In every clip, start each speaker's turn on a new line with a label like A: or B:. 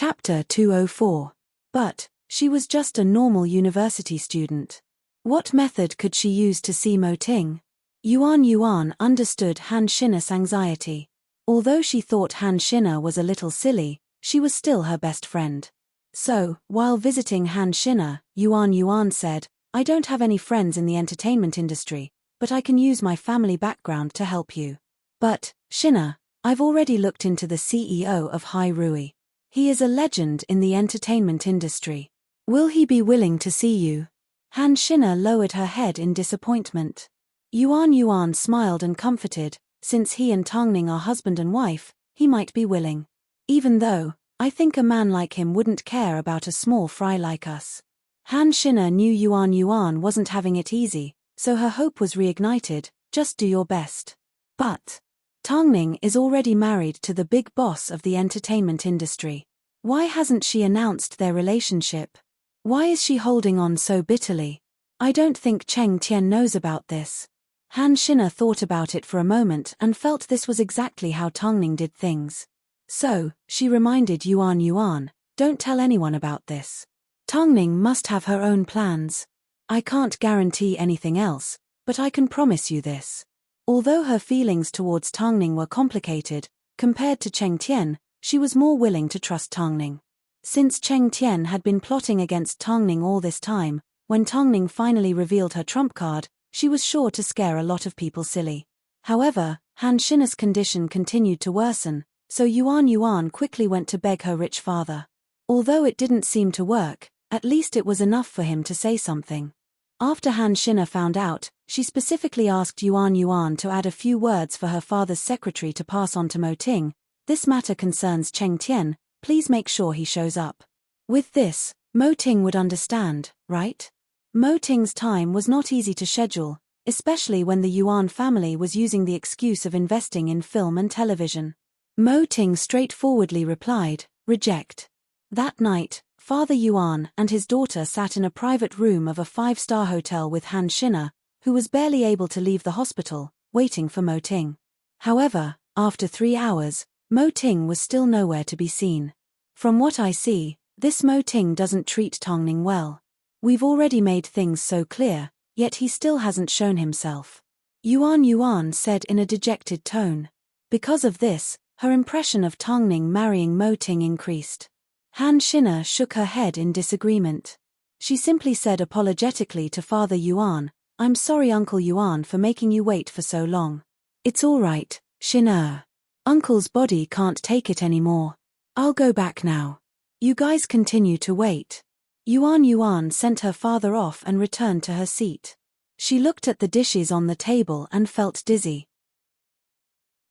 A: Chapter 204. But, she was just a normal university student. What method could she use to see Mo Ting? Yuan understood Han Xin's anxiety. Although she thought Han Xin was a little silly, she was still her best friend. So, while visiting Han Xin, Yuan said, "I don't have any friends in the entertainment industry, but I can use my family background to help you. But, Xin, I've already looked into the CEO of Hai Rui. He is a legend in the entertainment industry. Will he be willing to see you?" Han Xin lowered her head in disappointment. Yuan smiled and comforted, since he and Tongning are husband and wife, he might be willing. Even though, I think a man like him wouldn't care about a small fry like us. Han Xin knew Yuan wasn't having it easy, so her hope was reignited, just do your best. But Tongning is already married to the big boss of the entertainment industry. Why hasn't she announced their relationship? Why is she holding on so bitterly? I don't think Cheng Tian knows about this. Han Xin thought about it for a moment and felt this was exactly how Tongning did things. So, she reminded Yuan, don't tell anyone about this. Tongning must have her own plans. I can't guarantee anything else, but I can promise you this. Although her feelings towards Tongning were complicated, compared to Cheng Tian, she was more willing to trust Tongning. Since Cheng Tian had been plotting against Tongning all this time, when Tongning finally revealed her trump card, she was sure to scare a lot of people silly. However, Han Xin's condition continued to worsen, so Yuan quickly went to beg her rich father. Although it didn't seem to work, at least it was enough for him to say something. After Han Xin found out, she specifically asked Yuan to add a few words for her father's secretary to pass on to Mo Ting. This matter concerns Cheng Tian, please make sure he shows up. With this, Mo Ting would understand, right? Mo Ting's time was not easy to schedule, especially when the Yuan family was using the excuse of investing in film and television. Mo Ting straightforwardly replied, reject. That night, Father Yuan and his daughter sat in a private room of a 5-star hotel with Han Xin, who was barely able to leave the hospital, waiting for Mo Ting. However, after 3 hours, Mo Ting was still nowhere to be seen. From what I see, this Mo Ting doesn't treat Tongning well. We've already made things so clear, yet he still hasn't shown himself. Yuan said in a dejected tone. Because of this, her impression of Tongning marrying Mo Ting increased. Han Xin shook her head in disagreement. She simply said apologetically to Father Yuan, "I'm sorry Uncle Yuan for making you wait for so long. It's all right, Xin. Uncle's body can't take it anymore. I'll go back now. You guys continue to wait." Yuan sent her father off and returned to her seat. She looked at the dishes on the table and felt dizzy.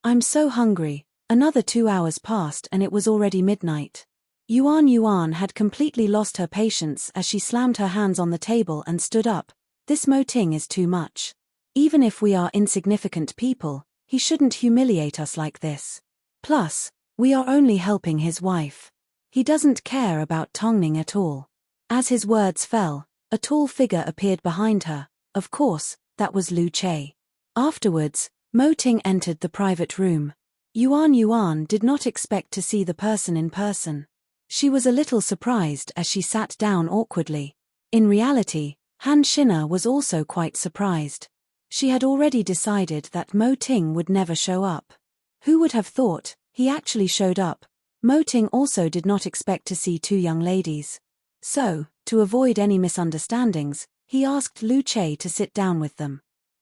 A: "I'm so hungry." Another 2 hours passed and it was already midnight. Yuan had completely lost her patience as she slammed her hands on the table and stood up. "This Mo Ting is too much. Even if we are insignificant people, he shouldn't humiliate us like this. Plus, we are only helping his wife. He doesn't care about Tongning at all." As his words fell, a tall figure appeared behind her. Of course, that was Lu Che. Afterwards, Mo Ting entered the private room. Yuan did not expect to see the person in person. She was a little surprised as she sat down awkwardly. In reality, Han Xin was also quite surprised. She had already decided that Mo Ting would never show up. Who would have thought, he actually showed up? Mo Ting also did not expect to see 2 young ladies. So, to avoid any misunderstandings, he asked Lu Che to sit down with them.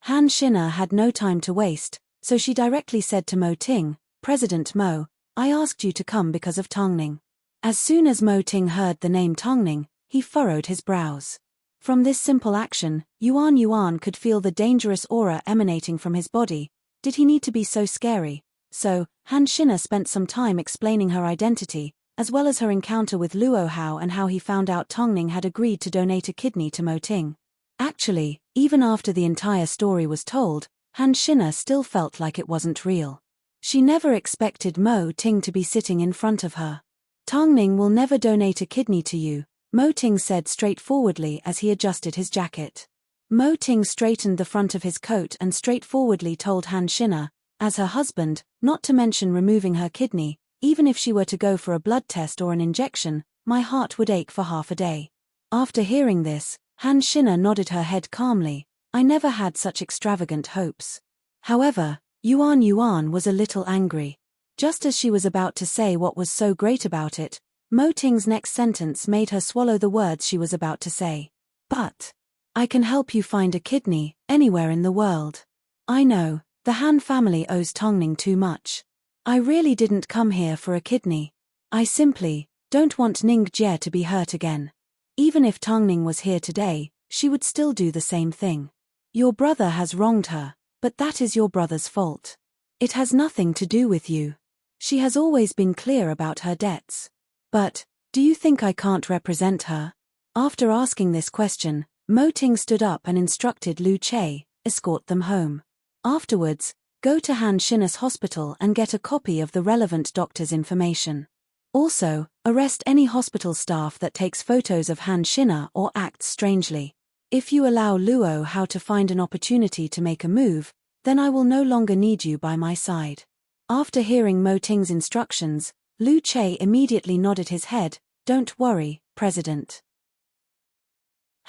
A: Han Xin had no time to waste, so she directly said to Mo Ting, "President Mo, I asked you to come because of Tongning." As soon as Mo Ting heard the name Tongning, he furrowed his brows. From this simple action, Yuan could feel the dangerous aura emanating from his body. Did he need to be so scary? So, Han Xin spent some time explaining her identity, as well as her encounter with Luo Hao and how he found out Tongning had agreed to donate a kidney to Mo Ting. Actually, even after the entire story was told, Han Xin still felt like it wasn't real. She never expected Mo Ting to be sitting in front of her. "Tongning will never donate a kidney to you," Mo Ting said straightforwardly as he adjusted his jacket. Mo Ting straightened the front of his coat and straightforwardly told Han Xin, as her husband, not to mention removing her kidney, Even if she were to go for a blood test or an injection, my heart would ache for half a day. After hearing this, Han Xina nodded her head calmly. I never had such extravagant hopes. However, Yuan Yuan was a little angry. Just as she was about to say what was so great about it, Mo Ting's next sentence made her swallow the words she was about to say. But I can help you find a kidney, anywhere in the world. I know, the Han family owes Tongning too much. I really didn't come here for a kidney. I simply don't want Ning Jie to be hurt again. Even if Tongning was here today, she would still do the same thing. Your brother has wronged her, but that is your brother's fault. It has nothing to do with you. She has always been clear about her debts. But, do you think I can't represent her? After asking this question, Mo Ting stood up and instructed Lu Che, escort them home. Afterwards, go to Han Xina's hospital and get a copy of the relevant doctor's information. Also, arrest any hospital staff that takes photos of Han Xina or acts strangely. If you allow Luo Hao to find an opportunity to make a move, then I will no longer need you by my side. After hearing Mo Ting's instructions, Lu Che immediately nodded his head. Don't worry, President.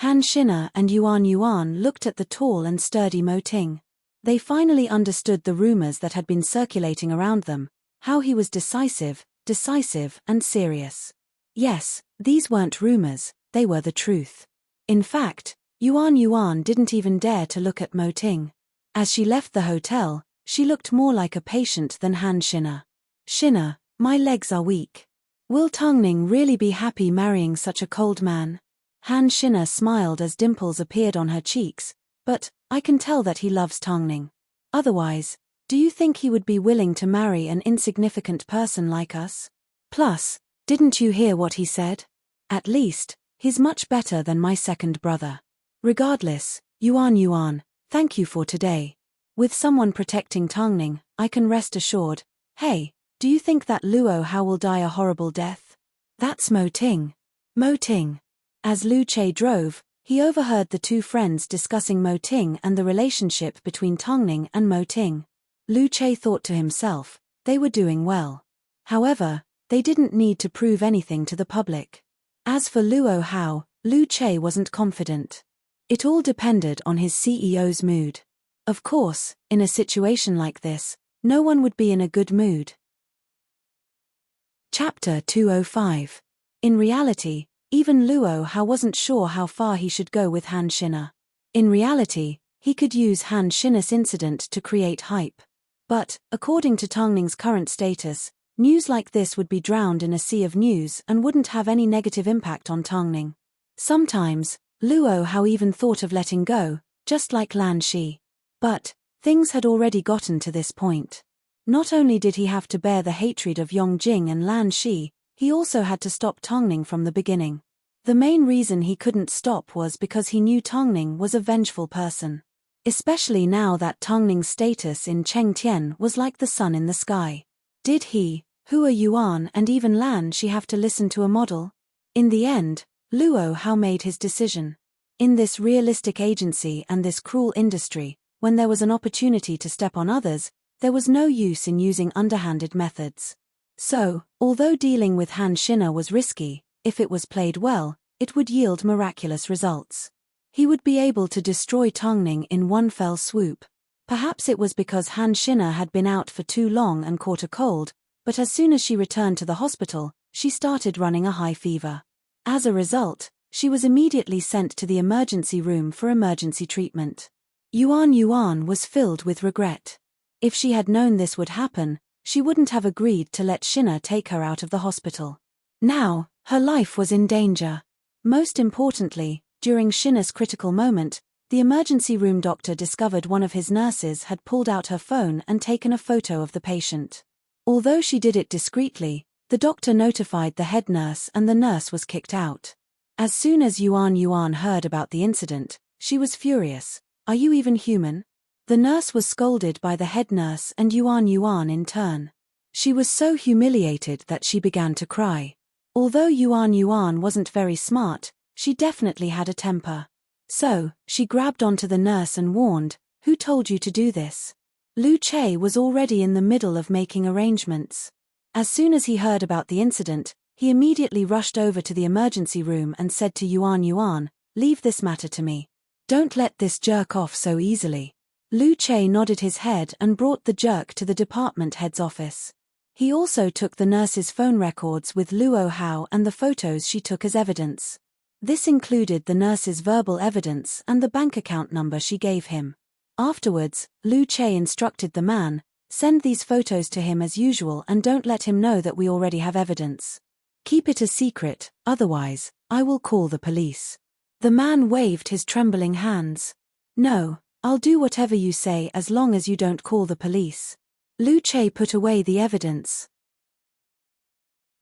A: Han Xina and Yuan Yuan looked at the tall and sturdy Mo Ting. They finally understood the rumors that had been circulating around them, how he was decisive and serious. Yes, these weren't rumors, they were the truth. In fact, Yuan Yuan didn't even dare to look at Mo Ting. As she left the hotel, she looked more like a patient than Han Xina. Xina, my legs are weak. Will Tongning really be happy marrying such a cold man? Han Xina smiled as dimples appeared on her cheeks, but I can tell that he loves Tongning. Otherwise, do you think he would be willing to marry an insignificant person like us? Plus, didn't you hear what he said? At least, he's much better than my second brother. Regardless, Yuan Yuan, thank you for today. With someone protecting Tongning, I can rest assured. Hey, do you think that Luo Hao will die a horrible death? That's Mo Ting. Mo Ting. As Lu Che drove, he overheard the two friends discussing Mo Ting and the relationship between Tongning and Mo Ting. Lu Che thought to himself, they were doing well. However, they didn't need to prove anything to the public. As for Luo Hao, Lu Che wasn't confident. It all depended on his CEO's mood. Of course, in a situation like this, no one would be in a good mood. Chapter 205. In reality, even Luo Hao wasn't sure how far he should go with Han Xina. In reality, he could use Han Xina's incident to create hype. But, according to Tongning's current status, news like this would be drowned in a sea of news and wouldn't have any negative impact on Tongning. Sometimes, Luo Hao even thought of letting go, just like Lan Shi. But, things had already gotten to this point. Not only did he have to bear the hatred of Yongjing and Lan Shi, he also had to stop Tongning from the beginning. The main reason he couldn't stop was because he knew Tongning was a vengeful person. Especially now that Tongning's status in Chengtian was like the sun in the sky. Did he, Hua Yuan and even Lan Shi have to listen to a model? In the end, Luo Hao made his decision. In this realistic agency and this cruel industry, when there was an opportunity to step on others, there was no use in using underhanded methods. So, although dealing with Han Xina was risky, if it was played well, it would yield miraculous results. He would be able to destroy Tongning in one fell swoop. Perhaps it was because Han Xina had been out for too long and caught a cold, but as soon as she returned to the hospital, she started running a high fever. As a result, she was immediately sent to the emergency room for emergency treatment. Yuan Yuan was filled with regret. If she had known this would happen, she wouldn't have agreed to let Xina take her out of the hospital. Now, her life was in danger. Most importantly, during Xina's critical moment, the emergency room doctor discovered one of his nurses had pulled out her phone and taken a photo of the patient. Although she did it discreetly, the doctor notified the head nurse and the nurse was kicked out. As soon as Yuan Yuan heard about the incident, she was furious. Are you even human? The nurse was scolded by the head nurse and Yuan Yuan in turn. She was so humiliated that she began to cry. Although Yuan Yuan wasn't very smart, she definitely had a temper. So, she grabbed onto the nurse and warned, "Who told you to do this?" Lu Che was already in the middle of making arrangements. As soon as he heard about the incident, he immediately rushed over to the emergency room and said to Yuan, "Leave this matter to me. Don't let this jerk off so easily." Lu Che nodded his head and brought the jerk to the department head's office. He also took the nurse's phone records with Luo Hao and the photos she took as evidence. This included the nurse's verbal evidence and the bank account number she gave him. Afterwards, Lu Che instructed the man, "Send these photos to him as usual and don't let him know that we already have evidence. Keep it a secret, otherwise, I will call the police." The man waved his trembling hands. "No, I'll do whatever you say as long as you don't call the police." Lu Che put away the evidence.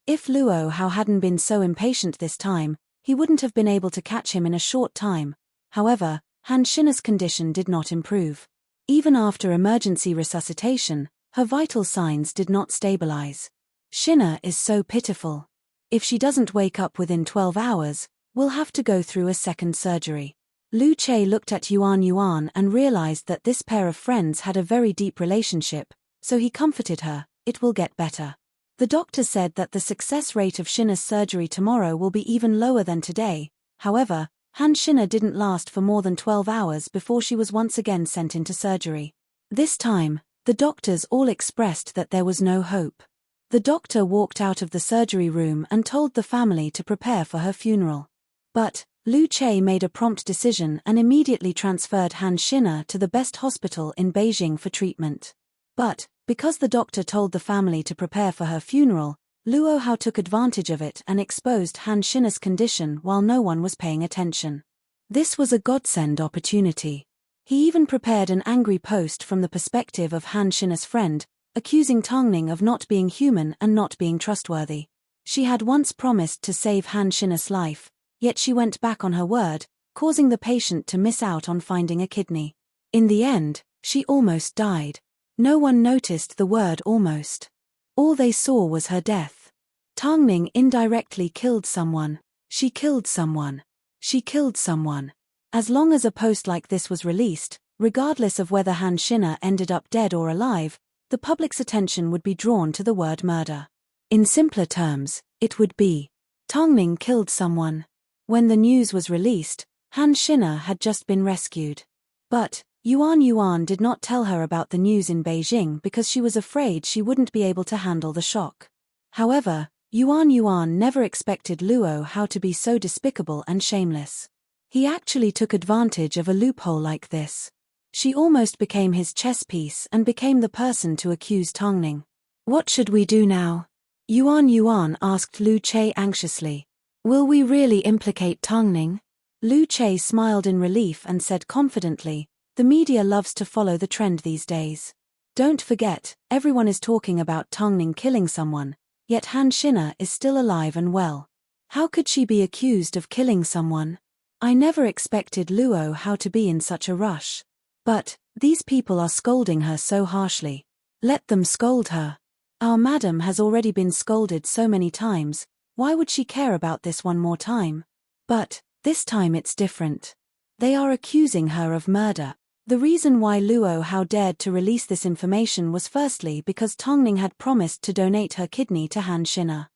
A: If Luo Hao hadn't been so impatient this time, he wouldn't have been able to catch him in a short time. However, Han Xinna's condition did not improve. Even after emergency resuscitation, her vital signs did not stabilize. "Xinna is so pitiful. If she doesn't wake up within 12 hours, we'll have to go through a second surgery." Lu Che looked at Yuan and realized that this pair of friends had a very deep relationship, so he comforted her, "It will get better." The doctor said that the success rate of Xinna's surgery tomorrow will be even lower than today. However, Han Xinna didn't last for more than 12 hours before she was once again sent into surgery. This time, the doctors all expressed that there was no hope. The doctor walked out of the surgery room and told the family to prepare for her funeral. But Lu Che made a prompt decision and immediately transferred Han Xinna to the best hospital in Beijing for treatment. But, because the doctor told the family to prepare for her funeral, Luo Hao took advantage of it and exposed Han Xinna's condition while no one was paying attention. This was a godsend opportunity. He even prepared an angry post from the perspective of Han Xinna's friend, accusing Tongning of not being human and not being trustworthy. She had once promised to save Han Xinna's life, yet she went back on her word, causing the patient to miss out on finding a kidney. In the end, she almost died. No one noticed the word almost. All they saw was her death. Tongning indirectly killed someone. She killed someone. She killed someone. As long as a post like this was released, regardless of whether Han Xinna ended up dead or alive, the public's attention would be drawn to the word murder. In simpler terms, it would be, "Tongning killed someone." When the news was released, Han Xinna had just been rescued. But Yuan did not tell her about the news in Beijing because she was afraid she wouldn't be able to handle the shock. However, Yuan never expected Luo Hao to be so despicable and shameless. He actually took advantage of a loophole like this. She almost became his chess piece and became the person to accuse Tongning. "What should we do now?" Yuan asked Lu Che anxiously. "Will we really implicate Tongning?" Lu Che smiled in relief and said confidently, "The media loves to follow the trend these days. Don't forget, everyone is talking about Tongning killing someone, yet Han Xinna is still alive and well. How could she be accused of killing someone? I never expected Luo Hao to be in such a rush. But these people are scolding her so harshly. Let them scold her. Our madam has already been scolded so many times, why would she care about this one more time? But this time it's different. They are accusing her of murder." The reason why Luo Hao dared to release this information was firstly because Tongning had promised to donate her kidney to Han Xinna.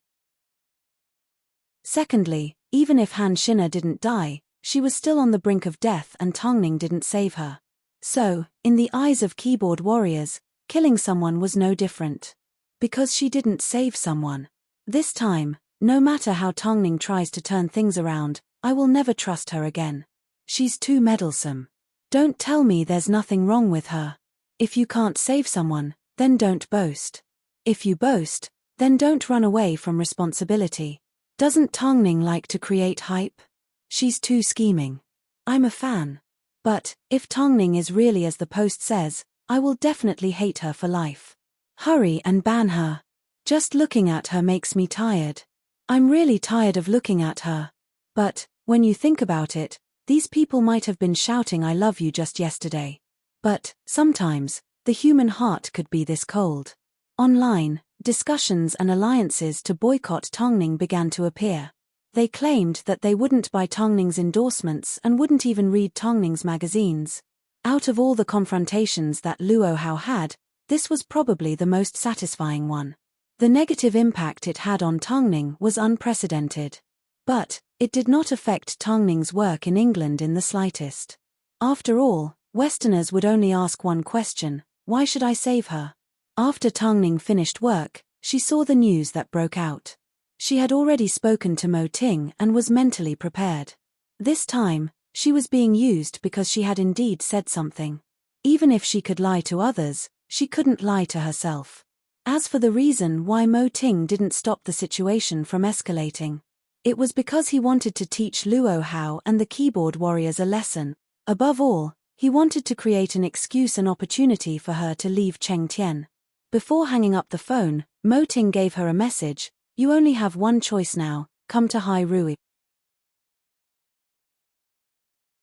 A: Secondly, even if Han Xinna didn't die, she was still on the brink of death and Tongning didn't save her. So, in the eyes of keyboard warriors, killing someone was no different. Because she didn't save someone. This time, no matter how Tongning tries to turn things around, I will never trust her again. She's too meddlesome. Don't tell me there's nothing wrong with her. If you can't save someone, then don't boast. If you boast, then don't run away from responsibility. Doesn't Tongning like to create hype? She's too scheming. I'm a fan. But, if Tongning is really as the post says, I will definitely hate her for life. Hurry and ban her. Just looking at her makes me tired. I'm really tired of looking at her. But, when you think about it, these people might have been shouting "I love you" just yesterday. But, sometimes, the human heart could be this cold. Online, discussions and alliances to boycott Tongning began to appear. They claimed that they wouldn't buy Tongning's endorsements and wouldn't even read Tongning's magazines. Out of all the confrontations that Luo Hao had, this was probably the most satisfying one. The negative impact it had on Tongning was unprecedented. But it did not affect Tongning's work in England in the slightest. After all, Westerners would only ask one question: why should I save her? After Tongning finished work, she saw the news that broke out. She had already spoken to Mo Ting and was mentally prepared. This time, she was being used because she had indeed said something. Even if she could lie to others, she couldn't lie to herself. As for the reason why Mo Ting didn't stop the situation from escalating, it was because he wanted to teach Luo Hao and the keyboard warriors a lesson. Above all, he wanted to create an excuse and opportunity for her to leave Cheng Tian. Before hanging up the phone, Mo Ting gave her a message: "You only have one choice now, come to Hai Rui."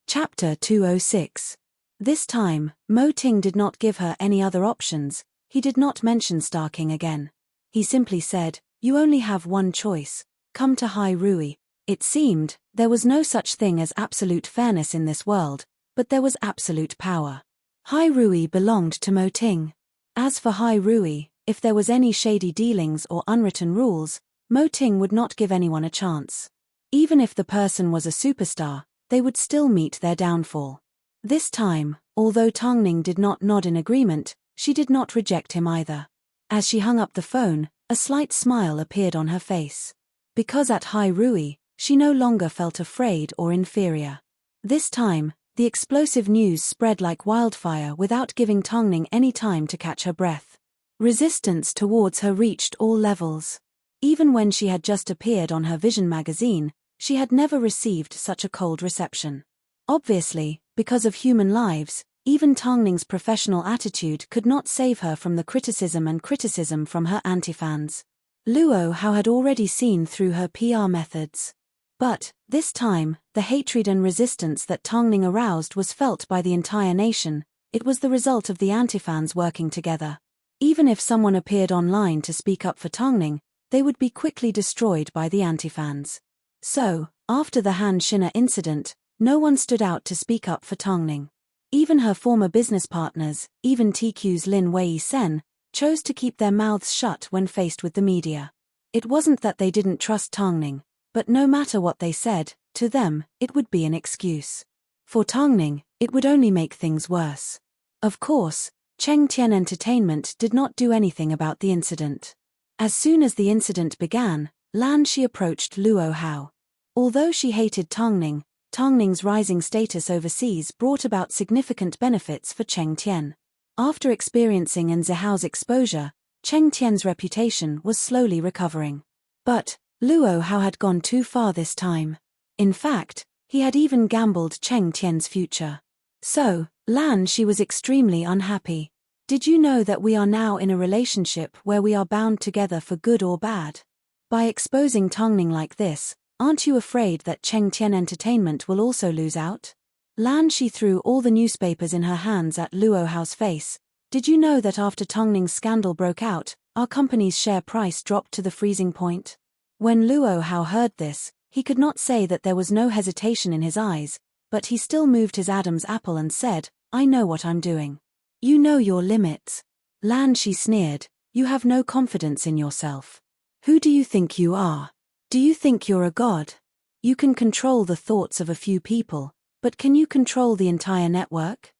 A: Chapter 206. This time, Mo Ting did not give her any other options. He did not mention Starking again. He simply said, "You only have one choice, come to Hai Rui." It seemed there was no such thing as absolute fairness in this world, but there was absolute power. Hai Rui belonged to Mo Ting. As for Hai Rui, if there was any shady dealings or unwritten rules, Mo Ting would not give anyone a chance. Even if the person was a superstar, they would still meet their downfall. This time, although Tongning did not nod in agreement, she did not reject him either. As she hung up the phone, a slight smile appeared on her face. Because at Hai Rui, she no longer felt afraid or inferior. This time, the explosive news spread like wildfire without giving Tongning any time to catch her breath. Resistance towards her reached all levels. Even when she had just appeared on her Vision magazine, she had never received such a cold reception. Obviously, because of human lives, even Tongning's professional attitude could not save her from the criticism from her anti-fans. Luo Hao had already seen through her PR methods. But, this time, the hatred and resistance that Tongning aroused was felt by the entire nation. It was the result of the anti-fans working together. Even if someone appeared online to speak up for Tongning, they would be quickly destroyed by the anti-fans. So, after the Han Xin'er incident, no one stood out to speak up for Tongning. Even her former business partners, even TQ's Lin Wei Sen, chose to keep their mouths shut when faced with the media. It wasn't that they didn't trust Tongning, but no matter what they said, to them, it would be an excuse. For Tongning, it would only make things worse. Of course, Cheng Tian Entertainment did not do anything about the incident. As soon as the incident began, Lan Shi approached Luo Hao. Although she hated Tongning, Tongning's rising status overseas brought about significant benefits for Cheng Tian. After experiencing Enzihao's exposure, Cheng Tian's reputation was slowly recovering. But Luo Hao had gone too far this time. In fact, he had even gambled Cheng Tian's future. So, Lan Shi was extremely unhappy. "Did you know that we are now in a relationship where we are bound together for good or bad? By exposing Tongning like this, aren't you afraid that Cheng Tian Entertainment will also lose out?" Lan Shi threw all the newspapers in her hands at Luo Hao's face. "Did you know that after Tongning's scandal broke out, our company's share price dropped to the freezing point?" When Luo Hao heard this, he could not say that there was no hesitation in his eyes, but he still moved his Adam's apple and said, "I know what I'm doing." "You know your limits." Lan Shi sneered, "You have no confidence in yourself. Who do you think you are? Do you think you're a god? You can control the thoughts of a few people, but can you control the entire network?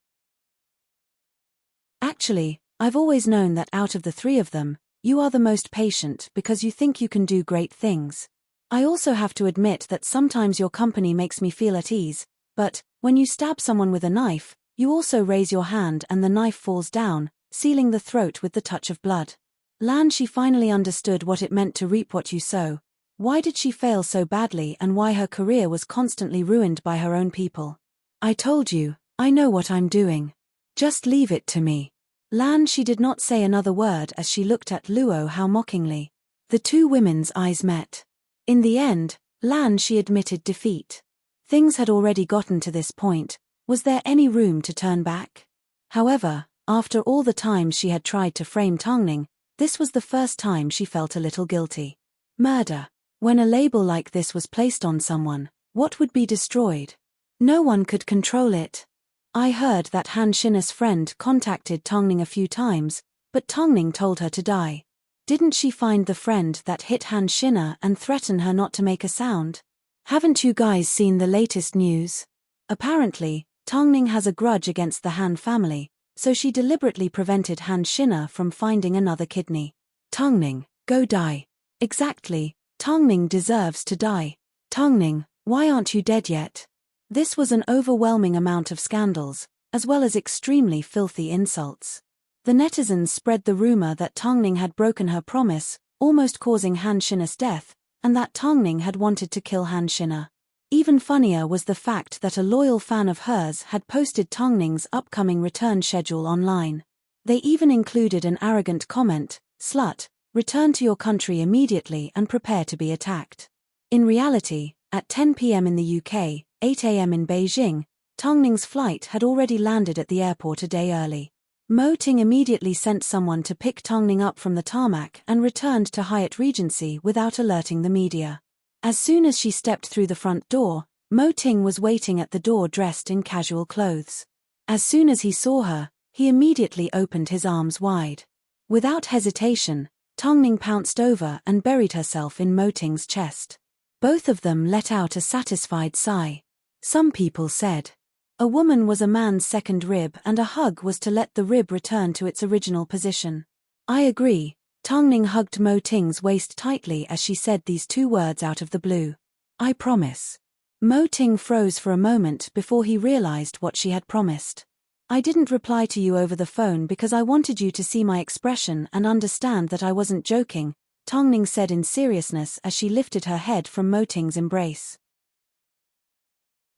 A: Actually, I've always known that out of the three of them, you are the most patient because you think you can do great things. I also have to admit that sometimes your company makes me feel at ease, but when you stab someone with a knife, you also raise your hand and the knife falls down, sealing the throat with the touch of blood." Lan Shi finally understood what it meant to reap what you sow. Why did she fail so badly and why her career was constantly ruined by her own people? "I told you, I know what I'm doing. Just leave it to me." Lan Shi did not say another word as she looked at Luo Hao mockingly. The two women's eyes met. In the end, Lan Shi admitted defeat. Things had already gotten to this point. Was there any room to turn back? However, after all the times she had tried to frame Tongning, this was the first time she felt a little guilty. Murder. When a label like this was placed on someone, what would be destroyed? No one could control it. I heard that Han Xin'er's friend contacted Tongning a few times, but Tongning told her to die. Didn't she find the friend that hit Han Shina and threaten her not to make a sound? Haven't you guys seen the latest news? Apparently, Tongning has a grudge against the Han family, so she deliberately prevented Han Shina from finding another kidney. Tongning, go die. Exactly, Tongning deserves to die. Tongning, why aren't you dead yet? This was an overwhelming amount of scandals, as well as extremely filthy insults. The netizens spread the rumor that Tongning had broken her promise, almost causing Han Shina's death, and that Tongning had wanted to kill Han Shina. Even funnier was the fact that a loyal fan of hers had posted Tongning's upcoming return schedule online. They even included an arrogant comment, "Slut, return to your country immediately and prepare to be attacked." In reality, at 10 p.m. in the UK, 8 a.m. in Beijing, Tongning's flight had already landed at the airport a day early. Mo Ting immediately sent someone to pick Tongning up from the tarmac and returned to Hyatt Regency without alerting the media. As soon as she stepped through the front door, Mo Ting was waiting at the door dressed in casual clothes. As soon as he saw her, he immediately opened his arms wide. Without hesitation, Tongning pounced over and buried herself in Mo Ting's chest. Both of them let out a satisfied sigh. Some people said, a woman was a man's second rib and a hug was to let the rib return to its original position. I agree. Tongning hugged Mo Ting's waist tightly as she said these two words out of the blue. I promise. Mo Ting froze for a moment before he realized what she had promised. I didn't reply to you over the phone because I wanted you to see my expression and understand that I wasn't joking, Tongning said in seriousness as she lifted her head from Mo Ting's embrace.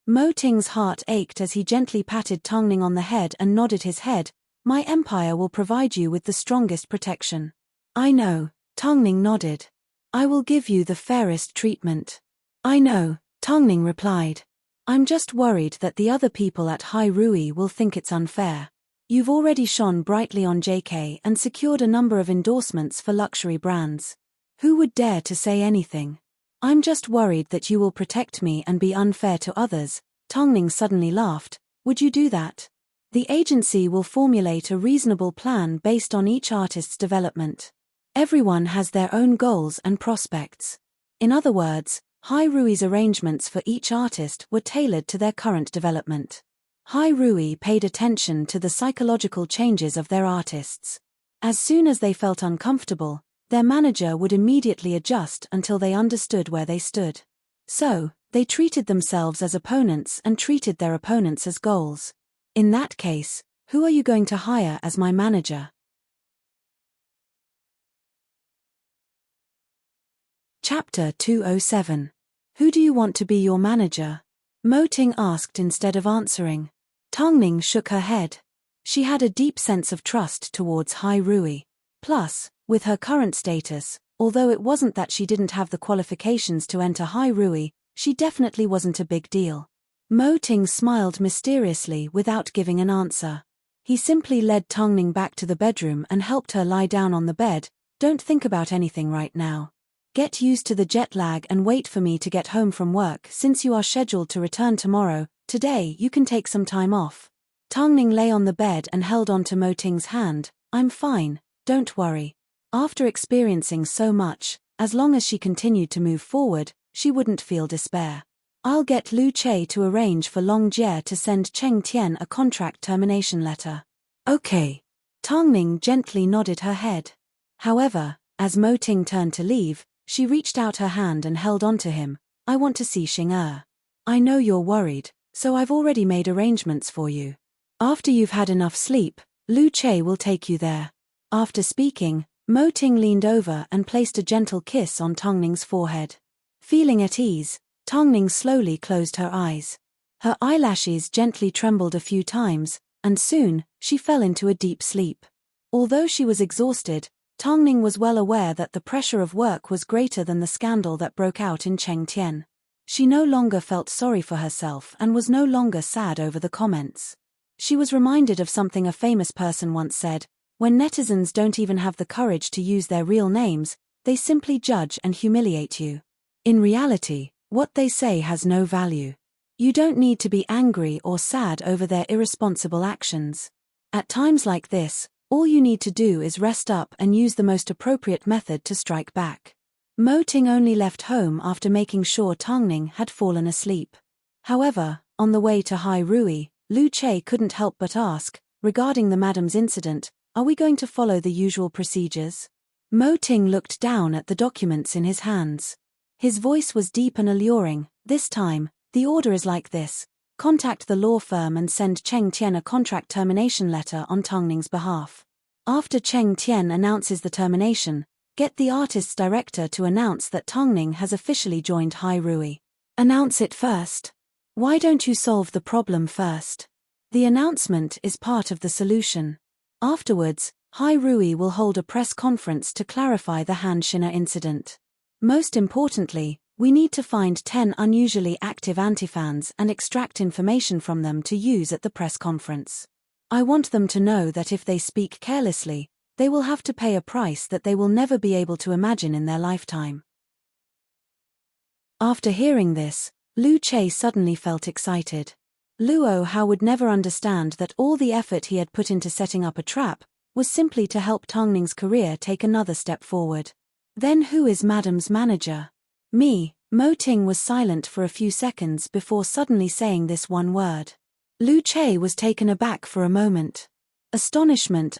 A: Mo Ting's heart ached as he gently patted Tongning on the head and nodded his head. My empire will provide you with the strongest protection. I know, Tongning nodded. I will give you the fairest treatment. I know, Tongning replied. I'm just worried that the other people at Hai Rui will think it's unfair. You've already shone brightly on JK and secured a number of endorsements for luxury brands. Who would dare to say anything? I'm just worried that you will protect me and be unfair to others. Tongning suddenly laughed. Would you do that? The agency will formulate a reasonable plan based on each artist's development. Everyone has their own goals and prospects. In other words, Hai Rui's arrangements for each artist were tailored to their current development. Hai Rui paid attention to the psychological changes of their artists. As soon as they felt uncomfortable, their manager would immediately adjust until they understood where they stood. So, they treated themselves as opponents and treated their opponents as goals. In that case, who are you going to hire as my manager? Chapter 207. Who do you want to be your manager? Mo Ting asked instead of answering. Tongning shook her head. She had a deep sense of trust towards Hai Rui. Plus, with her current status, although it wasn't that she didn't have the qualifications to enter Hai Rui, she definitely wasn't a big deal. Mo Ting smiled mysteriously without giving an answer. He simply led Tongning back to the bedroom and helped her lie down on the bed. Don't think about anything right now. Get used to the jet lag and wait for me to get home from work since you are scheduled to return tomorrow. Today you can take some time off. Tongning lay on the bed and held onto Mo Ting's hand. I'm fine, don't worry. After experiencing so much, as long as she continued to move forward, she wouldn't feel despair. I'll get Lu Che to arrange for Long Jie to send Cheng Tian a contract termination letter. Okay. Tongning gently nodded her head. However, as Mo Ting turned to leave, she reached out her hand and held onto him. I want to see Xing Er. I know you're worried, so I've already made arrangements for you. After you've had enough sleep, Lu Che will take you there. After speaking, Mo Ting leaned over and placed a gentle kiss on Tongning's forehead. Feeling at ease, Tongning slowly closed her eyes. Her eyelashes gently trembled a few times, and soon, she fell into a deep sleep. Although she was exhausted, Tongning was well aware that the pressure of work was greater than the scandal that broke out in Cheng Tian. She no longer felt sorry for herself and was no longer sad over the comments. She was reminded of something a famous person once said, when netizens don't even have the courage to use their real names, they simply judge and humiliate you. In reality, what they say has no value. You don't need to be angry or sad over their irresponsible actions. At times like this, All you need to do is rest up and use the most appropriate method to strike back. Mo Ting only left home after making sure Tongning had fallen asleep. However, on the way to Hai Rui, Lu Che couldn't help but ask, regarding the madam's incident, are we going to follow the usual procedures? Mo Ting looked down at the documents in his hands. His voice was deep and alluring. This time, the order is like this. Contact the law firm and send Cheng Tian a contract termination letter on Tongning's behalf. After Cheng Tian announces the termination, get the artist's director to announce that Tongning has officially joined Hai Rui. Announce it first. Why don't you solve the problem first? The announcement is part of the solution. Afterwards, Hai Rui will hold a press conference to clarify the Han Shina incident. Most importantly, we need to find 10 unusually active antifans and extract information from them to use at the press conference. I want them to know that if they speak carelessly, they will have to pay a price that they will never be able to imagine in their lifetime. After hearing this, Lu Che suddenly felt excited. Luo Hao would never understand that all the effort he had put into setting up a trap was simply to help Tongning's career take another step forward. Then who is Madam's manager? Me. Mo Ting was silent for a few seconds before suddenly saying this one word. Lu Che was taken aback for a moment. Astonishment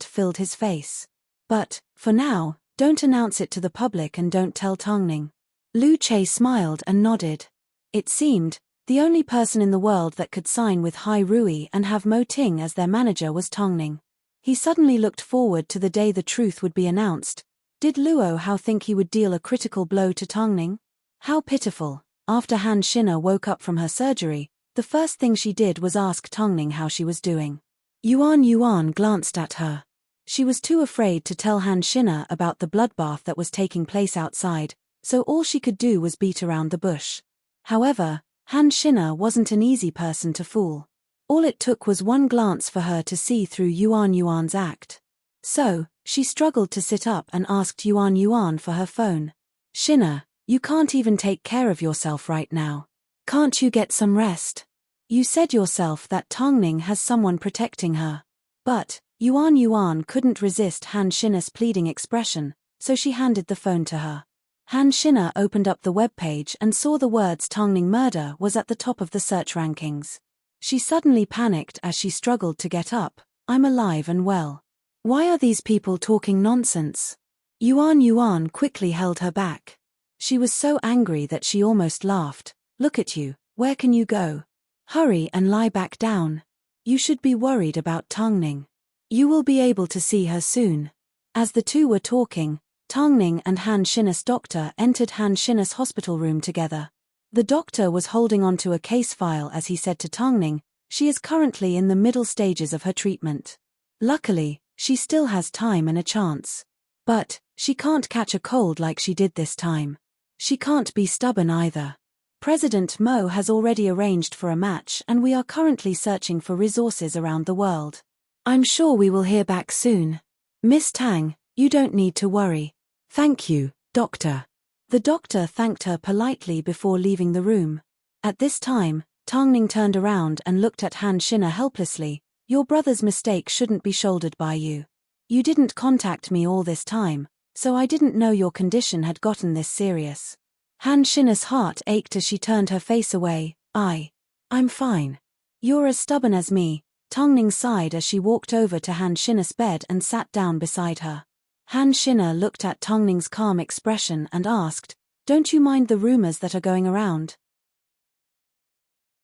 A: filled his face. But, for now, don't announce it to the public and don't tell Tongning. Lu Che smiled and nodded. It seemed, the only person in the world that could sign with Hai Rui and have Mo Ting as their manager was Tongning. He suddenly looked forward to the day the truth would be announced. Did Luo Hao think he would deal a critical blow to Tongning? How pitiful. After Han Shina woke up from her surgery, the first thing she did was ask Tongning how she was doing. Yuan glanced at her. She was too afraid to tell Han Shina about the bloodbath that was taking place outside, so all she could do was beat around the bush. However, Han Shina wasn't an easy person to fool. All it took was one glance for her to see through Yuan's act. So, she struggled to sit up and asked Yuan for her phone. Shina, you can't even take care of yourself right now. Can't you get some rest? You said yourself that Tongning has someone protecting her. But, Yuan couldn't resist Han Shina's pleading expression, so she handed the phone to her. Han Shina opened up the webpage and saw the words Tongning murder was at the top of the search rankings. She suddenly panicked as she struggled to get up. I'm alive and well. Why are these people talking nonsense? Yuan quickly held her back. She was so angry that she almost laughed. Look at you, where can you go? Hurry and lie back down. You should be worried about Tongning. You will be able to see her soon. As the two were talking, Tongning and Han Shina's doctor entered Han Shina's hospital room together. The doctor was holding onto a case file as he said to Tongning, she is currently in the middle stages of her treatment. Luckily, she still has time and a chance. But, she can't catch a cold like she did this time. She can't be stubborn either. President Mo has already arranged for a match and we are currently searching for resources around the world. I'm sure we will hear back soon. Miss Tang, you don't need to worry. Thank you, doctor. The doctor thanked her politely before leaving the room. At this time, Tongning turned around and looked at Han Shina helplessly. Your brother's mistake shouldn't be shouldered by you. You didn't contact me all this time, so I didn't know your condition had gotten this serious. Han Shina's heart ached as she turned her face away. I'm fine. You're as stubborn as me. Tongning sighed as she walked over to Han Shina's bed and sat down beside her. Han Shina looked at Tongning's calm expression and asked, don't you mind the rumors that are going around?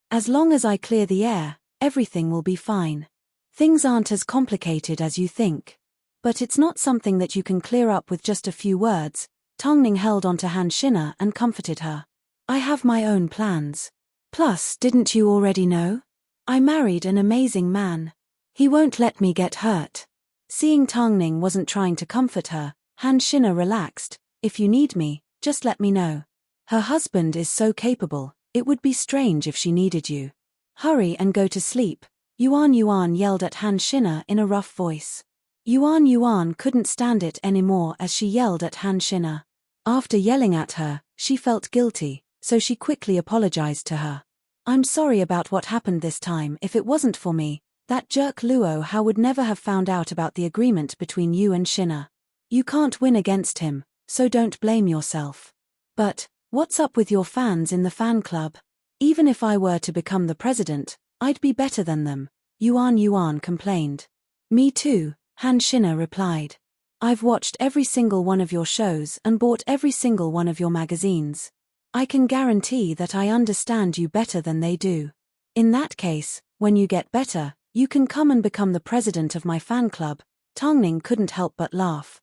A: As long as I clear the air, everything will be fine. Things aren't as complicated as you think. But it's not something that you can clear up with just a few words. Tongning held onto Han Shina and comforted her. I have my own plans. Plus, didn't you already know? I married an amazing man. He won't let me get hurt. Seeing Tongning wasn't trying to comfort her, Han Shina relaxed. If you need me, just let me know. Her husband is so capable, it would be strange if she needed you. Hurry and go to sleep. Yuan yelled at Han Shina in a rough voice. Yuan couldn't stand it anymore as she yelled at Han Shina. After yelling at her, she felt guilty, so she quickly apologized to her. I'm sorry about what happened this time. If it wasn't for me, That jerk Luo Hao would never have found out about the agreement between you and Shina. You can't win against him, so don't blame yourself. But, what's up with your fans in the fan club? Even if I were to become the president, I'd be better than them, Yuan complained. Me too, Han Shina replied. I've watched every single one of your shows and bought every single one of your magazines. I can guarantee that I understand you better than they do. In that case, when you get better, you can come and become the president of my fan club. Tongning couldn't help but laugh.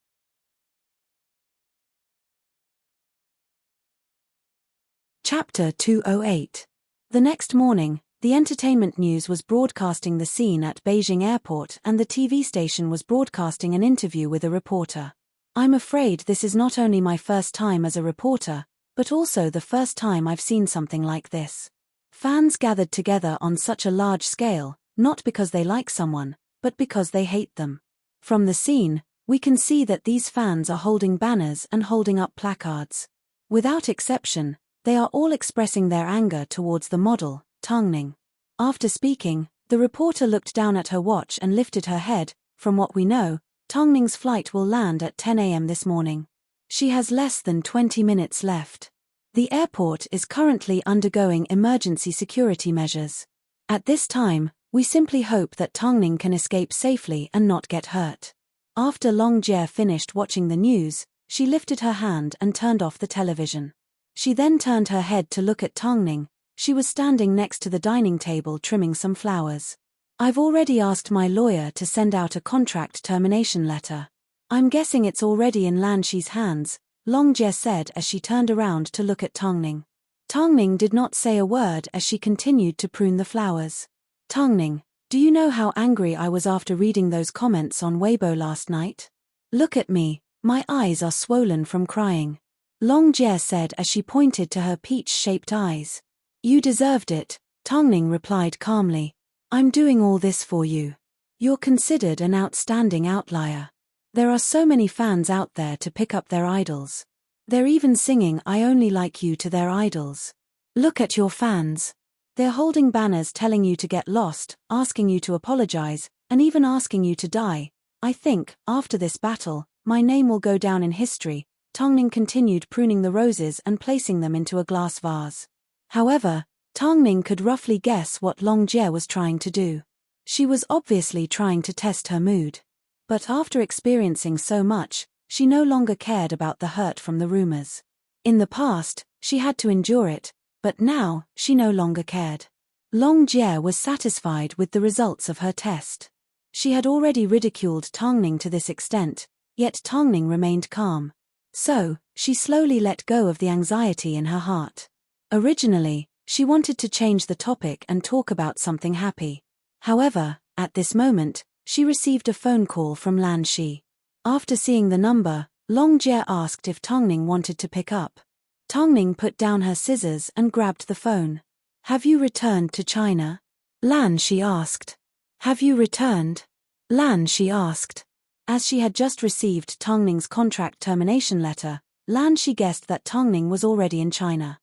A: Chapter 208. The next morning, the entertainment news was broadcasting the scene at Beijing Airport and the TV station was broadcasting an interview with a reporter. I'm afraid this is not only my first time as a reporter, but also the first time I've seen something like this. Fans gathered together on such a large scale, not because they like someone, but because they hate them. From the scene, we can see that these fans are holding banners and holding up placards. Without exception, they are all expressing their anger towards the model, Tongning. After speaking, the reporter looked down at her watch and lifted her head. From what we know, Tongning's flight will land at 10 a.m. this morning. She has less than 20 minutes left. The airport is currently undergoing emergency security measures. At this time, we simply hope that Tongning can escape safely and not get hurt. After Long Jie finished watching the news, she lifted her hand and turned off the television. She then turned her head to look at Tongning. She was standing next to the dining table trimming some flowers. I've already asked my lawyer to send out a contract termination letter. I'm guessing it's already in Lan Shi's hands, Long Jie said as she turned around to look at Tongning. Tongning did not say a word as she continued to prune the flowers. Tongning, do you know how angry I was after reading those comments on Weibo last night? Look at me, my eyes are swollen from crying. Long Jie said as she pointed to her peach-shaped eyes. You deserved it, Tongning replied calmly. I'm doing all this for you. You're considered an outstanding outlier. There are so many fans out there to pick up their idols. They're even singing I Only Like You to their idols. Look at your fans. They're holding banners telling you to get lost, asking you to apologize, and even asking you to die. I think, after this battle, my name will go down in history. Tongning continued pruning the roses and placing them into a glass vase. However, Tongning could roughly guess what Long Jie was trying to do. She was obviously trying to test her mood. But after experiencing so much, she no longer cared about the hurt from the rumors. In the past, she had to endure it, but now, she no longer cared. Long Jie was satisfied with the results of her test. She had already ridiculed Tongning to this extent, yet Tongning remained calm. So, she slowly let go of the anxiety in her heart. Originally, she wanted to change the topic and talk about something happy. However, at this moment, she received a phone call from Lan Shi. After seeing the number, Long Jie asked if Tongning wanted to pick up. Tongning put down her scissors and grabbed the phone. Have you returned to China? Lan Shi asked. Have you returned? Lan Shi asked. As she had just received Tongning's contract termination letter, Lan Shi guessed that Tongning was already in China.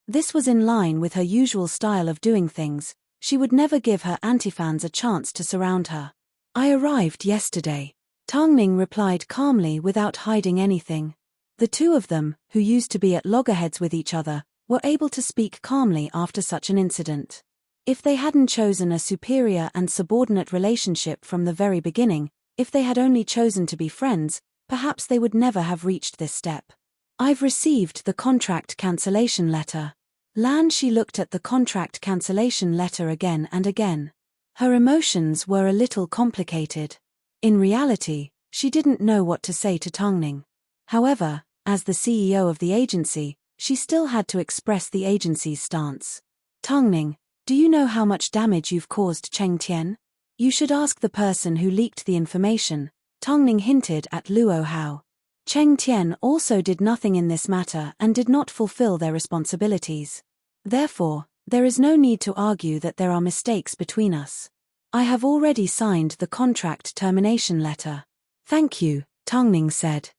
A: This was in line with her usual style of doing things. She would never give her anti-fans a chance to surround her. I arrived yesterday. Tongning replied calmly without hiding anything. The two of them, who used to be at loggerheads with each other, were able to speak calmly after such an incident. If they hadn't chosen a superior and subordinate relationship from the very beginning, if they had only chosen to be friends, perhaps they would never have reached this step. I've received the contract cancellation letter. Lan Shi looked at the contract cancellation letter again and again. Her emotions were a little complicated. In reality, she didn't know what to say to Tongning. However, as the CEO of the agency, she still had to express the agency's stance. Tongning, do you know how much damage you've caused Cheng Tian? You should ask the person who leaked the information, Tongning hinted at Luo Hao. Cheng Tian also did nothing in this matter and did not fulfill their responsibilities. Therefore, there is no need to argue that there are mistakes between us. I have already signed the contract termination letter. Thank you, Tongning said.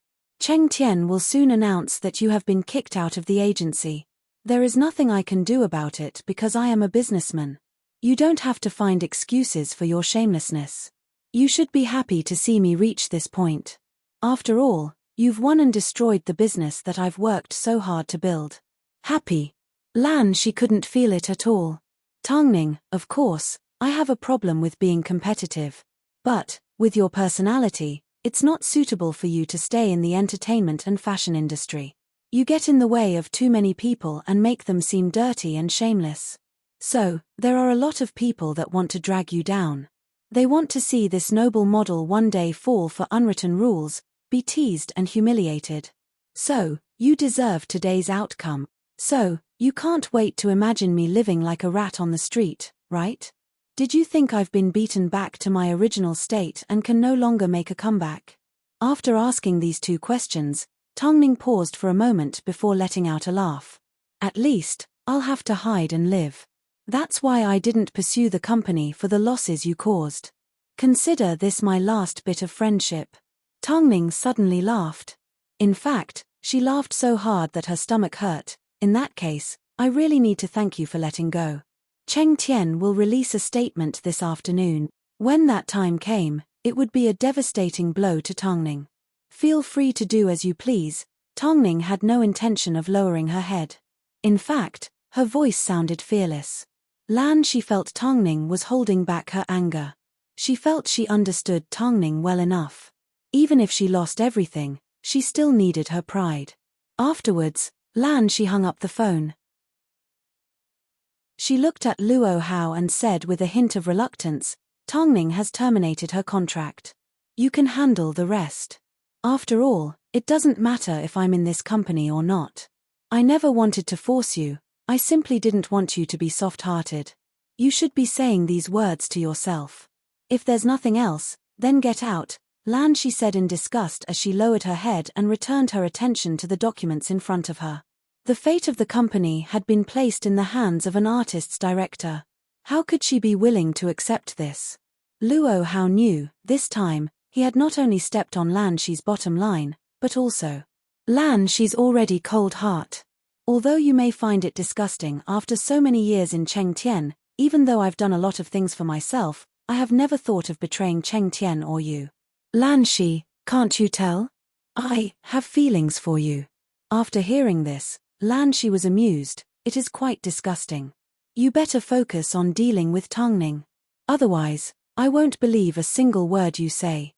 A: Cheng Tian will soon announce that you have been kicked out of the agency. There is nothing I can do about it because I am a businessman. You don't have to find excuses for your shamelessness. You should be happy to see me reach this point. After all, you've won and destroyed the business that I've worked so hard to build. Happy? Lan, she couldn't feel it at all. Tongning, of course, I have a problem with being competitive. But, with your personality, it's not suitable for you to stay in the entertainment and fashion industry. You get in the way of too many people and make them seem dirty and shameless. So, there are a lot of people that want to drag you down. They want to see this noble model one day fall for unwritten rules, be teased and humiliated. So, you deserve today's outcome. So, you can't wait to imagine me living like a rat on the street, right? Did you think I've been beaten back to my original state and can no longer make a comeback? After asking these two questions, Tongning paused for a moment before letting out a laugh. At least, I'll have to hide and live. That's why I didn't pursue the company for the losses you caused. Consider this my last bit of friendship. Tongning suddenly laughed. In fact, she laughed so hard that her stomach hurt. In that case, I really need to thank you for letting go. Cheng Tian will release a statement this afternoon. When that time came, it would be a devastating blow to Tongning. Feel free to do as you please. Tongning had no intention of lowering her head. In fact, her voice sounded fearless. Lan, she felt Tongning was holding back her anger. She felt she understood Tongning well enough. Even if she lost everything, she still needed her pride. Afterwards, Lan, she hung up the phone. She looked at Luo Hao and said with a hint of reluctance, Tongning has terminated her contract. You can handle the rest. After all, it doesn't matter if I'm in this company or not. I never wanted to force you, I simply didn't want you to be soft-hearted. You should be saying these words to yourself. If there's nothing else, then get out, Lan, she said in disgust as she lowered her head and returned her attention to the documents in front of her. The fate of the company had been placed in the hands of an artist's director. How could she be willing to accept this? Luo Hao knew, this time, he had not only stepped on Lan Shi's bottom line, but also Lan Shi's already cold heart. Although you may find it disgusting after so many years in Cheng Tian, even though I've done a lot of things for myself, I have never thought of betraying Cheng Tian or you. Lan Shi, can't you tell? I have feelings for you. After hearing this, Lan Shi was amused. It is quite disgusting. You better focus on dealing with Tongning. Otherwise, I won't believe a single word you say.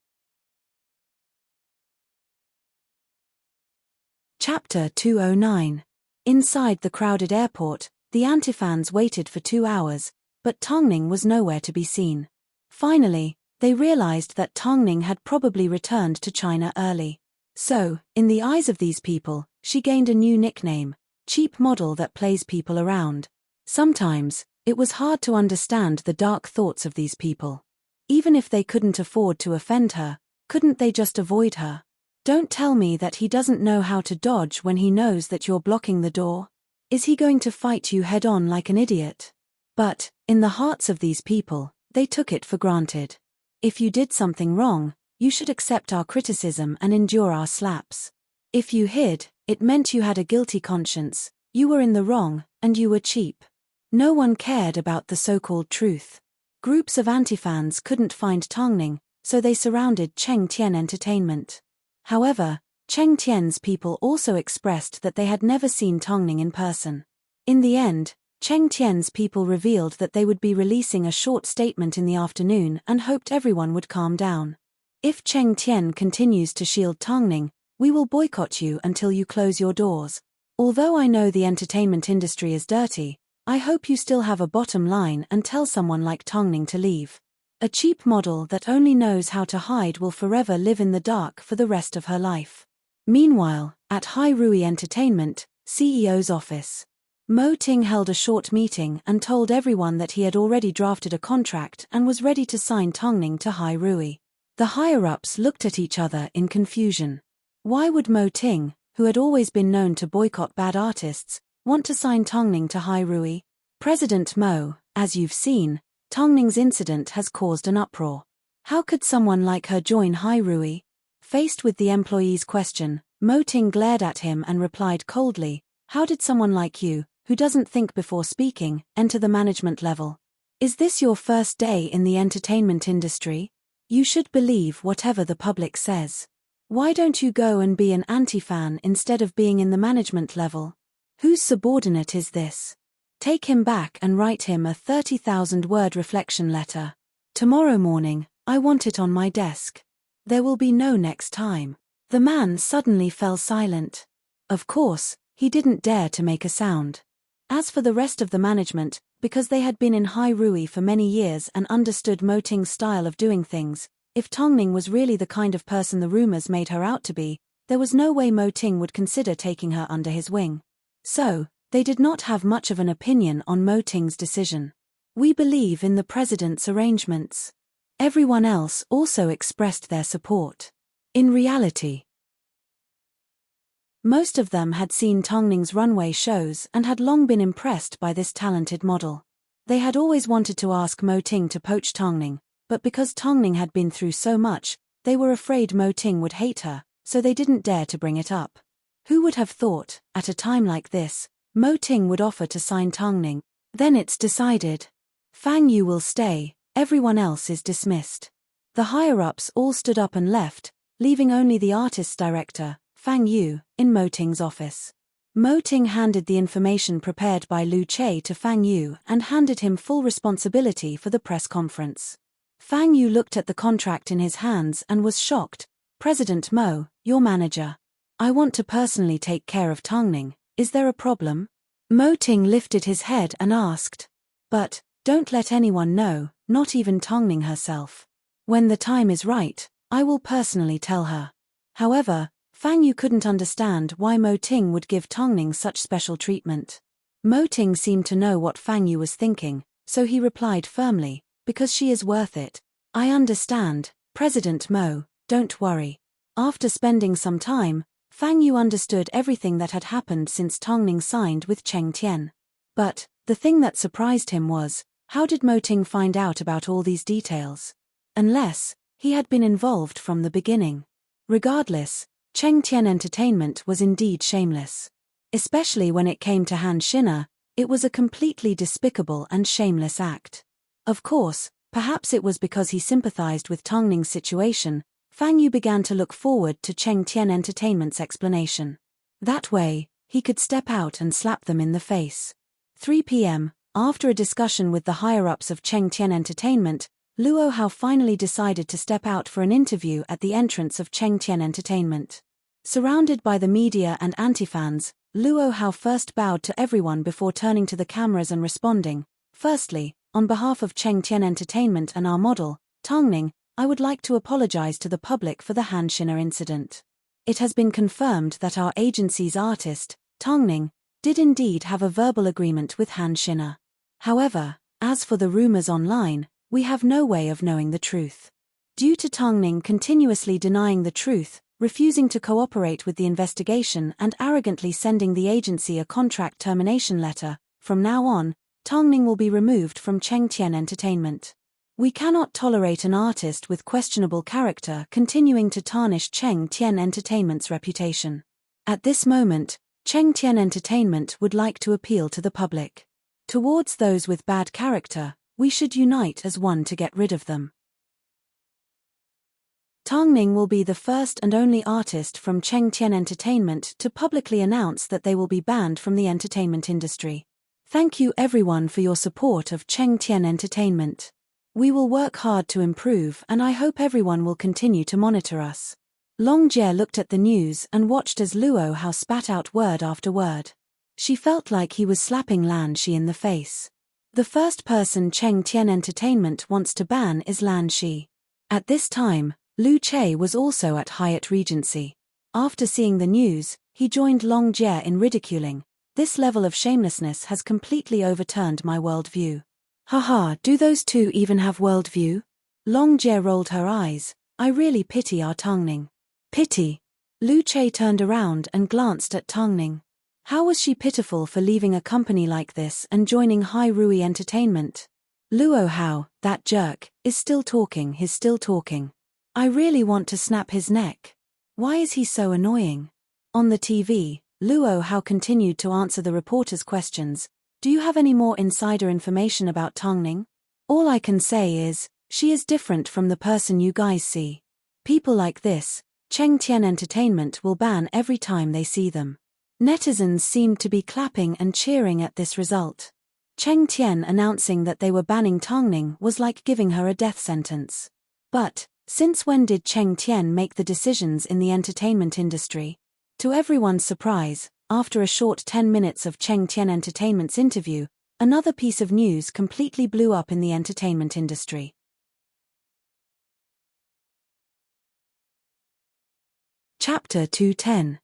A: Chapter 209. Inside the crowded airport, the antifans waited for 2 hours, but Tongning was nowhere to be seen. Finally, they realized that Tongning had probably returned to China early. So, in the eyes of these people, she gained a new nickname, cheap model that plays people around. Sometimes, it was hard to understand the dark thoughts of these people. Even if they couldn't afford to offend her, couldn't they just avoid her? Don't tell me that he doesn't know how to dodge when he knows that you're blocking the door. Is he going to fight you head-on like an idiot? But, in the hearts of these people, they took it for granted. If you did something wrong, you should accept our criticism and endure our slaps. If you hid, it meant you had a guilty conscience, you were in the wrong, and you were cheap. No one cared about the so-called truth. Groups of anti-fans couldn't find Tongning, so they surrounded Cheng Tian Entertainment. However, Cheng Tian's people also expressed that they had never seen Tongning in person. In the end, Cheng Tian's people revealed that they would be releasing a short statement in the afternoon and hoped everyone would calm down. If Cheng Tian continues to shield Tongning, we will boycott you until you close your doors. Although I know the entertainment industry is dirty, I hope you still have a bottom line and tell someone like Tongning to leave. A cheap model that only knows how to hide will forever live in the dark for the rest of her life. Meanwhile, at Hai Rui Entertainment, CEO's office, Mo Ting held a short meeting and told everyone that he had already drafted a contract and was ready to sign Tongning to Hai Rui. The higher-ups looked at each other in confusion. Why would Mo Ting, who had always been known to boycott bad artists, want to sign Tongning to Hai Rui? President Mo, as you've seen, Tongning's incident has caused an uproar. How could someone like her join Hai Rui? Faced with the employee's question, Mo Ting glared at him and replied coldly, how did someone like you, who doesn't think before speaking, enter the management level? Is this your first day in the entertainment industry? You should believe whatever the public says. Why don't you go and be an anti-fan instead of being in the management level? Whose subordinate is this? Take him back and write him a 30,000-word reflection letter. Tomorrow morning, I want it on my desk. There will be no next time. The man suddenly fell silent. Of course, he didn't dare to make a sound. As for the rest of the management, because they had been in Hai Rui for many years and understood Mo Ting's style of doing things, if Tongning was really the kind of person the rumors made her out to be, there was no way Mo Ting would consider taking her under his wing. So, they did not have much of an opinion on Mo Ting's decision. We believe in the president's arrangements. Everyone else also expressed their support. In reality, most of them had seen Tongning's runway shows and had long been impressed by this talented model. They had always wanted to ask Mo Ting to poach Tongning, but because Tongning had been through so much, they were afraid Mo Ting would hate her, so they didn't dare to bring it up. Who would have thought, at a time like this, Mo Ting would offer to sign Tongning? Then it's decided. Fang Yu will stay, everyone else is dismissed. The higher-ups all stood up and left, leaving only the artist's director, Fang Yu, in Mo Ting's office. Mo Ting handed the information prepared by Lu Che to Fang Yu and handed him full responsibility for the press conference. Fang Yu looked at the contract in his hands and was shocked. President Mo, your manager. I want to personally take care of Tongning, is there a problem? Mo Ting lifted his head and asked. But, don't let anyone know, not even Tongning herself. When the time is right, I will personally tell her. However, Fang Yu couldn't understand why Mo Ting would give Tongning such special treatment. Mo Ting seemed to know what Fang Yu was thinking, so he replied firmly, because she is worth it. I understand, President Mo, don't worry. After spending some time, Fang Yu understood everything that had happened since Tongning signed with Cheng Tian. But, the thing that surprised him was, how did Mo Ting find out about all these details? Unless, he had been involved from the beginning. Regardless, Cheng Tian Entertainment was indeed shameless. Especially when it came to Han Xin'er, it was a completely despicable and shameless act. Of course, perhaps it was because he sympathized with Tongning's situation, Fang Yu began to look forward to Cheng Tian Entertainment's explanation. That way, he could step out and slap them in the face. 3 p.m., after a discussion with the higher-ups of Cheng Tian Entertainment, Luo Hao finally decided to step out for an interview at the entrance of Cheng Tian Entertainment. Surrounded by the media and anti-fans, Luo Hao first bowed to everyone before turning to the cameras and responding, Firstly, on behalf of Cheng Tian Entertainment and our model, Tongning, I would like to apologize to the public for the Han Xin'er incident. It has been confirmed that our agency's artist, Tongning, did indeed have a verbal agreement with Han Xin'er. However, as for the rumors online, we have no way of knowing the truth. Due to Tongning continuously denying the truth, refusing to cooperate with the investigation and arrogantly sending the agency a contract termination letter, from now on, Tongning will be removed from Cheng Tian Entertainment. We cannot tolerate an artist with questionable character continuing to tarnish Cheng Tian Entertainment's reputation. At this moment, Cheng Tian Entertainment would like to appeal to the public. Towards those with bad character, we should unite as one to get rid of them. Tongning will be the first and only artist from Cheng Tian Entertainment to publicly announce that they will be banned from the entertainment industry. Thank you everyone for your support of Cheng Tian Entertainment. We will work hard to improve and I hope everyone will continue to monitor us. Long Jie looked at the news and watched as Luo Hao spat out word after word. She felt like he was slapping Lan Shi in the face. The first person Cheng Tian Entertainment wants to ban is Lan Shi. At this time, Lu Che was also at Hyatt Regency. After seeing the news, he joined Long Jie in ridiculing, "This level of shamelessness has completely overturned my worldview." Haha, do those two even have worldview? Long Jie rolled her eyes. I really pity our Tongning. Pity? Lu Che turned around and glanced at Tongning. How was she pitiful for leaving a company like this and joining Hai Rui Entertainment? Luo Hao, that jerk, is still talking, he's still talking. I really want to snap his neck. Why is he so annoying? On the TV, Luo Hao continued to answer the reporters' questions. Do you have any more insider information about Tongning? All I can say is, she is different from the person you guys see. People like this, Cheng Tian Entertainment will ban every time they see them. Netizens seemed to be clapping and cheering at this result. Cheng Tian announcing that they were banning Tongning was like giving her a death sentence. But, since when did Cheng Tian make the decisions in the entertainment industry? To everyone's surprise, after a short 10 minutes of Cheng Tian Entertainment's interview, another piece of news completely blew up in the entertainment industry. Chapter 210.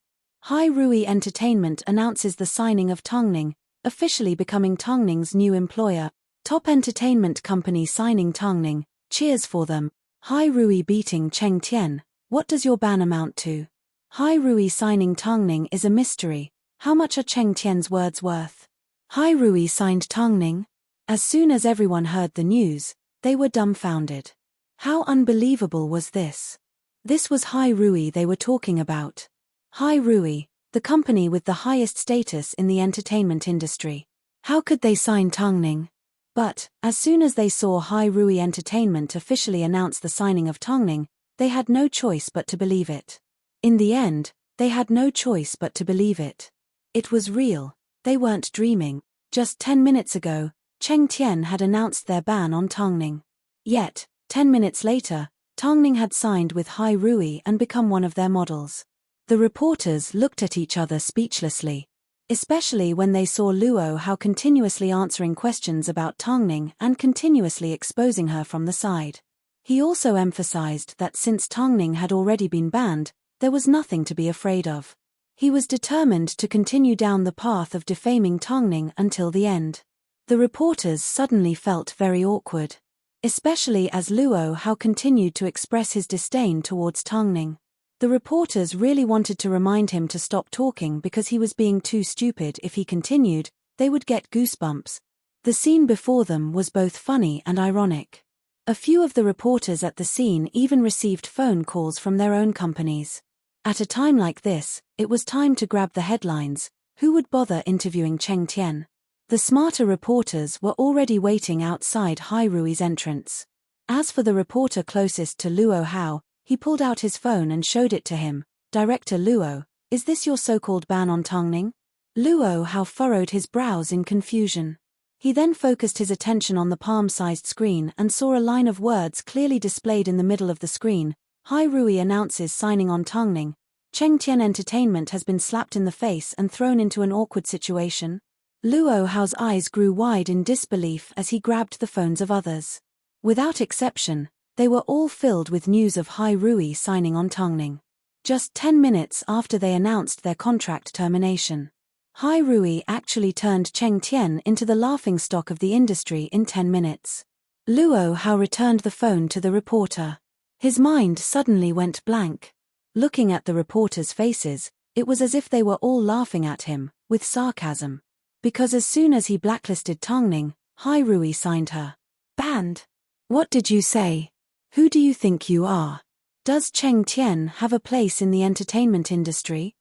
A: Hai Rui Entertainment announces the signing of Tongning, officially becoming Tongning's new employer. Top entertainment company signing Tongning, cheers for them. Hai Rui beating Cheng Tian, what does your ban amount to? Hai Rui signing Tongning is a mystery. How much are Cheng Tian's words worth? Hai Rui signed Tongning? As soon as everyone heard the news, they were dumbfounded. How unbelievable was this? This was Hai Rui they were talking about. Hai Rui, the company with the highest status in the entertainment industry. How could they sign Tongning? But, as soon as they saw Hai Rui Entertainment officially announce the signing of Tongning, they had no choice but to believe it. In the end, they had no choice but to believe it. It was real, they weren't dreaming. Just 10 minutes ago, Cheng Tian had announced their ban on Tongning. Yet, 10 minutes later, Tongning had signed with Hai Rui and become one of their models. The reporters looked at each other speechlessly. Especially when they saw Luo Hao continuously answering questions about Tongning and continuously exposing her from the side. He also emphasized that since Tongning had already been banned, there was nothing to be afraid of. He was determined to continue down the path of defaming Tongning until the end. The reporters suddenly felt very awkward. Especially as Luo Hao continued to express his disdain towards Tongning. The reporters really wanted to remind him to stop talking because he was being too stupid. If he continued, they would get goosebumps. The scene before them was both funny and ironic. A few of the reporters at the scene even received phone calls from their own companies. At a time like this, it was time to grab the headlines. Who would bother interviewing Cheng Tian? The smarter reporters were already waiting outside Hai Rui's entrance. As for the reporter closest to Luo Hao, he pulled out his phone and showed it to him. Director Luo, is this your so-called ban on Tongning? Luo Hao furrowed his brows in confusion. He then focused his attention on the palm-sized screen and saw a line of words clearly displayed in the middle of the screen. Hai Rui announces signing on Tongning. Cheng Tian Entertainment has been slapped in the face and thrown into an awkward situation. Luo Hao's eyes grew wide in disbelief as he grabbed the phones of others. Without exception, they were all filled with news of Hai Rui signing on Tongning. Just 10 minutes after they announced their contract termination. Hai Rui actually turned Cheng Tian into the laughingstock of the industry in 10 minutes. Luo Hao returned the phone to the reporter. His mind suddenly went blank. Looking at the reporters' faces, it was as if they were all laughing at him, with sarcasm. Because as soon as he blacklisted Tongning, Hai Rui signed her. Banned? What did you say? Who do you think you are? Does Cheng Tian have a place in the entertainment industry?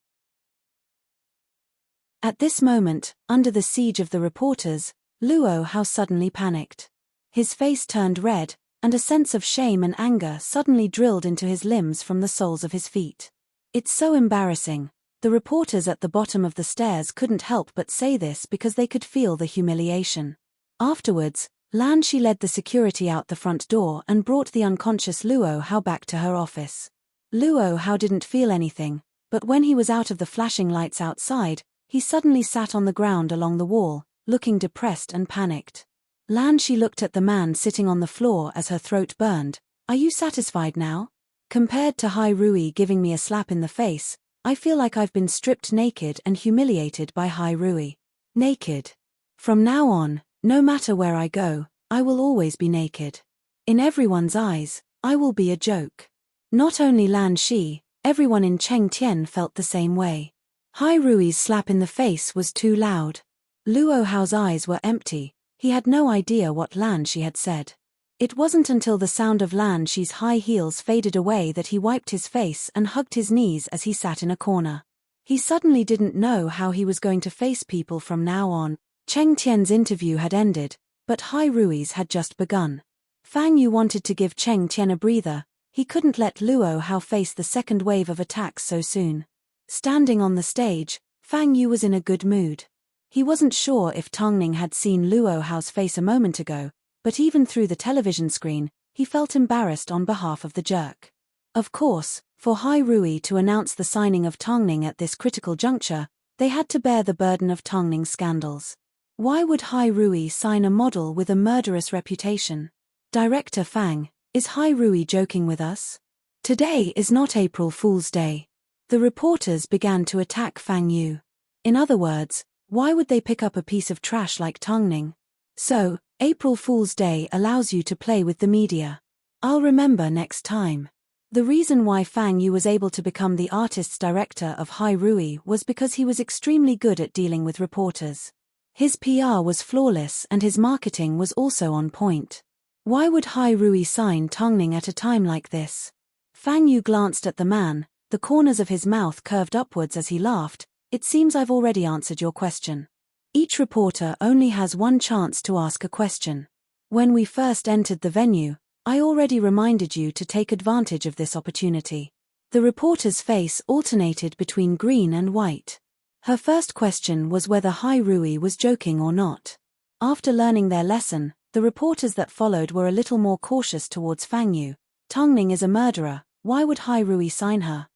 A: At this moment, under the siege of the reporters, Luo Hao suddenly panicked. His face turned red, and a sense of shame and anger suddenly drilled into his limbs from the soles of his feet. It's so embarrassing. The reporters at the bottom of the stairs couldn't help but say this because they could feel the humiliation. Afterwards, Lan Shi led the security out the front door and brought the unconscious Luo Hao back to her office. Luo Hao didn't feel anything, but when he was out of the flashing lights outside, he suddenly sat on the ground along the wall, looking depressed and panicked. Lan Shi looked at the man sitting on the floor as her throat burned. Are you satisfied now? Compared to Hai Rui giving me a slap in the face, I feel like I've been stripped naked and humiliated by Hai Rui. Naked. From now on, no matter where I go, I will always be naked. In everyone's eyes, I will be a joke. Not only Lan Shi, everyone in Cheng Tian felt the same way. Hai Rui's slap in the face was too loud. Luo Hao's eyes were empty, he had no idea what Lan Shi had said. It wasn't until the sound of Lan Shi's high heels faded away that he wiped his face and hugged his knees as he sat in a corner. He suddenly didn't know how he was going to face people from now on. Cheng Tian's interview had ended, But Hai Rui's had just begun. Fang Yu wanted to give Cheng Tian a breather. He couldn't let Luo Hao face the second wave of attacks so soon. Standing on the stage, Fang Yu was in a good mood. He wasn't sure if Tongning had seen Luo Hao's face a moment ago, but even through the television screen, he felt embarrassed on behalf of the jerk. Of course, for Hai Rui to announce the signing of Tongning at this critical juncture, they had to bear the burden of Tongning's scandals. Why would Hai Rui sign a model with a murderous reputation? Director Fang, is Hai Rui joking with us? Today is not April Fool's Day. The reporters began to attack Fang Yu. In other words, why would they pick up a piece of trash like Tongning? So, April Fool's Day allows you to play with the media. I'll remember next time. The reason why Fang Yu was able to become the artist's director of Hai Rui was because he was extremely good at dealing with reporters. His PR was flawless and his marketing was also on point. Why would Hai Rui sign Tongning at a time like this? Fang Yu glanced at the man, the corners of his mouth curved upwards as he laughed. It seems I've already answered your question. Each reporter only has one chance to ask a question. When we first entered the venue, I already reminded you to take advantage of this opportunity. The reporter's face alternated between green and white. Her first question was whether Hai Rui was joking or not. After learning their lesson, the reporters that followed were a little more cautious towards Fang Yu. Tongning is a murderer, why would Hai Rui sign her?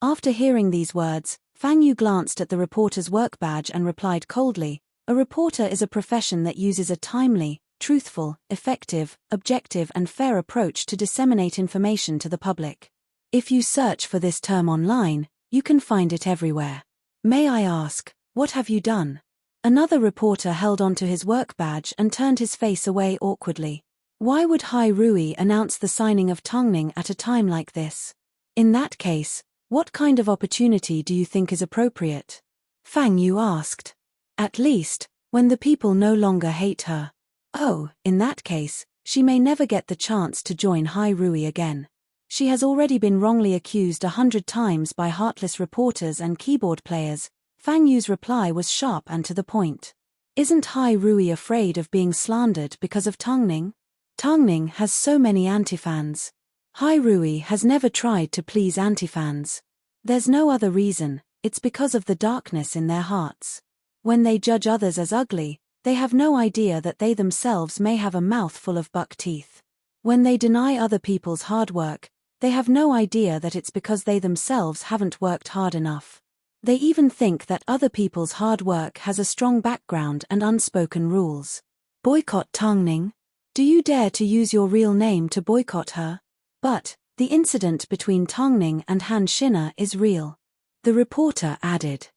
A: After hearing these words, Fang Yu glanced at the reporter's work badge and replied coldly, "A reporter is a profession that uses a timely, truthful, effective, objective and fair approach to disseminate information to the public. If you search for this term online, you can find it everywhere. May I ask, what have you done?" Another reporter held onto his work badge and turned his face away awkwardly. Why would Hai Rui announce the signing of Tongning at a time like this? In that case, what kind of opportunity do you think is appropriate? Fang Yu asked. At least, when the people no longer hate her. Oh, in that case, she may never get the chance to join Hai Rui again. She has already been wrongly accused 100 times by heartless reporters and keyboard players. Fang Yu's reply was sharp and to the point. Isn't Hai Rui afraid of being slandered because of Tongning? Tongning has so many anti-fans. Hai Rui has never tried to please anti-fans. There's no other reason, it's because of the darkness in their hearts. When they judge others as ugly, they have no idea that they themselves may have a mouth full of buck teeth. When they deny other people's hard work, they have no idea that it's because they themselves haven't worked hard enough. They even think that other people's hard work has a strong background and unspoken rules. Boycott Tongning? Do you dare to use your real name to boycott her? But, the incident between Tongning and Han Xin'er is real. The reporter added.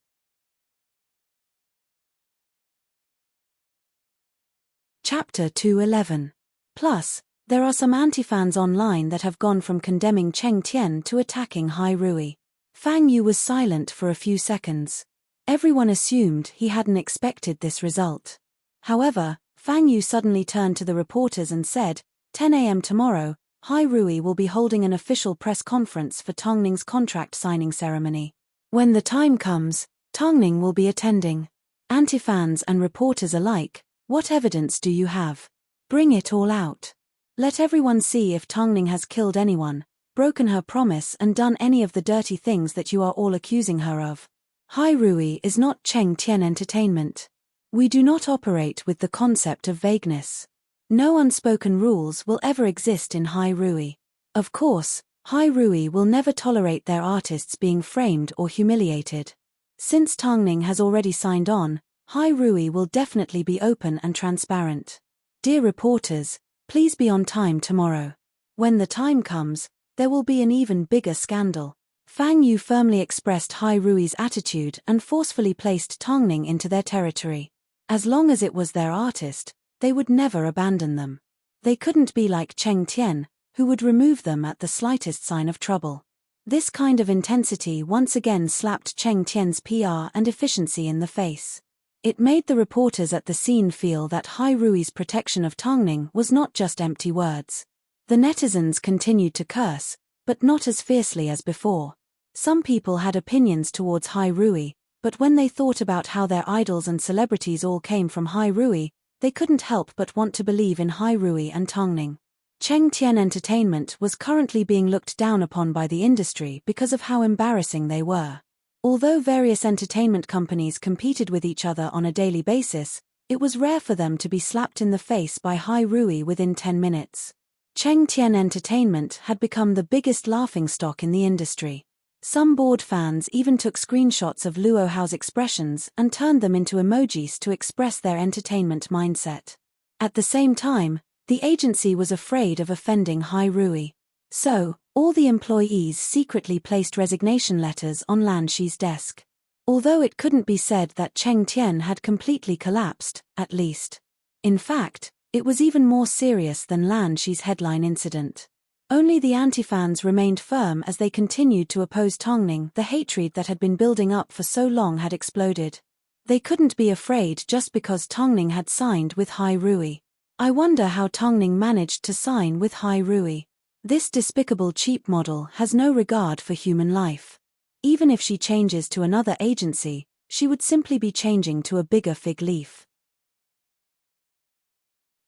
A: Chapter 211. Plus, there are some anti-fans online that have gone from condemning Cheng Tian to attacking Hai Rui. Fang Yu was silent for a few seconds. Everyone assumed he hadn't expected this result. However, Fang Yu suddenly turned to the reporters and said, 10 a.m. tomorrow, Hai Rui will be holding an official press conference for Tongning's contract signing ceremony. When the time comes, Tongning will be attending. Anti-fans and reporters alike, what evidence do you have? Bring it all out. Let everyone see if Tongning has killed anyone, broken her promise and done any of the dirty things that you are all accusing her of. Hai Rui is not Cheng Tian Entertainment. We do not operate with the concept of vagueness. No unspoken rules will ever exist in Hai Rui. Of course, Hai Rui will never tolerate their artists being framed or humiliated. Since Tongning has already signed on, Hai Rui will definitely be open and transparent. Dear reporters, please be on time tomorrow. When the time comes, there will be an even bigger scandal. Fang Yu firmly expressed Hai Rui's attitude and forcefully placed Tongning into their territory. As long as it was their artist, they would never abandon them. They couldn't be like Cheng Tian, who would remove them at the slightest sign of trouble. This kind of intensity once again slapped Cheng Tian's PR and efficiency in the face. It made the reporters at the scene feel that Hai Rui's protection of Tongning was not just empty words. The netizens continued to curse, but not as fiercely as before. Some people had opinions towards Hai Rui, But when they thought about how their idols and celebrities all came from Hai Rui, they couldn't help but want to believe in Hai Rui and Tongning. Cheng Tian Entertainment was currently being looked down upon by the industry because of how embarrassing they were. Although various entertainment companies competed with each other on a daily basis, it was rare for them to be slapped in the face by Hai Rui within 10 minutes. Cheng Tian Entertainment had become the biggest laughingstock in the industry. Some bored fans even took screenshots of Luo Hao's expressions and turned them into emojis to express their entertainment mindset. At the same time, the agency was afraid of offending Hai Rui. So, all the employees secretly placed resignation letters on Lan Shi's desk. Although it couldn't be said that Cheng Tian had completely collapsed, at least. In fact, it was even more serious than Lan Shi's headline incident. Only the anti-fans remained firm as they continued to oppose Tongning. The hatred that had been building up for so long had exploded. They couldn't be afraid just because Tongning had signed with Hai Rui. I wonder how Tongning managed to sign with Hai Rui. This despicable cheap model has no regard for human life. Even if she changes to another agency, she would simply be changing to a bigger fig leaf.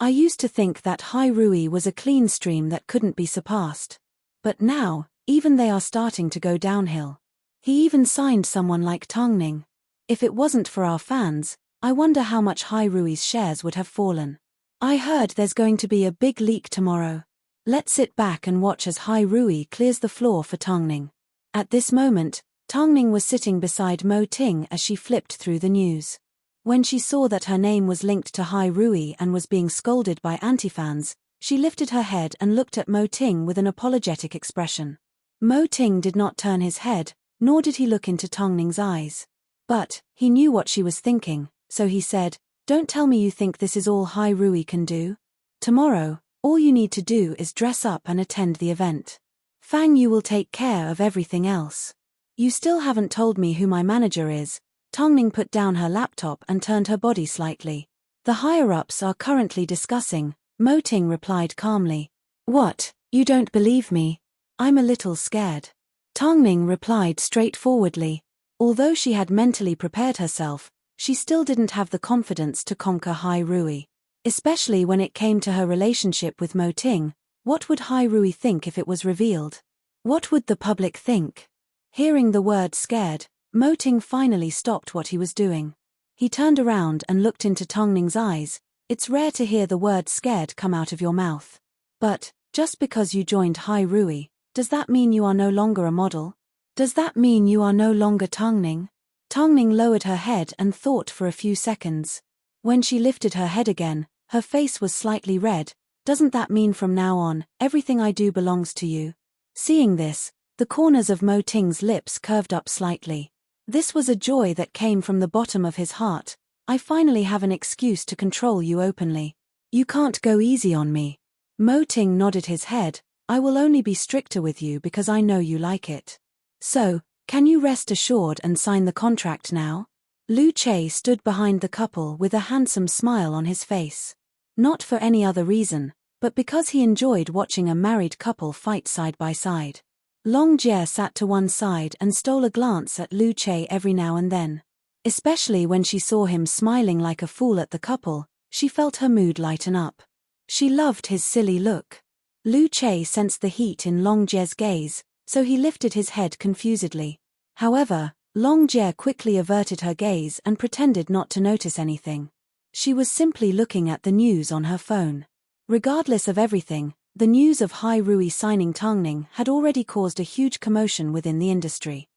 A: I used to think that Hai Rui was a clean stream that couldn't be surpassed. But now, even they are starting to go downhill. He even signed someone like Tongning. If it wasn't for our fans, I wonder how much Hai Rui's shares would have fallen. I heard there's going to be a big leak tomorrow. Let's sit back and watch as Hai Rui clears the floor for Tongning. At this moment, Tongning was sitting beside Mo Ting as she flipped through the news. When she saw that her name was linked to Hai Rui and was being scolded by anti-fans, she lifted her head and looked at Mo Ting with an apologetic expression. Mo Ting did not turn his head, nor did he look into Tongning's eyes. But, he knew what she was thinking, so he said, "Don't tell me you think this is all Hai Rui can do. Tomorrow, all you need to do is dress up and attend the event. Fang Yu will take care of everything else. You still haven't told me who my manager is." Tongning put down her laptop and turned her body slightly. "The higher-ups are currently discussing," Mo Ting replied calmly. "What, you don't believe me? I'm a little scared." Tongning replied straightforwardly. Although she had mentally prepared herself, she still didn't have the confidence to conquer Hai Rui. Especially when it came to her relationship with Mo Ting. What would Hai Rui think if it was revealed? What would the public think? Hearing the word scared, Mo Ting finally stopped what he was doing. He turned around and looked into Tongning's eyes. "It's rare to hear the word scared come out of your mouth. But, just because you joined Hai Rui, does that mean you are no longer a model? Does that mean you are no longer Tongning?" Tongning lowered her head and thought for a few seconds. When she lifted her head again, her face was slightly red. "Doesn't that mean from now on, everything I do belongs to you?" Seeing this, the corners of Mo Ting's lips curved up slightly. This was a joy that came from the bottom of his heart. "I finally have an excuse to control you openly. You can't go easy on me." Mo Ting nodded his head. "I will only be stricter with you because I know you like it. So, can you rest assured and sign the contract now?" Lu Che stood behind the couple with a handsome smile on his face. Not for any other reason, but because he enjoyed watching a married couple fight side by side. Long Jie sat to one side and stole a glance at Lu Che every now and then. Especially when she saw him smiling like a fool at the couple, she felt her mood lighten up. She loved his silly look. Lu Che sensed the heat in Long Jie's gaze, so he lifted his head confusedly. However, Long Jie quickly averted her gaze and pretended not to notice anything. She was simply looking at the news on her phone. Regardless of everything, the news of Hai Rui signing Tongning had already caused a huge commotion within the industry.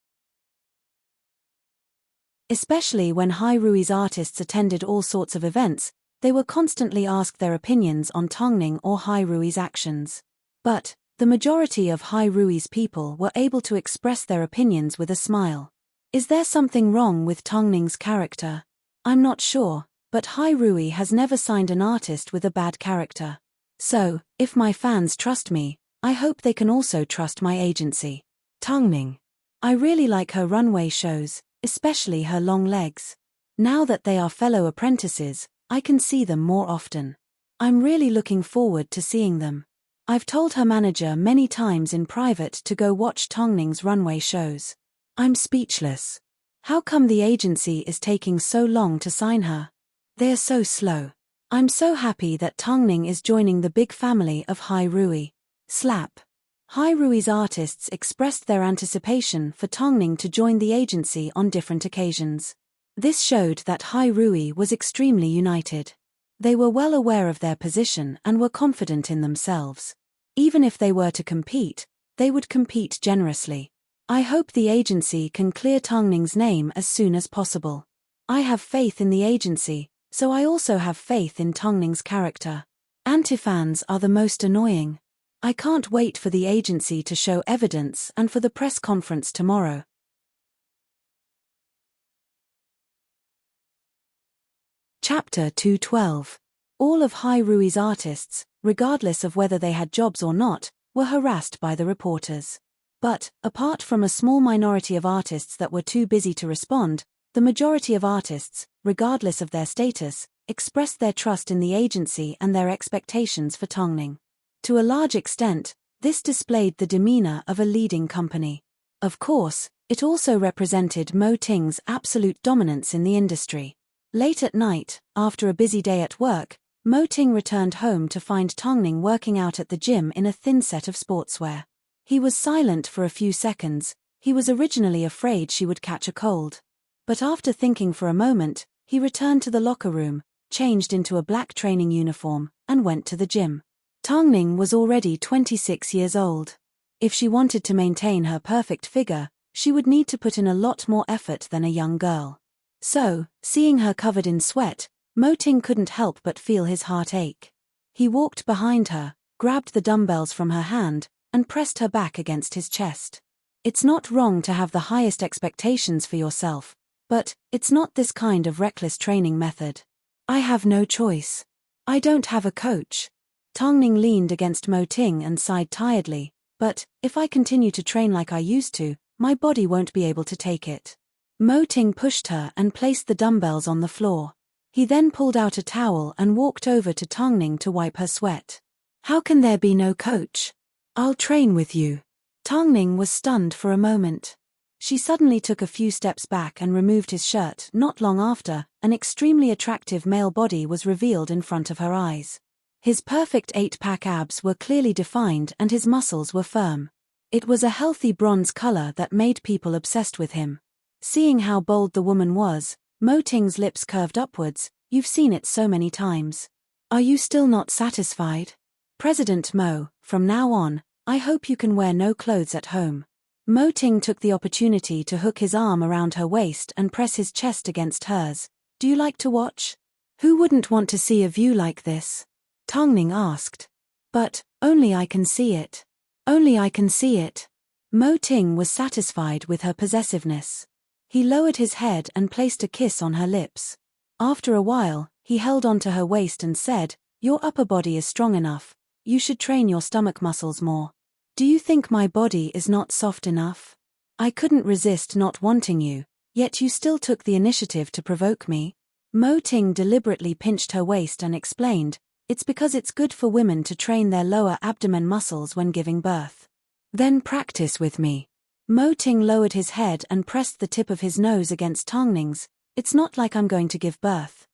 A: Especially when Hai Rui's artists attended all sorts of events, they were constantly asked their opinions on Tongning or Hai Rui's actions. But, the majority of Hai Rui's people were able to express their opinions with a smile. Is there something wrong with Tongning's character? I'm not sure, but Hai Rui has never signed an artist with a bad character. So, if my fans trust me, I hope they can also trust my agency. Tongning. I really like her runway shows, especially her long legs. Now that they are fellow apprentices, I can see them more often. I'm really looking forward to seeing them. I've told her manager many times in private to go watch Tongning's runway shows. I'm speechless. How come the agency is taking so long to sign her? They are so slow. I'm so happy that Tongning is joining the big family of Hai Rui. Slap. Hai Rui's artists expressed their anticipation for Tongning to join the agency on different occasions. This showed that Hai Rui was extremely united. They were well aware of their position and were confident in themselves. Even if they were to compete, they would compete generously. I hope the agency can clear Tongning's name as soon as possible. I have faith in the agency, so I also have faith in Tongning's character. Anti-fans are the most annoying. I can't wait for the agency to show evidence and for the press conference tomorrow. Chapter 212. All of Hai Rui's artists, regardless of whether they had jobs or not, were harassed by the reporters. But, apart from a small minority of artists that were too busy to respond, the majority of artists, regardless of their status, expressed their trust in the agency and their expectations for Tongning. To a large extent, this displayed the demeanor of a leading company. Of course, it also represented Mo Ting's absolute dominance in the industry. Late at night, after a busy day at work, Mo Ting returned home to find Tongning working out at the gym in a thin set of sportswear. He was silent for a few seconds. He was originally afraid she would catch a cold. But after thinking for a moment, he returned to the locker room, changed into a black training uniform, and went to the gym. Tongning was already 26 years old. If she wanted to maintain her perfect figure, she would need to put in a lot more effort than a young girl. So, seeing her covered in sweat, Mo Ting couldn't help but feel his heart ache. He walked behind her, grabbed the dumbbells from her hand, and pressed her back against his chest. It's not wrong to have the highest expectations for yourself, but it's not this kind of reckless training method. I have no choice. I don't have a coach. Tongning leaned against Mo Ting and sighed tiredly, but if I continue to train like I used to, my body won't be able to take it. Mo Ting pushed her and placed the dumbbells on the floor. He then pulled out a towel and walked over to Tongning to wipe her sweat. How can there be no coach? I'll train with you. Tongning was stunned for a moment. She suddenly took a few steps back and removed his shirt. Not long after, an extremely attractive male body was revealed in front of her eyes. His perfect 8-pack abs were clearly defined and his muscles were firm. It was a healthy bronze color that made people obsessed with him. Seeing how bold the woman was, Mo Ting's lips curved upwards. You've seen it so many times. Are you still not satisfied? President Mo, from now on, I hope you can wear no clothes at home. Mo Ting took the opportunity to hook his arm around her waist and press his chest against hers. Do you like to watch? Who wouldn't want to see a view like this? Tongning asked. But, only I can see it. Only I can see it. Mo Ting was satisfied with her possessiveness. He lowered his head and placed a kiss on her lips. After a while, he held onto her waist and said, Your upper body is strong enough. You should train your stomach muscles more. Do you think my body is not soft enough? I couldn't resist not wanting you, yet you still took the initiative to provoke me. Mo Ting deliberately pinched her waist and explained, It's because it's good for women to train their lower abdomen muscles when giving birth. Then practice with me. Mo Ting lowered his head and pressed the tip of his nose against Tongning's. It's not like I'm going to give birth.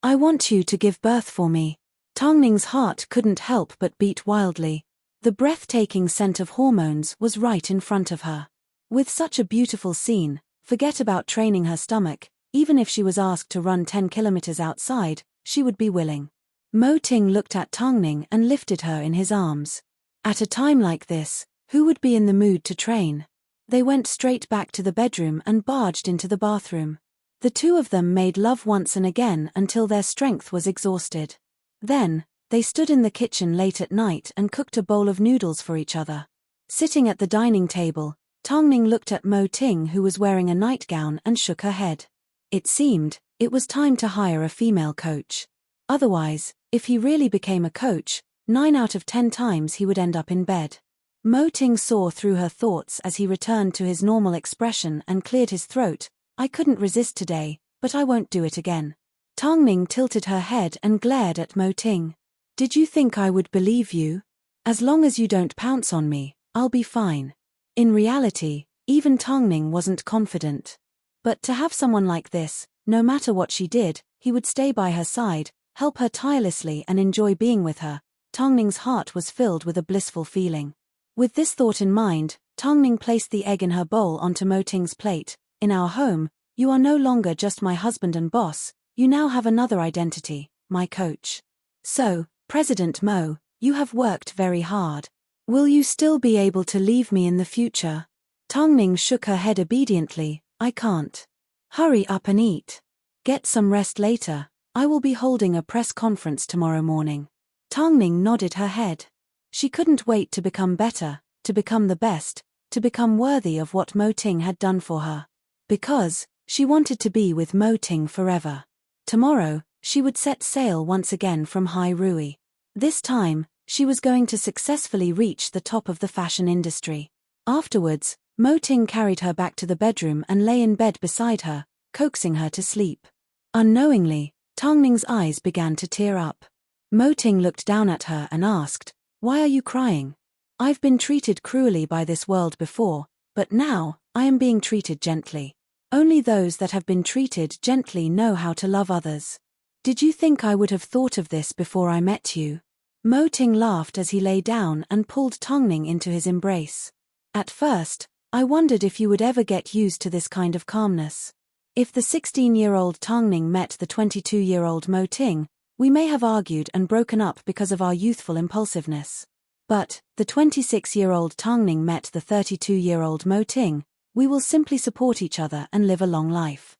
A: I want you to give birth for me. Tongning's heart couldn't help but beat wildly. The breathtaking scent of hormones was right in front of her. With such a beautiful scene, forget about training her stomach. Even if she was asked to run 10 kilometers outside, she would be willing. Mo Ting looked at Tongning and lifted her in his arms. At a time like this, who would be in the mood to train? They went straight back to the bedroom and barged into the bathroom. The two of them made love once and again until their strength was exhausted. Then, they stood in the kitchen late at night and cooked a bowl of noodles for each other. Sitting at the dining table, Tongning looked at Mo Ting, who was wearing a nightgown, and shook her head. It seemed, it was time to hire a female coach. Otherwise, if he really became a coach, 9 out of 10 times he would end up in bed. Mo Ting saw through her thoughts as he returned to his normal expression and cleared his throat. I couldn't resist today, but I won't do it again. Tongning tilted her head and glared at Mo Ting. Did you think I would believe you? As long as you don't pounce on me, I'll be fine. In reality, Even Tongning wasn't confident. But to have someone like this, no matter what she did, he would stay by her side, help her tirelessly and enjoy being with her, Tongning's heart was filled with a blissful feeling. With this thought in mind, Tongning placed the egg in her bowl onto Mo Ting's plate. In our home, you are no longer just my husband and boss, you now have another identity, my coach. So, President Mo, you have worked very hard. Will you still be able to leave me in the future? Tongning shook her head obediently. I can't. Hurry up and eat. Get some rest later. I will be holding a press conference tomorrow morning. Tongning nodded her head. She couldn't wait to become better, to become the best, to become worthy of what Mo Ting had done for her. Because she wanted to be with Mo Ting forever. Tomorrow, she would set sail once again from Hai Rui. This time, she was going to successfully reach the top of the fashion industry. Afterwards, Mo Ting carried her back to the bedroom and lay in bed beside her, coaxing her to sleep. Unknowingly, Tongning's eyes began to tear up. Mo Ting looked down at her and asked, "Why are you crying?" "I've been treated cruelly by this world before, but now, I am being treated gently. Only those that have been treated gently know how to love others. Did you think I would have thought of this before I met you?" Mo Ting laughed as he lay down and pulled Tongning into his embrace. "At first, I wondered if you would ever get used to this kind of calmness. If the 16-year-old Tongning met the 22-year-old Mo Ting, we may have argued and broken up because of our youthful impulsiveness. But, the 26-year-old Tongning met the 32-year-old Mo Ting, we will simply support each other and live a long life."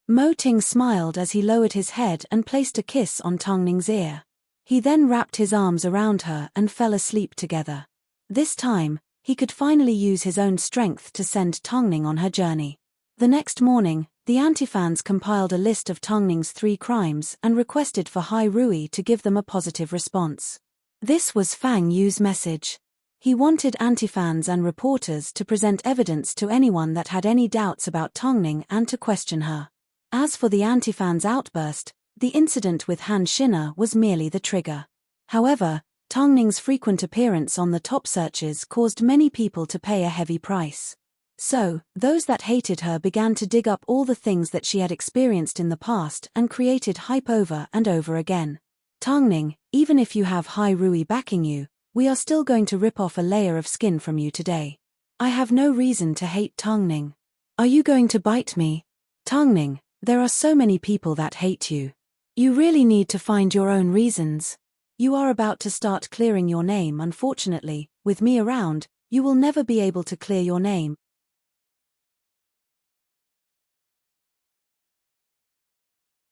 A: Mo Ting smiled as he lowered his head and placed a kiss on Tongning's ear. He then wrapped his arms around her and fell asleep together. This time, he could finally use his own strength to send Tongning on her journey. The next morning, the anti-fans compiled a list of Tongning's 3 crimes and requested for Hai Rui to give them a positive response. This was Fang Yu's message. He wanted anti-fans and reporters to present evidence to anyone that had any doubts about Tongning and to question her. As for the anti-fans' outburst, the incident with Han Xin'er was merely the trigger. However, Tongning's frequent appearance on the top searches caused many people to pay a heavy price. So, those that hated her began to dig up all the things that she had experienced in the past and created hype over and over again. "Tongning, even if you have Hai Rui backing you, we are still going to rip off a layer of skin from you today. I have no reason to hate Tongning. Are you going to bite me? Tongning, there are so many people that hate you. You really need to find your own reasons. You are about to start clearing your name. Unfortunately, with me around, you will never be able to clear your name."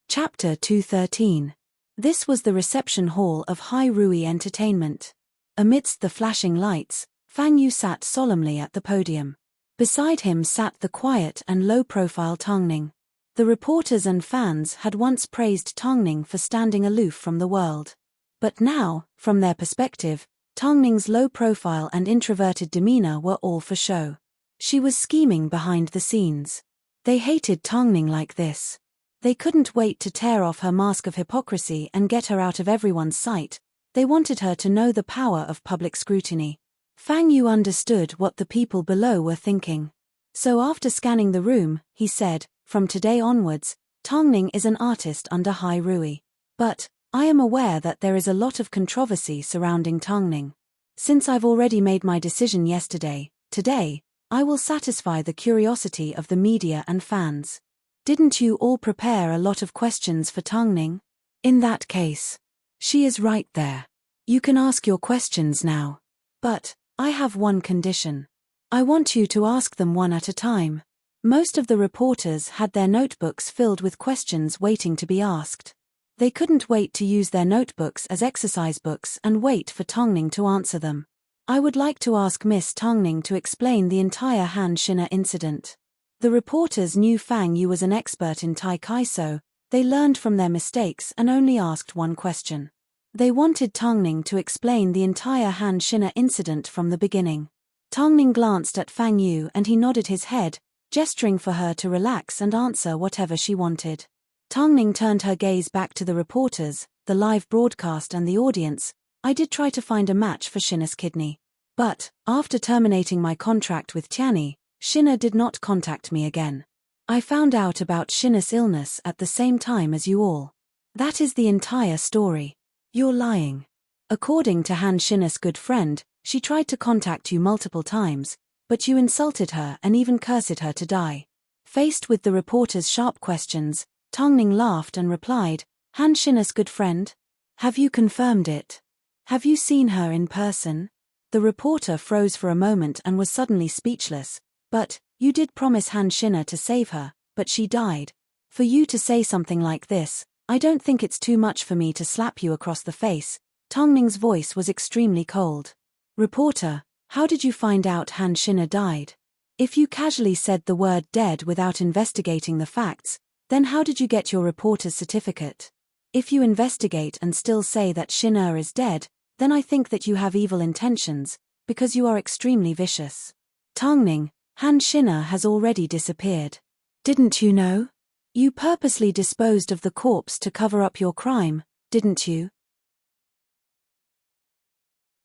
A: Chapter 213. This was the reception hall of Hai Rui Entertainment. Amidst the flashing lights, Fang Yu sat solemnly at the podium. Beside him sat the quiet and low-profile Tongning. The reporters and fans had once praised Tongning for standing aloof from the world. But now, from their perspective, Tongning's low profile and introverted demeanor were all for show. She was scheming behind the scenes. They hated Tongning like this. They couldn't wait to tear off her mask of hypocrisy and get her out of everyone's sight. They wanted her to know the power of public scrutiny. Fang Yu understood what the people below were thinking. So after scanning the room, he said, "From today onwards, Tongning is an artist under Hai Rui. But, I am aware that there is a lot of controversy surrounding Tongning. Since I've already made my decision yesterday, today, I will satisfy the curiosity of the media and fans. Didn't you all prepare a lot of questions for Tongning? In that case, she is right there. You can ask your questions now. But, I have one condition. I want you to ask them one at a time." Most of the reporters had their notebooks filled with questions waiting to be asked. They couldn't wait to use their notebooks as exercise books and wait for Tongning to answer them. "I would like to ask Miss Tongning to explain the entire Han Xin'er incident." The reporters knew Fang Yu was an expert in Tai Chi, so they learned from their mistakes and only asked one question. They wanted Tongning to explain the entire Han Xin'er incident from the beginning. Tongning glanced at Fang Yu and he nodded his head, gesturing for her to relax and answer whatever she wanted. Tongning turned her gaze back to the reporters, the live broadcast and the audience. "I did try to find a match for Xin'er's kidney. But, after terminating my contract with Tianyi, Shina did not contact me again. I found out about Shina's illness at the same time as you all. That is the entire story. You're lying. According to Han Shina's good friend, she tried to contact you multiple times, but you insulted her and even cursed her to die. Faced with the reporter's sharp questions, Tongning laughed and replied, Han Shina's good friend? Have you confirmed it? Have you seen her in person? The reporter froze for a moment and was suddenly speechless. But, you did promise Han Shina to save her, but she died. For you to say something like this, I don't think it's too much for me to slap you across the face. Tongning's voice was extremely cold. Reporter, how did you find out Han Shina died? If you casually said the word dead without investigating the facts, then how did you get your reporter's certificate? If you investigate and still say that Shina is dead, then I think that you have evil intentions, because you are extremely vicious. Tongning, Han Shina has already disappeared. Didn't you know? You purposely disposed of the corpse to cover up your crime, didn't you?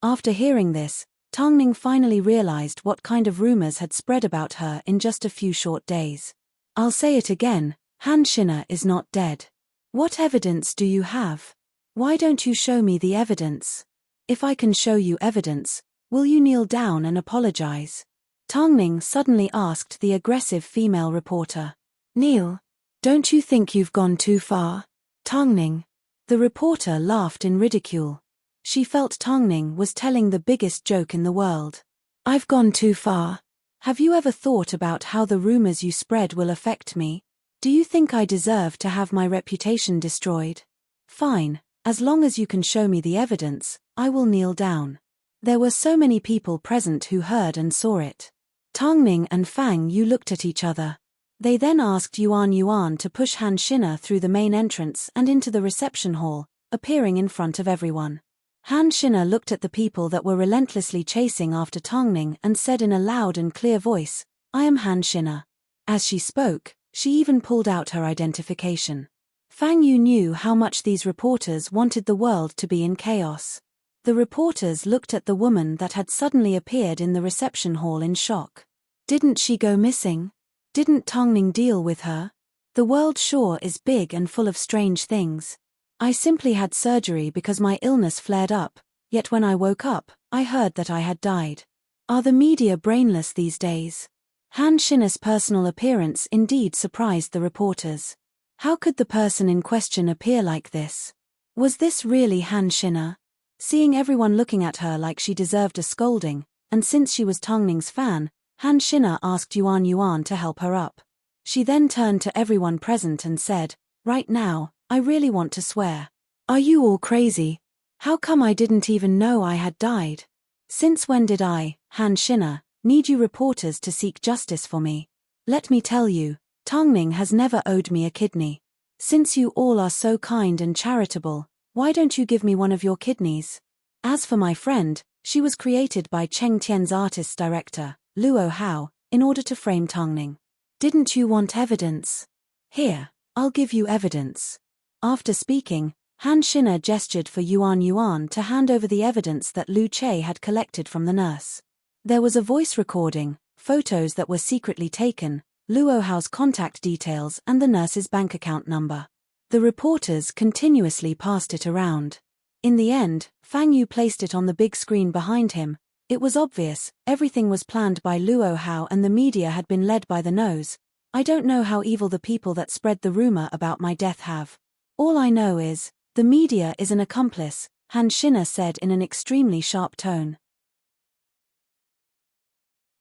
A: After hearing this, Tongning finally realized what kind of rumors had spread about her in just a few short days. I'll say it again, Han Shina is not dead. What evidence do you have? Why don't you show me the evidence? If I can show you evidence, will you kneel down and apologize? Tongning suddenly asked the aggressive female reporter. Kneel? Don't you think you've gone too far? Tongning. The reporter laughed in ridicule. She felt Tongning was telling the biggest joke in the world. I've gone too far. Have you ever thought about how the rumors you spread will affect me? Do you think I deserve to have my reputation destroyed? Fine, as long as you can show me the evidence, I will kneel down. There were so many people present who heard and saw it. Tongning and Fang Yu looked at each other. They then asked Yuan to push Han Shina through the main entrance and into the reception hall, appearing in front of everyone. Han Shina looked at the people that were relentlessly chasing after Tongning and said in a loud and clear voice, I am Han Shina. As she spoke, she even pulled out her identification. Fang Yu knew how much these reporters wanted the world to be in chaos. The reporters looked at the woman that had suddenly appeared in the reception hall in shock. Didn't she go missing? Didn't Tongning deal with her? The world sure is big and full of strange things. I simply had surgery because my illness flared up, yet when I woke up, I heard that I had died. Are the media brainless these days? Han Shina's personal appearance indeed surprised the reporters. How could the person in question appear like this? Was this really Han Shina? Seeing everyone looking at her like she deserved a scolding, and since she was Tongning's fan, Han Shina asked Yuan to help her up. She then turned to everyone present and said, right now, I really want to swear. Are you all crazy? How come I didn't even know I had died? Since when did I, Han Shina, need you reporters to seek justice for me? Let me tell you, Tongning has never owed me a kidney. Since you all are so kind and charitable, why don't you give me one of your kidneys? As for my friend, she was created by Cheng Tian's artist director, Luo Hao, in order to frame Tongning. Didn't you want evidence? Here, I'll give you evidence. After speaking, Han Shina gestured for Yuan to hand over the evidence that Lu Che had collected from the nurse. There was a voice recording, photos that were secretly taken, Luo Hao's contact details and the nurse's bank account number. The reporters continuously passed it around. In the end, Fang Yu placed it on the big screen behind him. It was obvious, everything was planned by Luo Hao and the media had been led by the nose. I don't know how evil the people that spread the rumor about my death have. All I know is, the media is an accomplice, Han Shina said in an extremely sharp tone.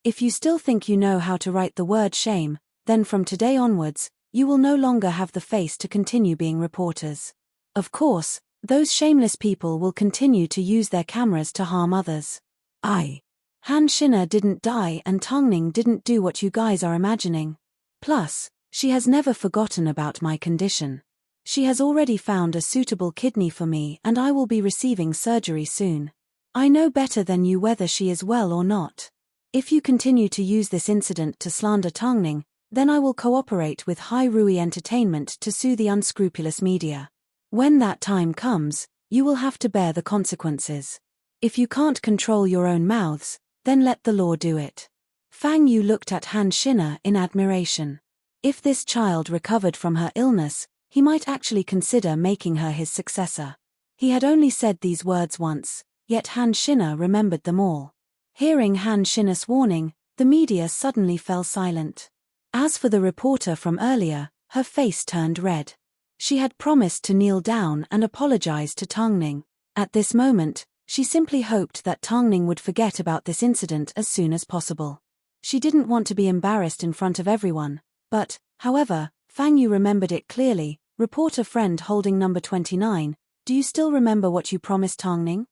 A: If you still think you know how to write the word shame, then from today onwards, you will no longer have the face to continue being reporters. Of course, those shameless people will continue to use their cameras to harm others. Han Shina didn't die and Tongning didn't do what you guys are imagining. Plus, she has never forgotten about my condition. She has already found a suitable kidney for me and I will be receiving surgery soon. I know better than you whether she is well or not. If you continue to use this incident to slander Tongning, then I will cooperate with Hai Rui Entertainment to sue the unscrupulous media. When that time comes, you will have to bear the consequences. If you can't control your own mouths, then let the law do it. Fang Yu looked at Han Xin'er in admiration. If this child recovered from her illness, he might actually consider making her his successor. He had only said these words once, yet Han Xin'er remembered them all. Hearing Han Xin'er's warning, the media suddenly fell silent. As for the reporter from earlier, her face turned red. She had promised to kneel down and apologize to Tongning. At this moment, she simply hoped that Tongning would forget about this incident as soon as possible. She didn't want to be embarrassed in front of everyone, but, however, Fang Yu remembered it clearly. Reporter friend holding number 29, do you still remember what you promised Tongning?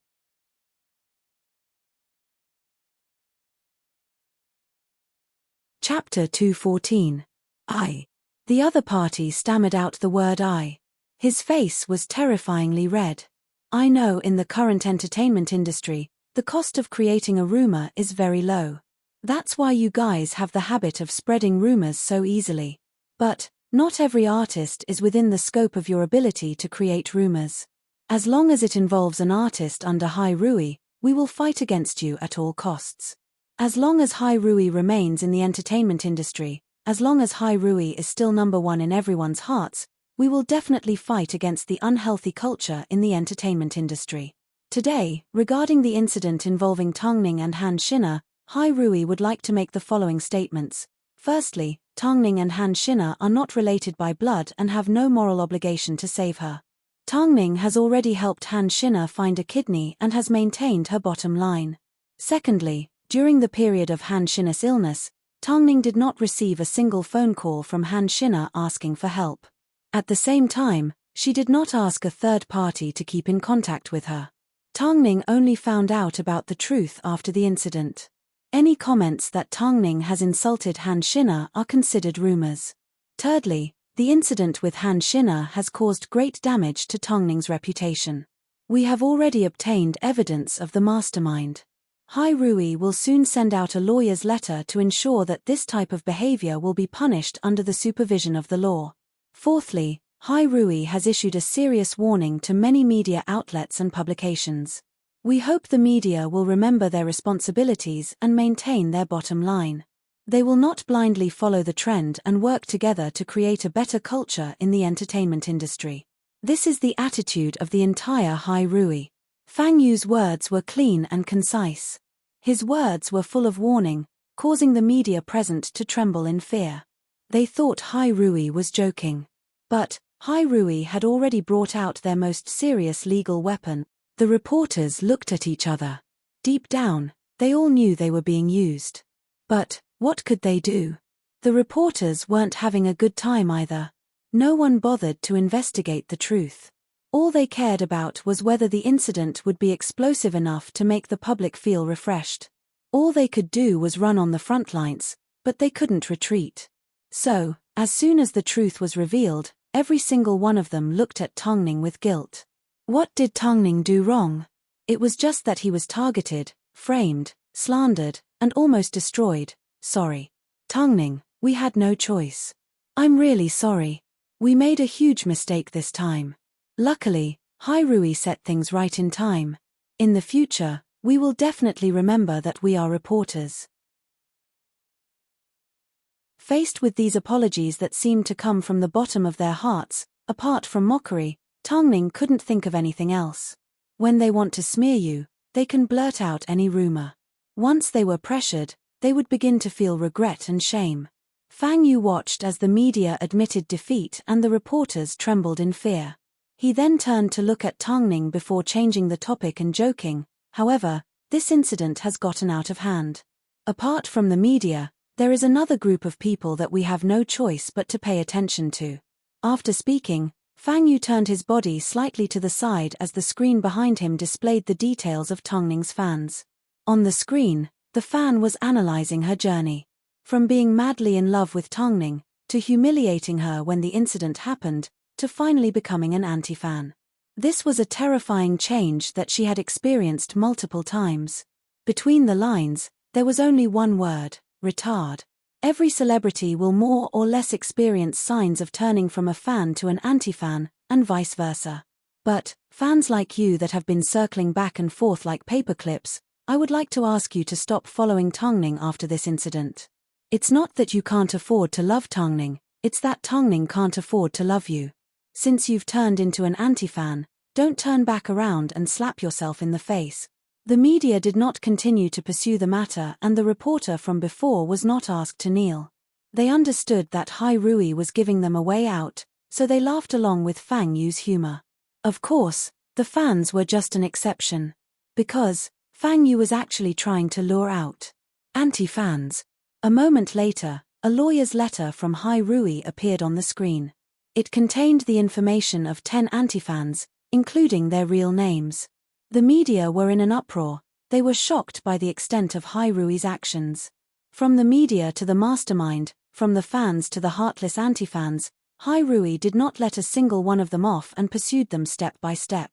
A: Chapter 214. I. The other party stammered out the word I. His face was terrifyingly red. I know in the current entertainment industry, the cost of creating a rumor is very low. That's why you guys have the habit of spreading rumors so easily. But, not every artist is within the scope of your ability to create rumors. As long as it involves an artist under Hai Rui, we will fight against you at all costs. As long as Hai Rui remains in the entertainment industry, as long as Hai Rui is still number one in everyone's hearts, we will definitely fight against the unhealthy culture in the entertainment industry. Today, regarding the incident involving Tongning and Han Xin'er, Hai Rui would like to make the following statements. Firstly, Tongning and Han Xin'er are not related by blood and have no moral obligation to save her. Tongning has already helped Han Xin'er find a kidney and has maintained her bottom line. Secondly, during the period of Han Xin'er's illness, Tongning did not receive a single phone call from Han Xin'er asking for help. At the same time, she did not ask a third party to keep in contact with her. Tongning only found out about the truth after the incident. Any comments that Tongning has insulted Han Xin'er are considered rumors. Thirdly, the incident with Han Xin'er has caused great damage to Tongning's reputation. We have already obtained evidence of the mastermind. Hai Rui will soon send out a lawyer's letter to ensure that this type of behavior will be punished under the supervision of the law. Fourthly, Hai Rui has issued a serious warning to many media outlets and publications. We hope the media will remember their responsibilities and maintain their bottom line. They will not blindly follow the trend and work together to create a better culture in the entertainment industry. This is the attitude of the entire Hai Rui. Fang Yu's words were clean and concise. His words were full of warning, causing the media present to tremble in fear. They thought Hai Rui was joking. But Hai Rui had already brought out their most serious legal weapon. The reporters looked at each other. Deep down, they all knew they were being used. But what could they do? The reporters weren't having a good time either. No one bothered to investigate the truth. All they cared about was whether the incident would be explosive enough to make the public feel refreshed. All they could do was run on the front lines, but they couldn't retreat. So, as soon as the truth was revealed, every single one of them looked at Tongning with guilt. What did Tongning do wrong? It was just that he was targeted, framed, slandered, and almost destroyed. Sorry. Tongning, we had no choice. I'm really sorry. We made a huge mistake this time. Luckily, Hai Rui set things right in time. In the future, we will definitely remember that we are reporters. Faced with these apologies that seemed to come from the bottom of their hearts, apart from mockery, Tongning couldn't think of anything else. When they want to smear you, they can blurt out any rumor. Once they were pressured, they would begin to feel regret and shame. Fang Yu watched as the media admitted defeat and the reporters trembled in fear. He then turned to look at Tongning before changing the topic and joking, however, this incident has gotten out of hand. Apart from the media, there is another group of people that we have no choice but to pay attention to. After speaking, Fang Yu turned his body slightly to the side as the screen behind him displayed the details of Tongning's fans. On the screen, the fan was analyzing her journey. From being madly in love with Tongning, to humiliating her when the incident happened, to finally becoming an anti-fan. This was a terrifying change that she had experienced multiple times. Between the lines, there was only one word: retard. Every celebrity will more or less experience signs of turning from a fan to an anti-fan, and vice versa. But, fans like you that have been circling back and forth like paperclips, I would like to ask you to stop following Tongning after this incident. It's not that you can't afford to love Tongning, it's that Tongning can't afford to love you. Since you've turned into an anti-fan, don't turn back around and slap yourself in the face. The media did not continue to pursue the matter, and the reporter from before was not asked to kneel. They understood that Hai Rui was giving them a way out, so they laughed along with Fang Yu's humor. Of course, the fans were just an exception. Because Fang Yu was actually trying to lure out anti-fans. A moment later, a lawyer's letter from Hai Rui appeared on the screen. It contained the information of 10 anti-fans, including their real names. The media were in an uproar. They were shocked by the extent of Hai Rui's actions. From the media to the mastermind, from the fans to the heartless anti-fans, Hai Rui did not let a single one of them off and pursued them step by step.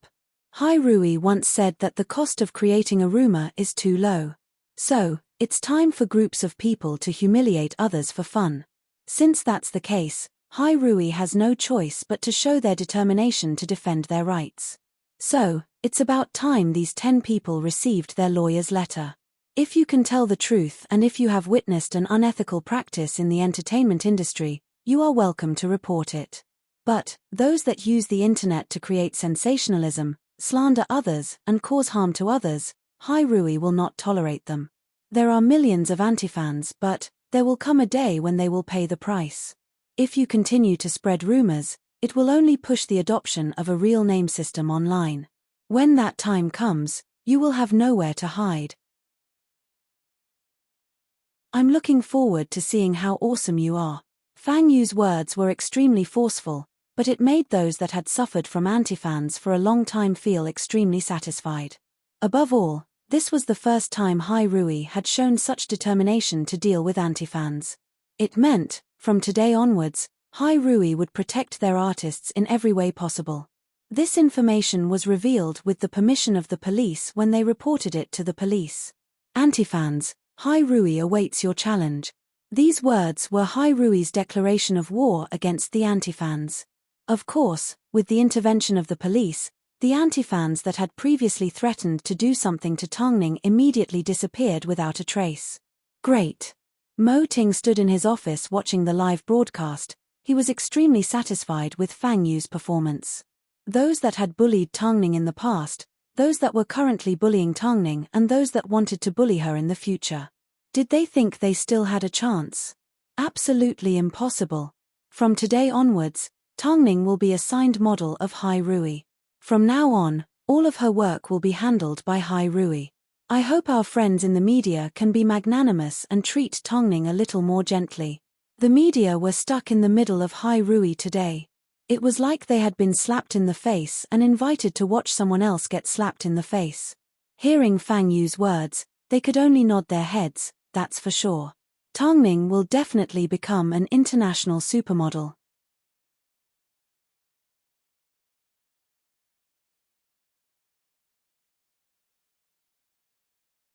A: Hai Rui once said that the cost of creating a rumor is too low. So, it's time for groups of people to humiliate others for fun. Since that's the case, Hai Rui has no choice but to show their determination to defend their rights. So, it's about time these 10 people received their lawyer's letter. If you can tell the truth and if you have witnessed an unethical practice in the entertainment industry, you are welcome to report it. But, those that use the internet to create sensationalism, slander others, and cause harm to others, Hai Rui will not tolerate them. There are millions of anti-fans, but there will come a day when they will pay the price. If you continue to spread rumors, it will only push the adoption of a real name system online. When that time comes, you will have nowhere to hide. I'm looking forward to seeing how awesome you are. Fang Yu's words were extremely forceful, but it made those that had suffered from anti-fans for a long time feel extremely satisfied. Above all, this was the first time Hai Rui had shown such determination to deal with anti-fans. It meant, from today onwards, Hai Rui would protect their artists in every way possible. This information was revealed with the permission of the police when they reported it to the police. Anti-fans, Hai Rui awaits your challenge. These words were Hai Rui's declaration of war against the anti-fans. Of course, with the intervention of the police, the anti-fans that had previously threatened to do something to Tongning immediately disappeared without a trace. Great. Mo Ting stood in his office watching the live broadcast. He was extremely satisfied with Fang Yu's performance. Those that had bullied Tongning in the past, those that were currently bullying Tongning, and those that wanted to bully her in the future. Did they think they still had a chance? Absolutely impossible. From today onwards, Tongning will be a signed model of Hai Rui. From now on, all of her work will be handled by Hai Rui. I hope our friends in the media can be magnanimous and treat Tongning a little more gently. The media were stuck in the middle of Hai Rui today. It was like they had been slapped in the face and invited to watch someone else get slapped in the face. Hearing Fang Yu's words, they could only nod their heads, that's for sure. Tongning will definitely become an international supermodel.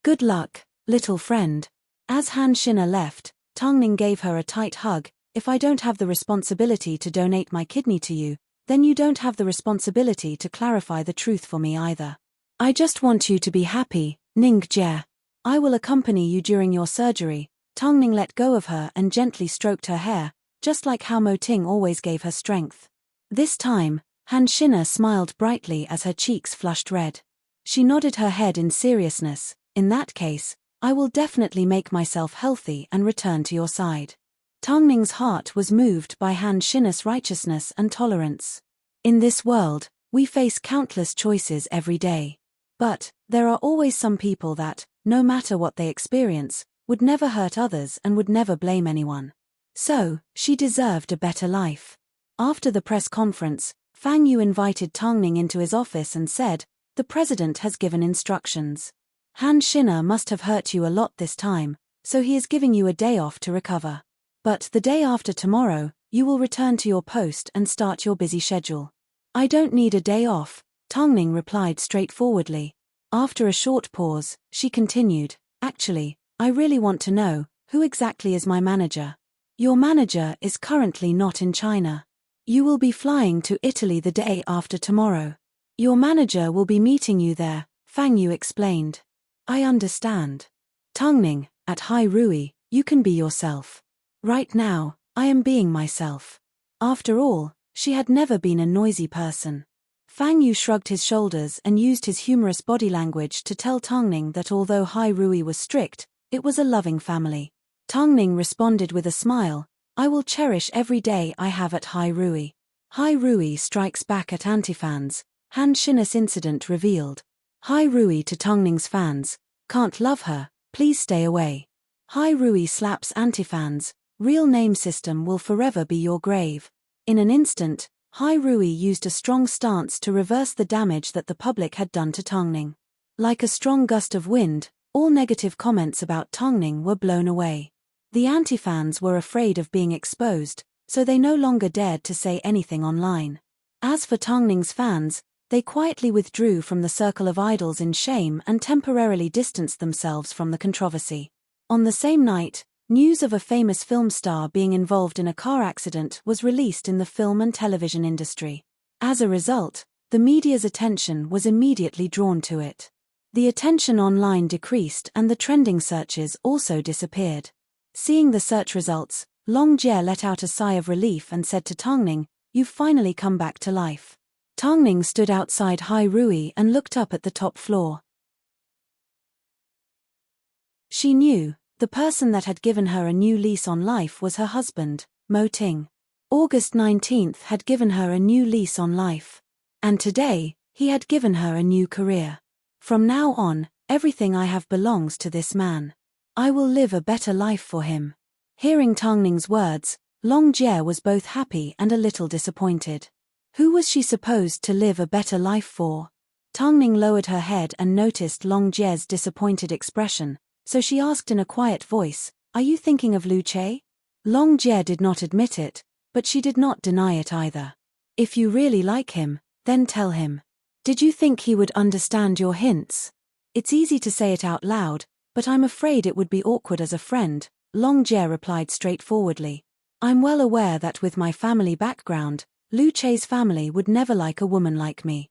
A: Good luck, little friend. As Han Shina left, Tongning gave her a tight hug. If I don't have the responsibility to donate my kidney to you, then you don't have the responsibility to clarify the truth for me either. I just want you to be happy, Ning Jie. I will accompany you during your surgery. Tongning let go of her and gently stroked her hair, just like how Mo Ting always gave her strength. This time, Han Shina smiled brightly as her cheeks flushed red. She nodded her head in seriousness. In that case, I will definitely make myself healthy and return to your side. Tongning's heart was moved by Han Shina's righteousness and tolerance. In this world, we face countless choices every day. But, there are always some people that, no matter what they experience, would never hurt others and would never blame anyone. So, she deserved a better life. After the press conference, Fang Yu invited Tongning into his office and said, "The president has given instructions. Han Shina must have hurt you a lot this time, so he is giving you a day off to recover. But the day after tomorrow, you will return to your post and start your busy schedule." "I don't need a day off," Tongning replied straightforwardly. After a short pause, she continued, "Actually, I really want to know, who exactly is my manager?" "Your manager is currently not in China. You will be flying to Italy the day after tomorrow. Your manager will be meeting you there, Fang Yu explained. I understand. Tongning, at Hai Rui, you can be yourself. Right now, I am being myself. After all, she had never been a noisy person. Fang Yu shrugged his shoulders and used his humorous body language to tell Tongning that although Hai Rui was strict, it was a loving family. Tongning responded with a smile, I will cherish every day I have at Hai Rui. Hai Rui strikes back at anti-fans, Han Shinus incident revealed. Hai Rui to Tongning's fans, can't love her, please stay away. Hai Rui slaps anti-fans, real name system will forever be your grave. In an instant, Hai Rui used a strong stance to reverse the damage that the public had done to Tongning. Like a strong gust of wind, all negative comments about Tongning were blown away. The anti-fans were afraid of being exposed, so they no longer dared to say anything online. As for Tongning's fans, they quietly withdrew from the circle of idols in shame and temporarily distanced themselves from the controversy. On the same night, news of a famous film star being involved in a car accident was released in the film and television industry. As a result, the media's attention was immediately drawn to it. The attention online decreased and the trending searches also disappeared. Seeing the search results, Long Jie let out a sigh of relief and said to Tongning, You've finally come back to life. Tongning stood outside Hai Rui and looked up at the top floor. She knew, the person that had given her a new lease on life was her husband, Mo Ting. August 19th had given her a new lease on life. And today, he had given her a new career. From now on, everything I have belongs to this man. I will live a better life for him. Hearing Tongning's words, Long Jie was both happy and a little disappointed. Who was she supposed to live a better life for? Tongning lowered her head and noticed Long Jie's disappointed expression, so she asked in a quiet voice, Are you thinking of Lu Che? Long Jie did not admit it, but she did not deny it either. If you really like him, then tell him. Did you think he would understand your hints? It's easy to say it out loud, but I'm afraid it would be awkward as a friend, Long Jie replied straightforwardly. I'm well aware that with my family background, Lu Che's family would never like a woman like me.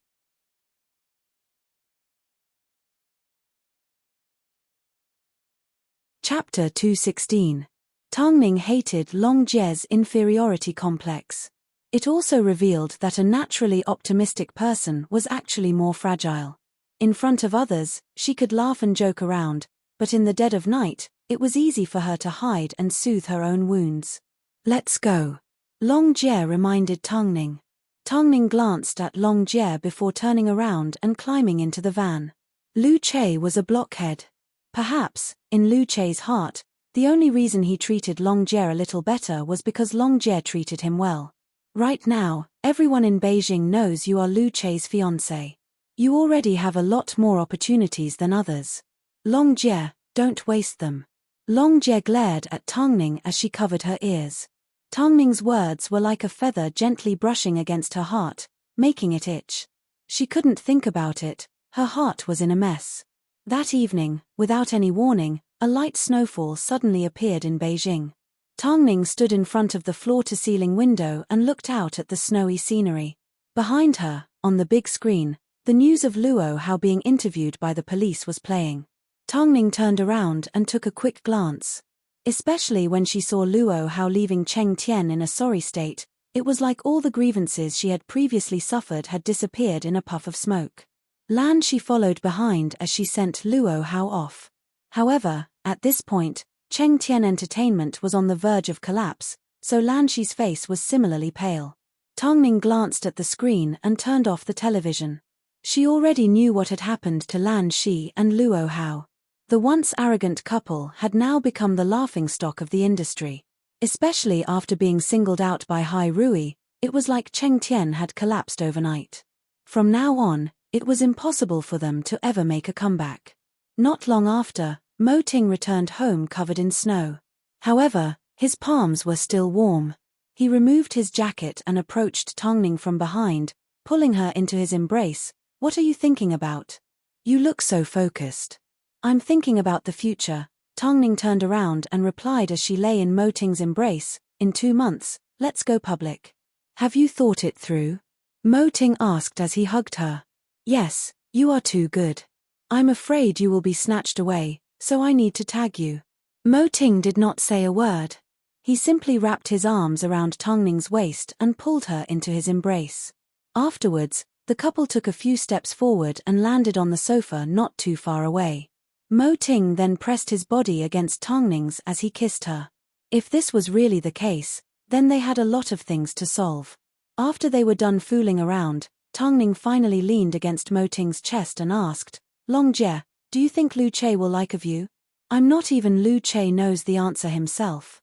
A: Chapter 216. Tongning hated Long Jie's inferiority complex. It also revealed that a naturally optimistic person was actually more fragile. In front of others, she could laugh and joke around, but in the dead of night, it was easy for her to hide and soothe her own wounds. Let's go. Long Jie reminded Tongning. Tongning glanced at Long Jie before turning around and climbing into the van. Lu Che was a blockhead. Perhaps, in Lu Che's heart, the only reason he treated Long Jie a little better was because Long Jie treated him well. Right now, everyone in Beijing knows you are Lu Che's fiancé. You already have a lot more opportunities than others. Long Jie, don't waste them. Long Jie glared at Tongning as she covered her ears. Tongning's words were like a feather gently brushing against her heart, making it itch. She couldn't think about it, her heart was in a mess. That evening, without any warning, a light snowfall suddenly appeared in Beijing. Tongning stood in front of the floor-to-ceiling window and looked out at the snowy scenery. Behind her, on the big screen, the news of Luo Hao being interviewed by the police was playing. Tongning turned around and took a quick glance. Especially when she saw Luo Hao leaving Cheng Tian in a sorry state, it was like all the grievances she had previously suffered had disappeared in a puff of smoke. Lan Shi followed behind as she sent Luo Hao off. However, at this point, Cheng Tian Entertainment was on the verge of collapse, so Lan Shi's face was similarly pale. Tongning glanced at the screen and turned off the television. She already knew what had happened to Lan Shi and Luo Hao. The once arrogant couple had now become the laughingstock of the industry. Especially after being singled out by Hai Rui, it was like Cheng Tian had collapsed overnight. From now on, it was impossible for them to ever make a comeback. Not long after, Mo Ting returned home covered in snow. However, his palms were still warm. He removed his jacket and approached Tongning from behind, pulling her into his embrace. What are you thinking about? You look so focused. I'm thinking about the future. Tongning turned around and replied as she lay in Mo Ting's embrace, in 2 months, let's go public. Have you thought it through? Mo Ting asked as he hugged her. Yes, you are too good. I'm afraid you will be snatched away, so I need to tag you. Mo Ting did not say a word. He simply wrapped his arms around Tong Ning's waist and pulled her into his embrace. Afterwards, the couple took a few steps forward and landed on the sofa not too far away. Mo Ting then pressed his body against Tong Ning's as he kissed her. If this was really the case, then they had a lot of things to solve. After they were done fooling around, Tong Ning finally leaned against Mo Ting's chest and asked, Long Jie, do you think Lu Che will like of you? I'm not even Lu Che knows the answer himself.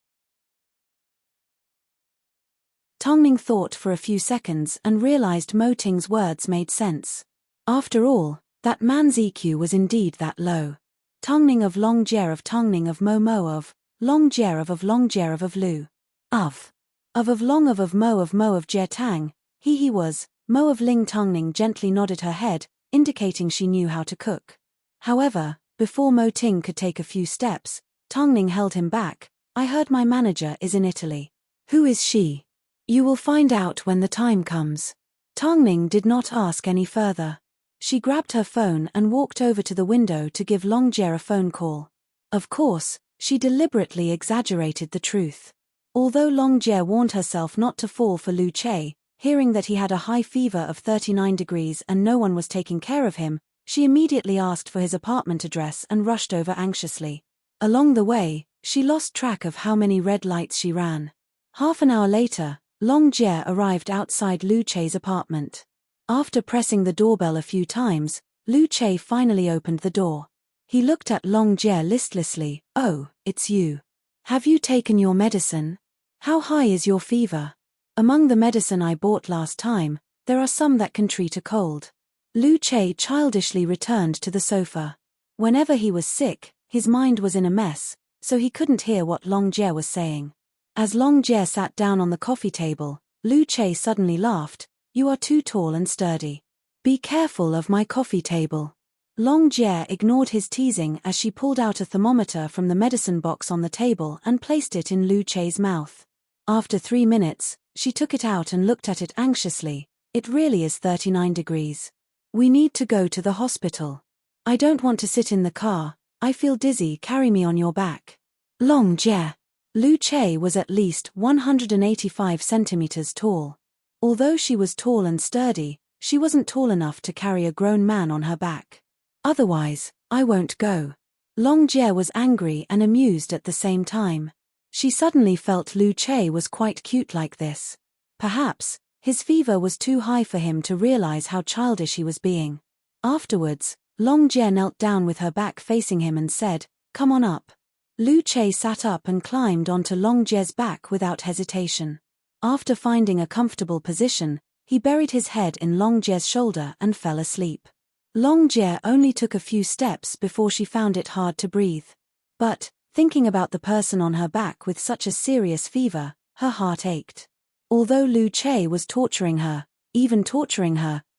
A: Tong Ning thought for a few seconds and realized Mo Ting's words made sense. After all, that man's EQ was indeed that low. Tong Ning of Long Jie of Tong Ning of Mo Mo of Long Jie of Long Jie of Lu. Of Long of Mo of Jie Tang, he was, Mo of Ling. Tong Ning gently nodded her head, indicating she knew how to cook. However, before Mo Ting could take a few steps, Tong Ning held him back. I heard my manager is in Italy. Who is she? You will find out when the time comes. Tong Ning did not ask any further. She grabbed her phone and walked over to the window to give Long Jie a phone call. Of course, she deliberately exaggerated the truth. Although Long Jie warned herself not to fall for Lu Che, hearing that he had a high fever of 39 degrees and no one was taking care of him, she immediately asked for his apartment address and rushed over anxiously. Along the way, she lost track of how many red lights she ran. Half an hour later, Long Jie arrived outside Lu Che's apartment. After pressing the doorbell a few times, Lu Che finally opened the door. He looked at Long Jie listlessly. Oh, it's you. Have you taken your medicine? How high is your fever? Among the medicine I bought last time, there are some that can treat a cold. Lu Che childishly returned to the sofa. Whenever he was sick, his mind was in a mess, so he couldn't hear what Long Jie was saying. As Long Jie sat down on the coffee table, Lu Che suddenly laughed. You are too tall and sturdy. Be careful of my coffee table. Long Jie ignored his teasing as she pulled out a thermometer from the medicine box on the table and placed it in Lu Che's mouth. After 3 minutes, she took it out and looked at it anxiously. It really is 39 degrees. We need to go to the hospital. I don't want to sit in the car. I feel dizzy. Carry me on your back. Long Jie. Lu Che was at least 185 centimeters tall. Although she was tall and sturdy, she wasn't tall enough to carry a grown man on her back. Otherwise, I won't go. Long Jie was angry and amused at the same time. She suddenly felt Lu Che was quite cute like this. Perhaps, his fever was too high for him to realize how childish he was being. Afterwards, Long Jie knelt down with her back facing him and said, Come on up. Lu Che sat up and climbed onto Long Jie's back without hesitation. After finding a comfortable position, he buried his head in Long Jie's shoulder and fell asleep. Long Jie only took a few steps before she found it hard to breathe. But, thinking about the person on her back with such a serious fever, her heart ached. Although Lu Che was torturing her,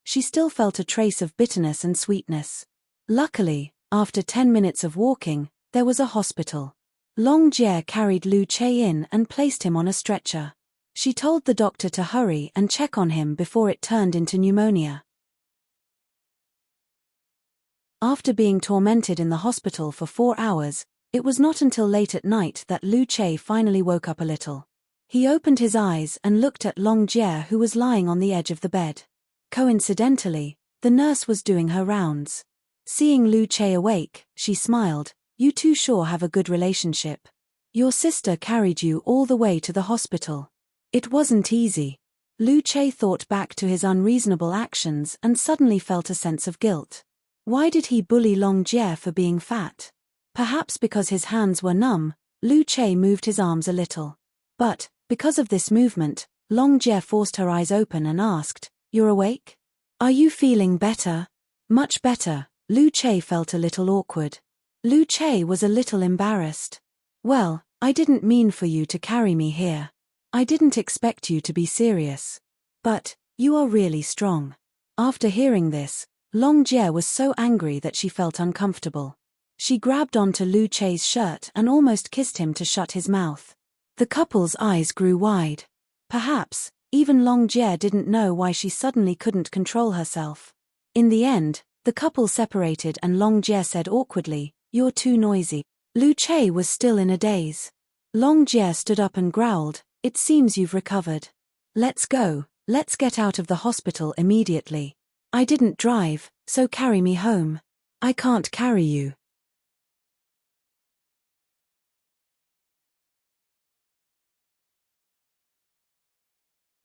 A: she still felt a trace of bitterness and sweetness. Luckily, after 10 minutes of walking, there was a hospital. Long Jie carried Lu Che in and placed him on a stretcher. She told the doctor to hurry and check on him before it turned into pneumonia. After being tormented in the hospital for 4 hours, it was not until late at night that Lu Che finally woke up a little. He opened his eyes and looked at Long Jie, who was lying on the edge of the bed. Coincidentally, the nurse was doing her rounds. Seeing Lu Che awake, she smiled. You two sure have a good relationship. Your sister carried you all the way to the hospital. It wasn't easy. Lu Che thought back to his unreasonable actions and suddenly felt a sense of guilt. Why did he bully Long Jie for being fat? Perhaps because his hands were numb, Lu Che moved his arms a little. But, because of this movement, Long Jie forced her eyes open and asked, You're awake? Are you feeling better? Much better. Lu Che felt a little awkward. Lu Che was a little embarrassed. Well, I didn't mean for you to carry me here. I didn't expect you to be serious. But, you are really strong. After hearing this, Long Jie was so angry that she felt uncomfortable. She grabbed onto Lu Che's shirt and almost kissed him to shut his mouth. The couple's eyes grew wide. Perhaps, even Long Jie didn't know why she suddenly couldn't control herself. In the end, the couple separated and Long Jie said awkwardly, "You're too noisy." Lu Che was still in a daze. Long Jie stood up and growled, "It seems you've recovered. Let's go, let's get out of the hospital immediately. I didn't drive, so carry me home." "I can't carry you."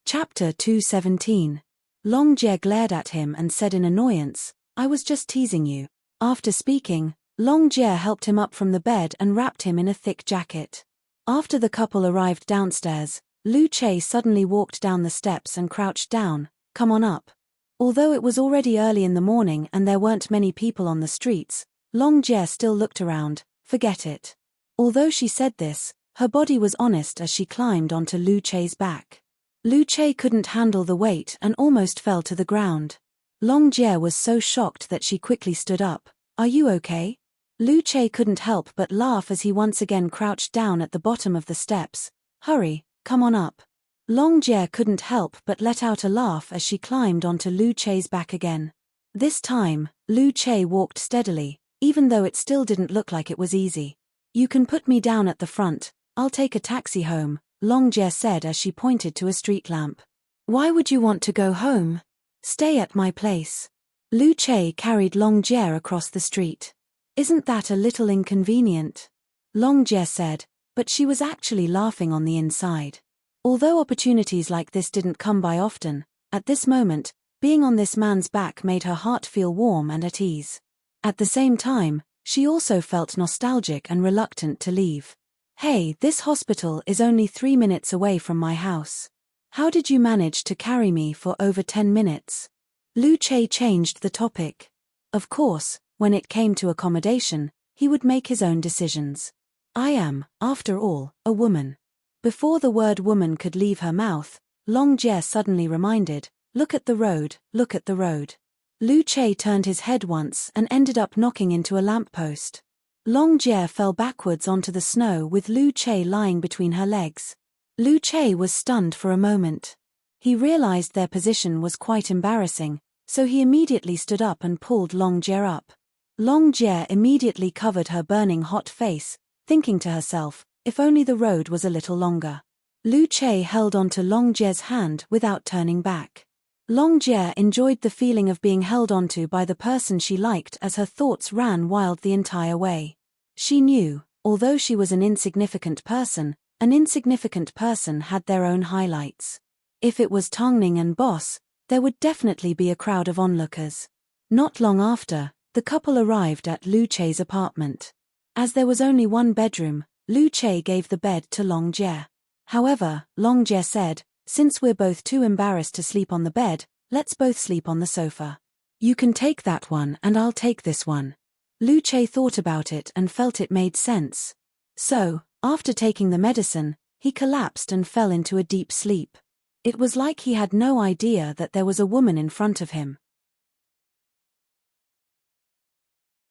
A: Chapter 217. Long Jie glared at him and said in annoyance, "I was just teasing you." After speaking, Long Jie helped him up from the bed and wrapped him in a thick jacket. After the couple arrived downstairs, Lu Che suddenly walked down the steps and crouched down. "Come on up." Although it was already early in the morning and there weren't many people on the streets, Long Jie still looked around. Forget it. Although she said this, her body was honest as she climbed onto Lu Che's back. Lu Che couldn't handle the weight and almost fell to the ground. Long Jie was so shocked that she quickly stood up. "Are you okay?" Lu Che couldn't help but laugh as he once again crouched down at the bottom of the steps. "Hurry, come on up." Long Jie couldn't help but let out a laugh as she climbed onto Lu Che's back again. This time, Lu Che walked steadily, even though it still didn't look like it was easy. "You can put me down at the front, I'll take a taxi home," Long Jie said as she pointed to a street lamp. "Why would you want to go home? Stay at my place." Lu Che carried Long Jie across the street. "Isn't that a little inconvenient?" Long Jie said, but she was actually laughing on the inside. Although opportunities like this didn't come by often, at this moment, being on this man's back made her heart feel warm and at ease. At the same time, she also felt nostalgic and reluctant to leave. "Hey, this hospital is only 3 minutes away from my house. How did you manage to carry me for over 10 minutes? Lu Che changed the topic. Of course, when it came to accommodation, he would make his own decisions. "I am, after all, a woman." Before the word woman could leave her mouth, Long Jie suddenly reminded, "Look at the road, look at the road." Lu Che turned his head once and ended up knocking into a lamppost. Long Jie fell backwards onto the snow with Lu Che lying between her legs. Lu Che was stunned for a moment. He realized their position was quite embarrassing, so he immediately stood up and pulled Long Jie up. Long Jie immediately covered her burning hot face, thinking to herself, if only the road was a little longer. Lu Che held onto Long Jie's hand without turning back. Long Jie enjoyed the feeling of being held onto by the person she liked as her thoughts ran wild the entire way. She knew, although she was an insignificant person had their own highlights. If it was Tongning and Boss, there would definitely be a crowd of onlookers. Not long after, the couple arrived at Lu Che's apartment. As there was only one bedroom, Lu Che gave the bed to Long Jie. However, Long Jie said, "Since we're both too embarrassed to sleep on the bed, let's both sleep on the sofa. You can take that one and I'll take this one." Lu Che thought about it and felt it made sense. So, after taking the medicine, he collapsed and fell into a deep sleep. It was like he had no idea that there was a woman in front of him.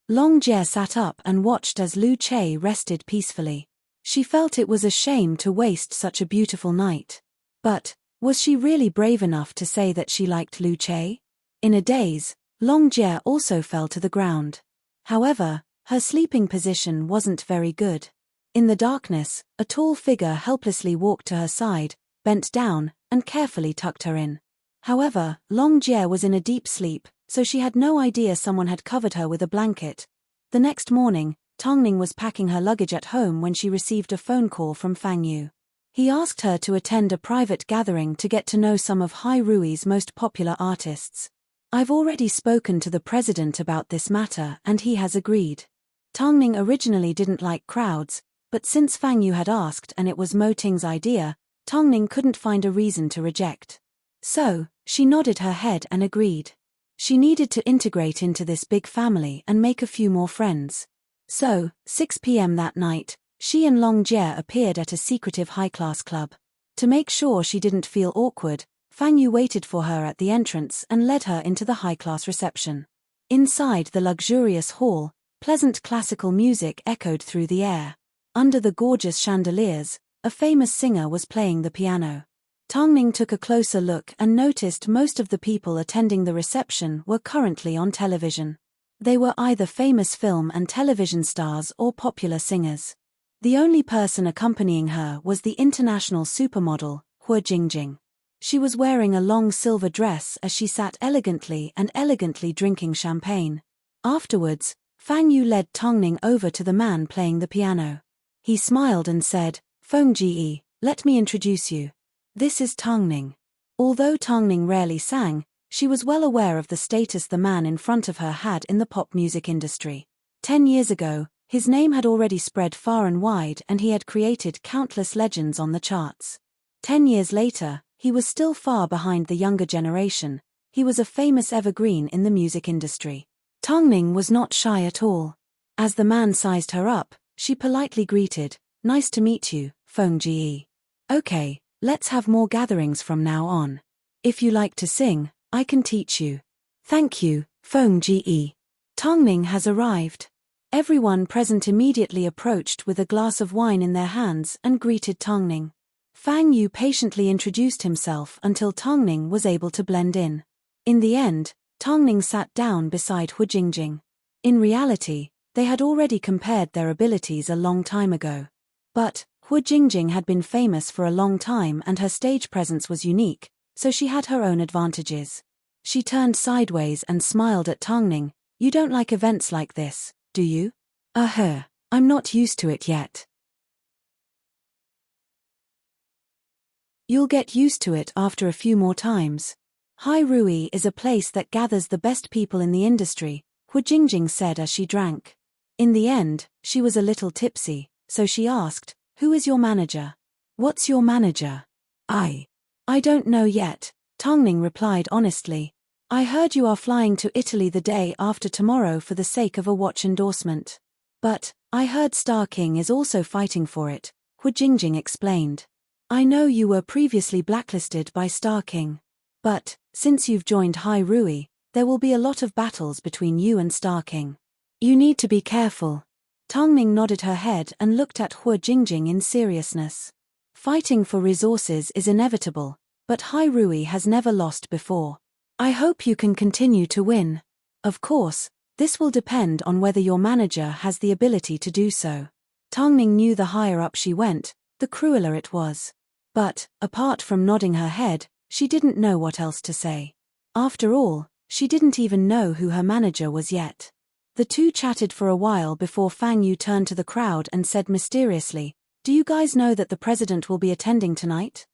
A: Long Jie sat up and watched as Lu Che rested peacefully. She felt it was a shame to waste such a beautiful night. But, was she really brave enough to say that she liked Lu Che? In a daze, Long Jie also fell to the ground. However, her sleeping position wasn't very good. In the darkness, a tall figure helplessly walked to her side, bent down, and carefully tucked her in. However, Long Jie was in a deep sleep, so she had no idea someone had covered her with a blanket. The next morning, Tongning was packing her luggage at home when she received a phone call from Fang Yu. He asked her to attend a private gathering to get to know some of Hai Rui's most popular artists. "I've already spoken to the president about this matter and he has agreed." Tongning originally didn't like crowds, but since Fang Yu had asked and it was Mo Ting's idea, Tongning couldn't find a reason to reject. So, she nodded her head and agreed. She needed to integrate into this big family and make a few more friends. So, 6 p.m. that night, she and Long Jie appeared at a secretive high-class club. To make sure she didn't feel awkward, Fang Yu waited for her at the entrance and led her into the high-class reception. Inside the luxurious hall, pleasant classical music echoed through the air. Under the gorgeous chandeliers, a famous singer was playing the piano. Tang Ning took a closer look and noticed most of the people attending the reception were currently on television. They were either famous film and television stars or popular singers. The only person accompanying her was the international supermodel, Hu Jingjing. She was wearing a long silver dress as she sat elegantly drinking champagne. Afterwards, Fang Yu led Tang Ning over to the man playing the piano. He smiled and said, "Feng Ji, let me introduce you. This is Tang Ning." Although Tang Ning rarely sang, she was well aware of the status the man in front of her had in the pop music industry. 10 years ago, his name had already spread far and wide and he had created countless legends on the charts. 10 years later, he was still far behind the younger generation. He was a famous evergreen in the music industry. Tang Ning was not shy at all. As the man sized her up, she politely greeted, "Nice to meet you, Feng Ji. Okay, let's have more gatherings from now on. If you like to sing, I can teach you." "Thank you, Feng Ji. Tang Ning has arrived." Everyone present immediately approached with a glass of wine in their hands and greeted Tang Ning. Fang Yu patiently introduced himself until Tang Ning was able to blend in. In the end, Tang Ning sat down beside Hu Jingjing. In reality, they had already compared their abilities a long time ago. But Hu Jingjing had been famous for a long time and her stage presence was unique, so she had her own advantages. She turned sideways and smiled at Tang Ning. "You don't like events like this, do you?" I'm not used to it yet." "You'll get used to it after a few more times. Hai Rui is a place that gathers the best people in the industry," Hu Jingjing said as she drank. In the end, she was a little tipsy, so she asked, "Who is your manager?" "What's your manager?" I don't know yet," Tang Ning replied honestly. "I heard you are flying to Italy the day after tomorrow for the sake of a watch endorsement. But I heard Star King is also fighting for it," Hu Jingjing explained. "I know you were previously blacklisted by Star King. But, since you've joined Hai Rui, there will be a lot of battles between you and Star King. You need to be careful." Tang Ning nodded her head and looked at Hu Jingjing in seriousness. "Fighting for resources is inevitable, but Hai Rui has never lost before. I hope you can continue to win. Of course, this will depend on whether your manager has the ability to do so." Tang Ning knew the higher up she went, the crueler it was. But, apart from nodding her head, she didn't know what else to say. After all, she didn't even know who her manager was yet. The two chatted for a while before Fang Yu turned to the crowd and said mysteriously, "Do you guys know that the president will be attending tonight?"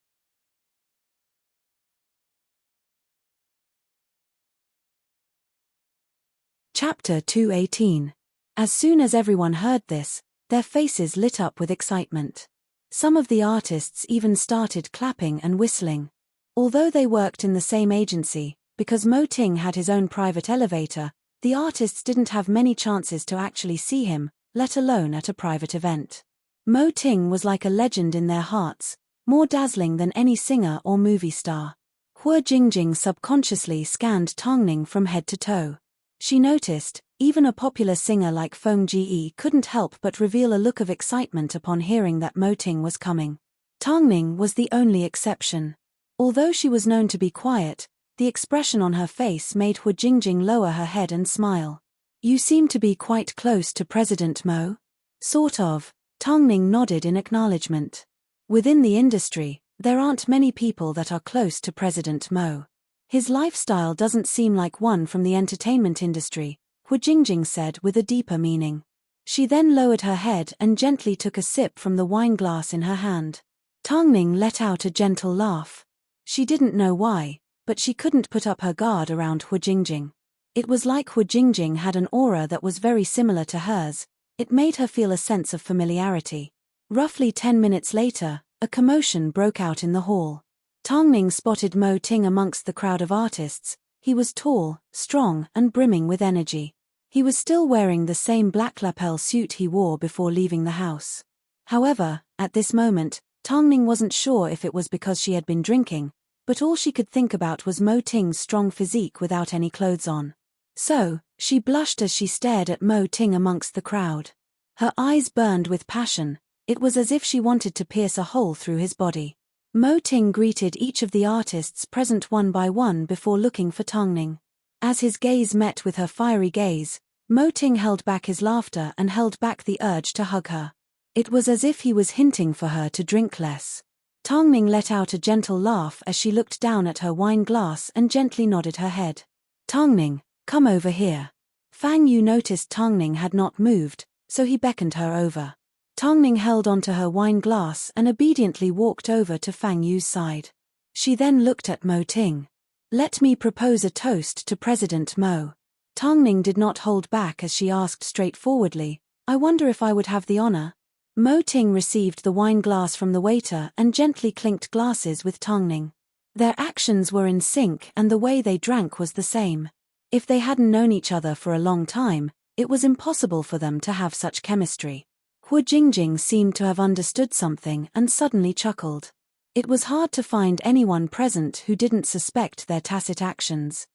A: Chapter 218. As soon as everyone heard this, their faces lit up with excitement. Some of the artists even started clapping and whistling. Although they worked in the same agency, because Mo Ting had his own private elevator, the artists didn't have many chances to actually see him, let alone at a private event. Mo Ting was like a legend in their hearts, more dazzling than any singer or movie star. Hu Jingjing subconsciously scanned Tang Ning from head to toe. She noticed, even a popular singer like Feng Ji couldn't help but reveal a look of excitement upon hearing that Mo Ting was coming. Tang Ning was the only exception. Although she was known to be quiet, the expression on her face made Hu Jingjing lower her head and smile. "You seem to be quite close to President Mo?" "Sort of," Tang Ning nodded in acknowledgement. "Within the industry, there aren't many people that are close to President Mo. His lifestyle doesn't seem like one from the entertainment industry," Hu Jingjing said with a deeper meaning. She then lowered her head and gently took a sip from the wine glass in her hand. Tang Ning let out a gentle laugh. She didn't know why, but she couldn't put up her guard around Hu Jingjing. It was like Hu Jingjing had an aura that was very similar to hers. It made her feel a sense of familiarity. Roughly 10 minutes later, a commotion broke out in the hall. Tang Ning spotted Mo Ting amongst the crowd of artists. He was tall, strong, and brimming with energy. He was still wearing the same black lapel suit he wore before leaving the house. However, at this moment, Tang Ning wasn't sure if it was because she had been drinking, but all she could think about was Mo Ting's strong physique without any clothes on. So, she blushed as she stared at Mo Ting amongst the crowd. Her eyes burned with passion. It was as if she wanted to pierce a hole through his body. Mo Ting greeted each of the artists present one by one before looking for Tongning. As his gaze met with her fiery gaze, Mo Ting held back his laughter and held back the urge to hug her. It was as if he was hinting for her to drink less. Tongning let out a gentle laugh as she looked down at her wine glass and gently nodded her head. Tongning, come over here. Fang Yu noticed Tongning had not moved, so he beckoned her over. Tongning held onto her wine glass and obediently walked over to Fang Yu's side. She then looked at Mo Ting. Let me propose a toast to President Mo. Tongning did not hold back as she asked straightforwardly, I wonder if I would have the honor. Mo Ting received the wine glass from the waiter and gently clinked glasses with Tongning. Their actions were in sync and the way they drank was the same. If they hadn't known each other for a long time, it was impossible for them to have such chemistry. Hu Jingjing seemed to have understood something and suddenly chuckled. It was hard to find anyone present who didn't suspect their tacit actions.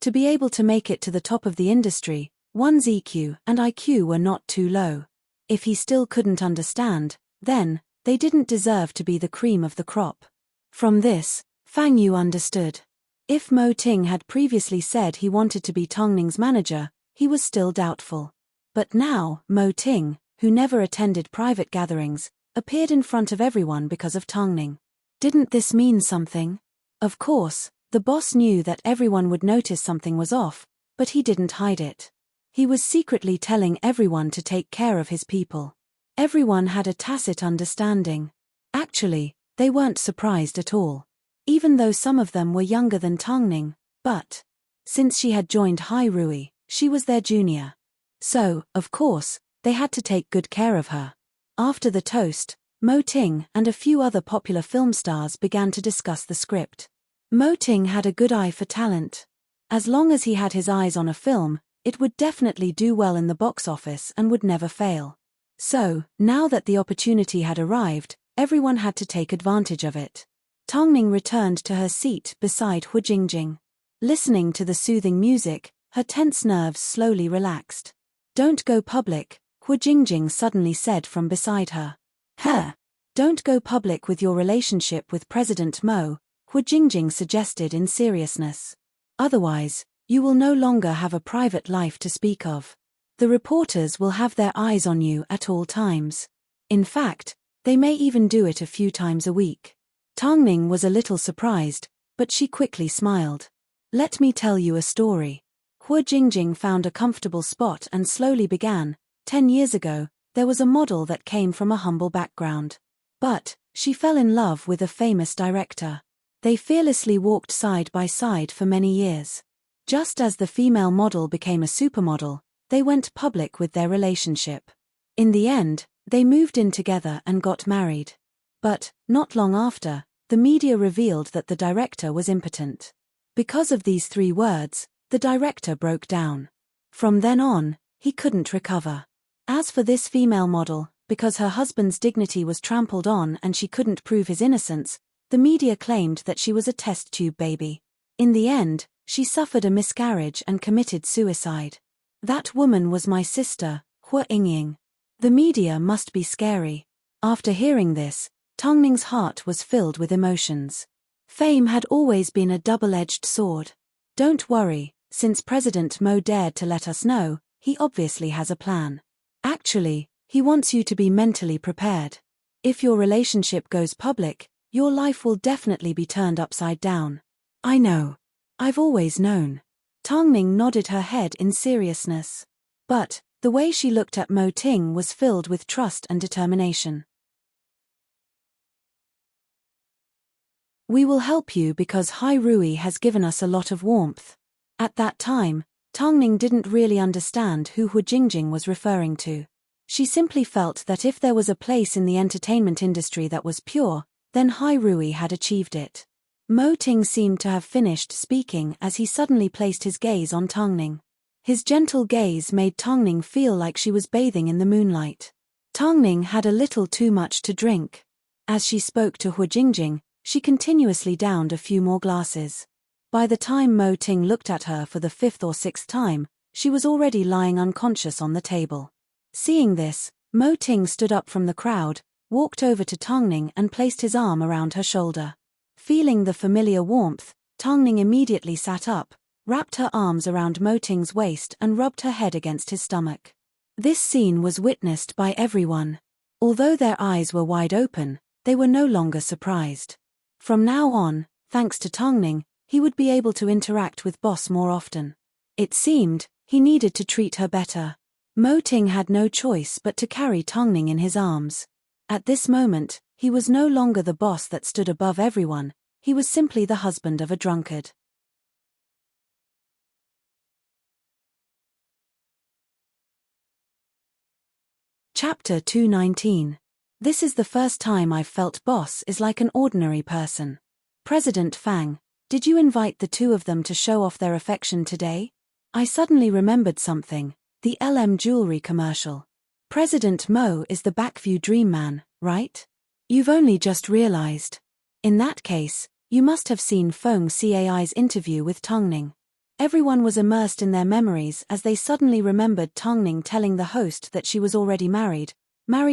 A: To be able to make it to the top of the industry, one's EQ and IQ were not too low. If he still couldn't understand, then, they didn't deserve to be the cream of the crop. From this, Fang Yu understood. If Mo Ting had previously said he wanted to be Tongning's manager, he was still doubtful. But now, Mo Ting, who never attended private gatherings, appeared in front of everyone because of Tongning. Didn't this mean something? Of course, the boss knew that everyone would notice something was off, but he didn't hide it. He was secretly telling everyone to take care of his people. Everyone had a tacit understanding. Actually, they weren't surprised at all. Even though some of them were younger than Tongning, but since she had joined Hai Rui, she was their junior. So, of course, they had to take good care of her. After the toast, Mo Ting and a few other popular film stars began to discuss the script. Mo Ting had a good eye for talent. As long as he had his eyes on a film, it would definitely do well in the box office and would never fail. So, now that the opportunity had arrived, everyone had to take advantage of it. Tongning returned to her seat beside Hu Jingjing. Listening to the soothing music, her tense nerves slowly relaxed. Don't go public, Hu Jingjing suddenly said from beside her. Huh? Don't go public with your relationship with President Mo, Hu Jingjing suggested in seriousness. Otherwise, you will no longer have a private life to speak of. The reporters will have their eyes on you at all times. In fact, they may even do it a few times a week. Tongning was a little surprised, but she quickly smiled. Let me tell you a story. Hu Jingjing found a comfortable spot and slowly began. 10 years ago, there was a model that came from a humble background. But she fell in love with a famous director. They fearlessly walked side by side for many years. Just as the female model became a supermodel, they went public with their relationship. In the end, they moved in together and got married. But, not long after, the media revealed that the director was impotent. Because of these 3 words, the director broke down. From then on, he couldn't recover. As for this female model, because her husband's dignity was trampled on and she couldn't prove his innocence, the media claimed that she was a test tube baby. In the end, she suffered a miscarriage and committed suicide. That woman was my sister, Hu Yingying. The media must be scary. After hearing this, Tongning's heart was filled with emotions. Fame had always been a double-edged sword. Don't worry, since President Mo dared to let us know, he obviously has a plan. Actually, he wants you to be mentally prepared. If your relationship goes public, your life will definitely be turned upside down. I know. I've always known. Tongning nodded her head in seriousness. But, the way she looked at Mo Ting was filled with trust and determination. We will help you because Hai Rui has given us a lot of warmth. At that time, Tongning didn't really understand who Hu Jingjing was referring to. She simply felt that if there was a place in the entertainment industry that was pure, then Hai Rui had achieved it. Mo Ting seemed to have finished speaking as he suddenly placed his gaze on Tongning. His gentle gaze made Tongning feel like she was bathing in the moonlight. Tongning had a little too much to drink. As she spoke to Hu Jingjing, she continuously downed a few more glasses. By the time Mo Ting looked at her for the 5th or 6th time, she was already lying unconscious on the table. Seeing this, Mo Ting stood up from the crowd, walked over to Tongning and placed his arm around her shoulder. Feeling the familiar warmth, Tongning immediately sat up, wrapped her arms around Mo Ting's waist and rubbed her head against his stomach. This scene was witnessed by everyone. Although their eyes were wide open, they were no longer surprised. From now on, thanks to Tongning, he would be able to interact with Boss more often. It seemed, he needed to treat her better. Mo Ting had no choice but to carry Tongning in his arms. At this moment, he was no longer the boss that stood above everyone, he was simply the husband of a drunkard. Chapter 219. This is the first time I've felt Boss is like an ordinary person. President Fang, did you invite the two of them to show off their affection today? I suddenly remembered something, the LM jewelry commercial. President Mo is the Backview Dream Man, right? You've only just realized. In that case, you must have seen Feng Cai's interview with Tongning. Everyone was immersed in their memories as they suddenly remembered Tongning telling the host that she was already married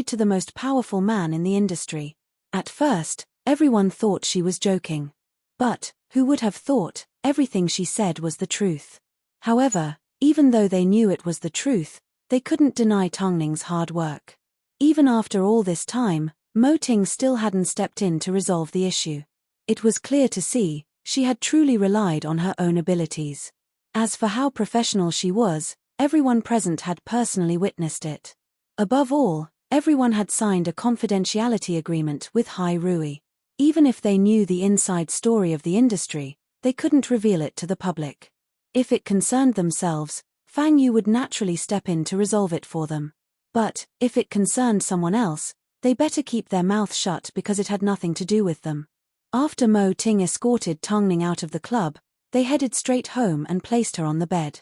A: to the most powerful man in the industry. At first, everyone thought she was joking. But, who would have thought, everything she said was the truth. However, even though they knew it was the truth, they couldn't deny Tongning's hard work. Even after all this time, Mo Ting still hadn't stepped in to resolve the issue. It was clear to see, she had truly relied on her own abilities. As for how professional she was, everyone present had personally witnessed it. Above all, everyone had signed a confidentiality agreement with Hai Rui. Even if they knew the inside story of the industry, they couldn't reveal it to the public. If it concerned themselves, Fang Yu would naturally step in to resolve it for them. But, if it concerned someone else, they better keep their mouth shut because it had nothing to do with them. After Mo Ting escorted Tongning out of the club, they headed straight home and placed her on the bed.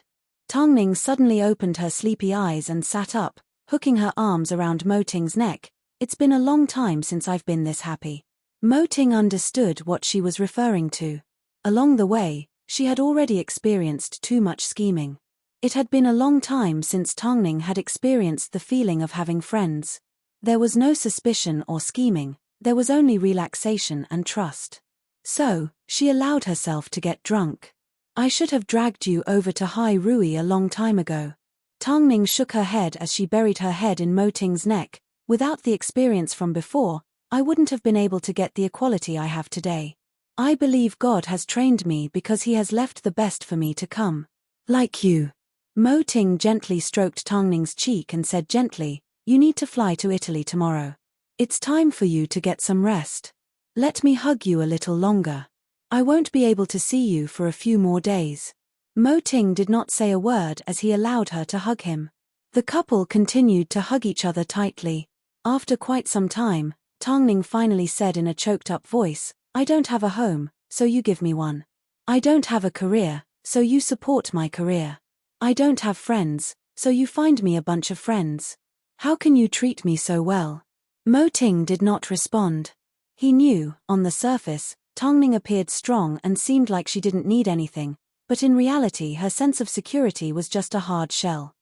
A: Tongning suddenly opened her sleepy eyes and sat up, hooking her arms around Mo Ting's neck. It's been a long time since I've been this happy. Mo Ting understood what she was referring to. Along the way, she had already experienced too much scheming. It had been a long time since Tongning had experienced the feeling of having friends. There was no suspicion or scheming, there was only relaxation and trust. So, she allowed herself to get drunk. I should have dragged you over to Hai Rui a long time ago. Tongning shook her head as she buried her head in Mo Ting's neck. Without the experience from before, I wouldn't have been able to get the equality I have today. I believe God has trained me because he has left the best for me to come. Like you. Mo Ting gently stroked Tongning's cheek and said gently, you need to fly to Italy tomorrow. It's time for you to get some rest. Let me hug you a little longer. I won't be able to see you for a few more days. Mo Ting did not say a word as he allowed her to hug him. The couple continued to hug each other tightly. After quite some time, Tongning finally said in a choked-up voice, I don't have a home, so you give me one. I don't have a career, so you support my career. I don't have friends, so you find me a bunch of friends. How can you treat me so well? Mo Ting did not respond. He knew, on the surface, Tongning appeared strong and seemed like she didn't need anything, but in reality her sense of security was just a hard shell.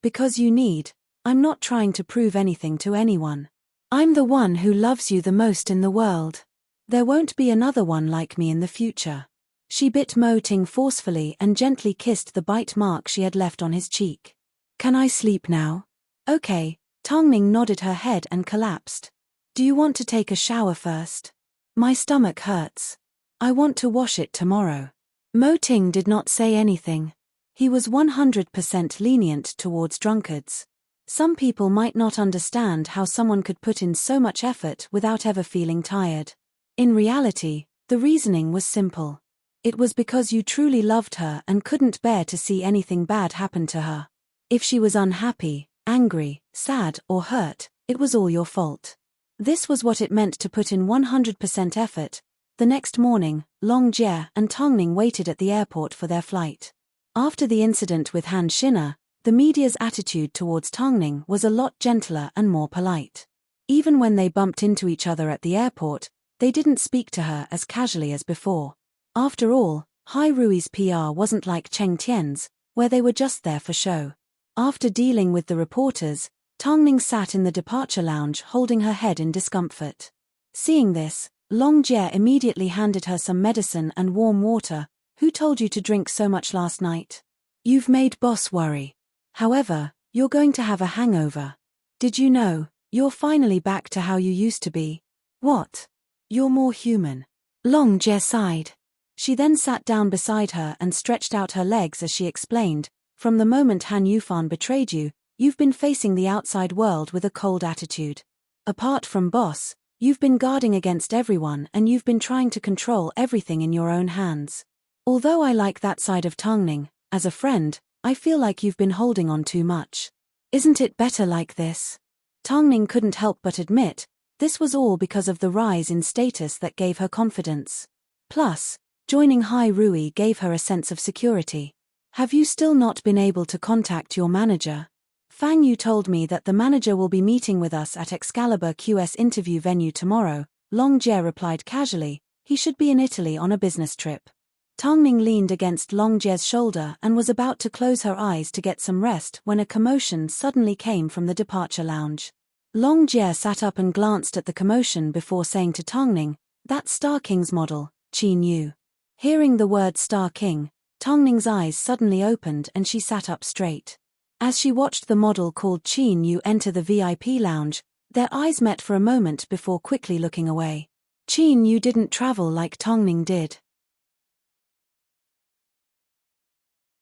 A: Because you need, I'm not trying to prove anything to anyone. I'm the one who loves you the most in the world. There won't be another one like me in the future. She bit Mo Ting forcefully and gently kissed the bite mark she had left on his cheek. Can I sleep now? Okay. Tongning nodded her head and collapsed. Do you want to take a shower first? My stomach hurts. I want to wash it tomorrow. Mo Ting did not say anything. He was 100% lenient towards drunkards. Some people might not understand how someone could put in so much effort without ever feeling tired. In reality, the reasoning was simple. It was because you truly loved her and couldn't bear to see anything bad happen to her. If she was unhappy, angry, sad, or hurt, it was all your fault. This was what it meant to put in 100% effort. The next morning, Long Jie and Tongning waited at the airport for their flight. After the incident with Han Xin'er, the media's attitude towards Tongning was a lot gentler and more polite. Even when they bumped into each other at the airport, they didn't speak to her as casually as before. After all, Hai Rui's PR wasn't like Cheng Tian's, where they were just there for show. After dealing with the reporters, Tongning sat in the departure lounge holding her head in discomfort. Seeing this, Long Jie immediately handed her some medicine and warm water. Who told you to drink so much last night? You've made boss worry. However, you're going to have a hangover. Did you know, you're finally back to how you used to be? What? You're more human. Long Jie sighed. She then sat down beside her and stretched out her legs as she explained, from the moment Han Yufan betrayed you, you've been facing the outside world with a cold attitude. Apart from boss, you've been guarding against everyone and you've been trying to control everything in your own hands. Although I like that side of Tongning, as a friend, I feel like you've been holding on too much. Isn't it better like this? Tongning couldn't help but admit, this was all because of the rise in status that gave her confidence. Plus, joining Hai Rui gave her a sense of security. Have you still not been able to contact your manager? Fang Yu told me that the manager will be meeting with us at Excalibur QS interview venue tomorrow. Long Jie replied casually, he should be in Italy on a business trip. Tongning leaned against Long Jie's shoulder and was about to close her eyes to get some rest when a commotion suddenly came from the departure lounge. Long Jie sat up and glanced at the commotion before saying to Tongning, that's Star King's model, Qin Yu. Hearing the word Star King, Tongning's eyes suddenly opened and she sat up straight. As she watched the model called Qin Yu enter the VIP lounge, their eyes met for a moment before quickly looking away. Qin Yu didn't travel like Tongning did.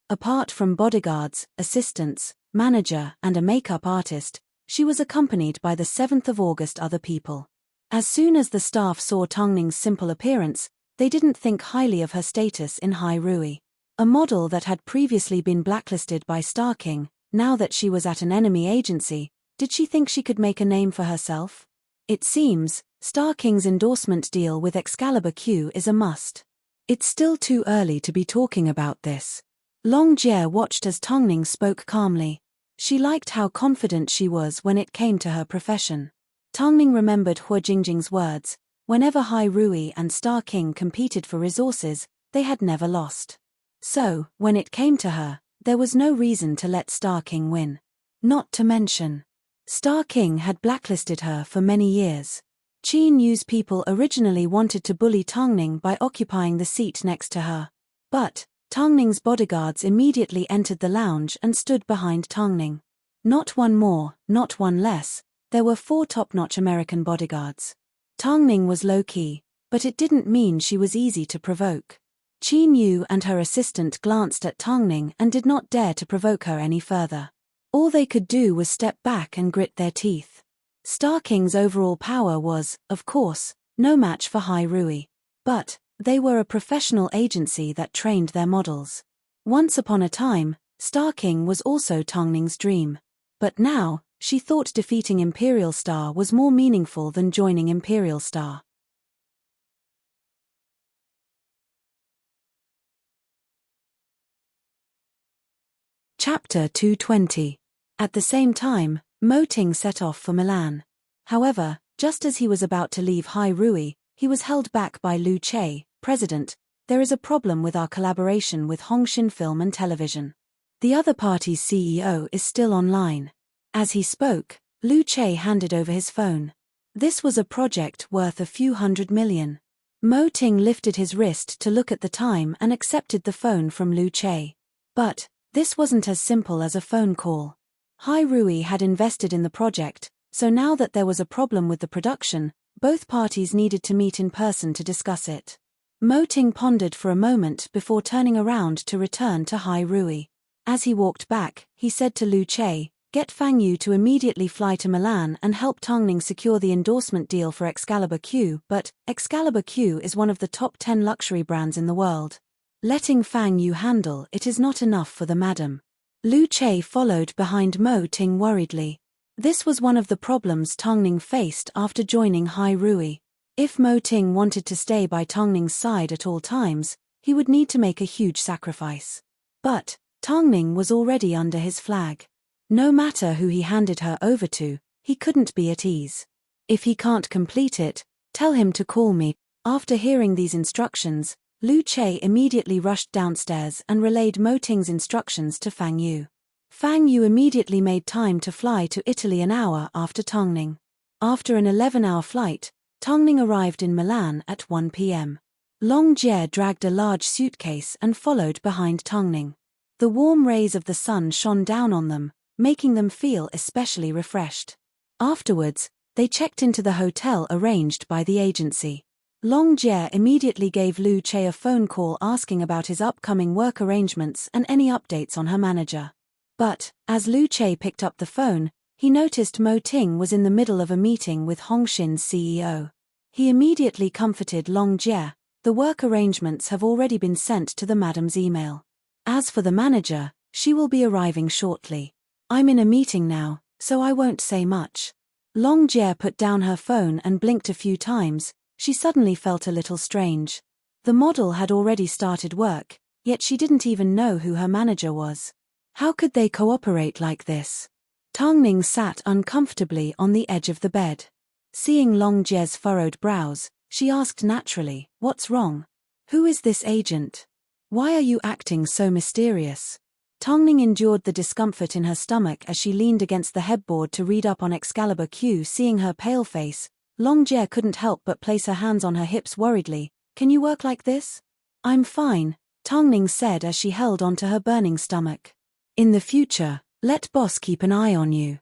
A: Apart from bodyguards, assistants, manager, and a makeup artist, she was accompanied by the 7th of August other people. As soon as the staff saw Tongning's simple appearance, they didn't think highly of her status in Hai Rui. A model that had previously been blacklisted by Star King, now that she was at an enemy agency, did she think she could make a name for herself? It seems, Star King's endorsement deal with Excalibur Q is a must. It's still too early to be talking about this. Long Jie watched as Tongning spoke calmly. She liked how confident she was when it came to her profession. Tongning remembered Hua Jingjing's words, whenever Hai Rui and Star King competed for resources, they had never lost. So, when it came to her, there was no reason to let Star King win. Not to mention, Star King had blacklisted her for many years. Qin Yu's people originally wanted to bully Tongning by occupying the seat next to her. But, Tongning's bodyguards immediately entered the lounge and stood behind Tongning. Not one more, not one less, there were 4 top-notch American bodyguards. Tongning was low-key, but it didn't mean she was easy to provoke. Qin Yu and her assistant glanced at Tongning and did not dare to provoke her any further. All they could do was step back and grit their teeth. Star King's overall power was, of course, no match for Hai Rui. But, they were a professional agency that trained their models. Once upon a time, Star King was also Tongning's dream. But now, she thought defeating Imperial Star was more meaningful than joining Imperial Star. Chapter 220. At the same time, Mo Ting set off for Milan. However, just as he was about to leave Hai Rui, he was held back by Lu Che. President, there is a problem with our collaboration with Hongshin Film and Television. The other party's CEO is still online. As he spoke, Lu Che handed over his phone. This was a project worth a few $100 million. Mo Ting lifted his wrist to look at the time and accepted the phone from Lu Che. But, this wasn't as simple as a phone call. Hai Rui had invested in the project, so now that there was a problem with the production, both parties needed to meet in person to discuss it. Mo Ting pondered for a moment before turning around to return to Hai Rui. As he walked back, he said to Lu Che, get Fang Yu to immediately fly to Milan and help Tongning secure the endorsement deal for Excalibur Q, but Excalibur Q is one of the top 10 luxury brands in the world. Letting Fang Yu handle it is not enough for the madam. Lu Che followed behind Mo Ting worriedly. This was one of the problems Tongning faced after joining Hai Rui. If Mo Ting wanted to stay by Tongning's side at all times, he would need to make a huge sacrifice. But, Tongning was already under his flag. No matter who he handed her over to, he couldn't be at ease. If he can't complete it, tell him to call me. After hearing these instructions, Lu Che immediately rushed downstairs and relayed Mo Ting's instructions to Fang Yu. Fang Yu immediately made time to fly to Italy an hour after Tongning. After an 11-hour flight, Tongning arrived in Milan at 1 p.m. Long Jie dragged a large suitcase and followed behind Tongning. The warm rays of the sun shone down on them, making them feel especially refreshed. Afterwards, they checked into the hotel arranged by the agency. Long Jie immediately gave Lu Che a phone call asking about his upcoming work arrangements and any updates on her manager. But, as Lu Che picked up the phone, he noticed Mo Ting was in the middle of a meeting with Hongshin's CEO. He immediately comforted Long Jie. The work arrangements have already been sent to the madam's email. As for the manager, she will be arriving shortly. I'm in a meeting now, so I won't say much. Long Jie put down her phone and blinked a few times. She suddenly felt a little strange. The model had already started work, yet she didn't even know who her manager was. How could they cooperate like this? Tongning sat uncomfortably on the edge of the bed. Seeing Long Jie's furrowed brows, she asked naturally, "What's wrong? Who is this agent? Why are you acting so mysterious?" Tongning endured the discomfort in her stomach as she leaned against the headboard to read up on Excalibur Q. Seeing her pale face, Long Jie couldn't help but place her hands on her hips worriedly. "Can you work like this?" "I'm fine," Tongning said as she held onto her burning stomach. "In the future, let boss keep an eye on you.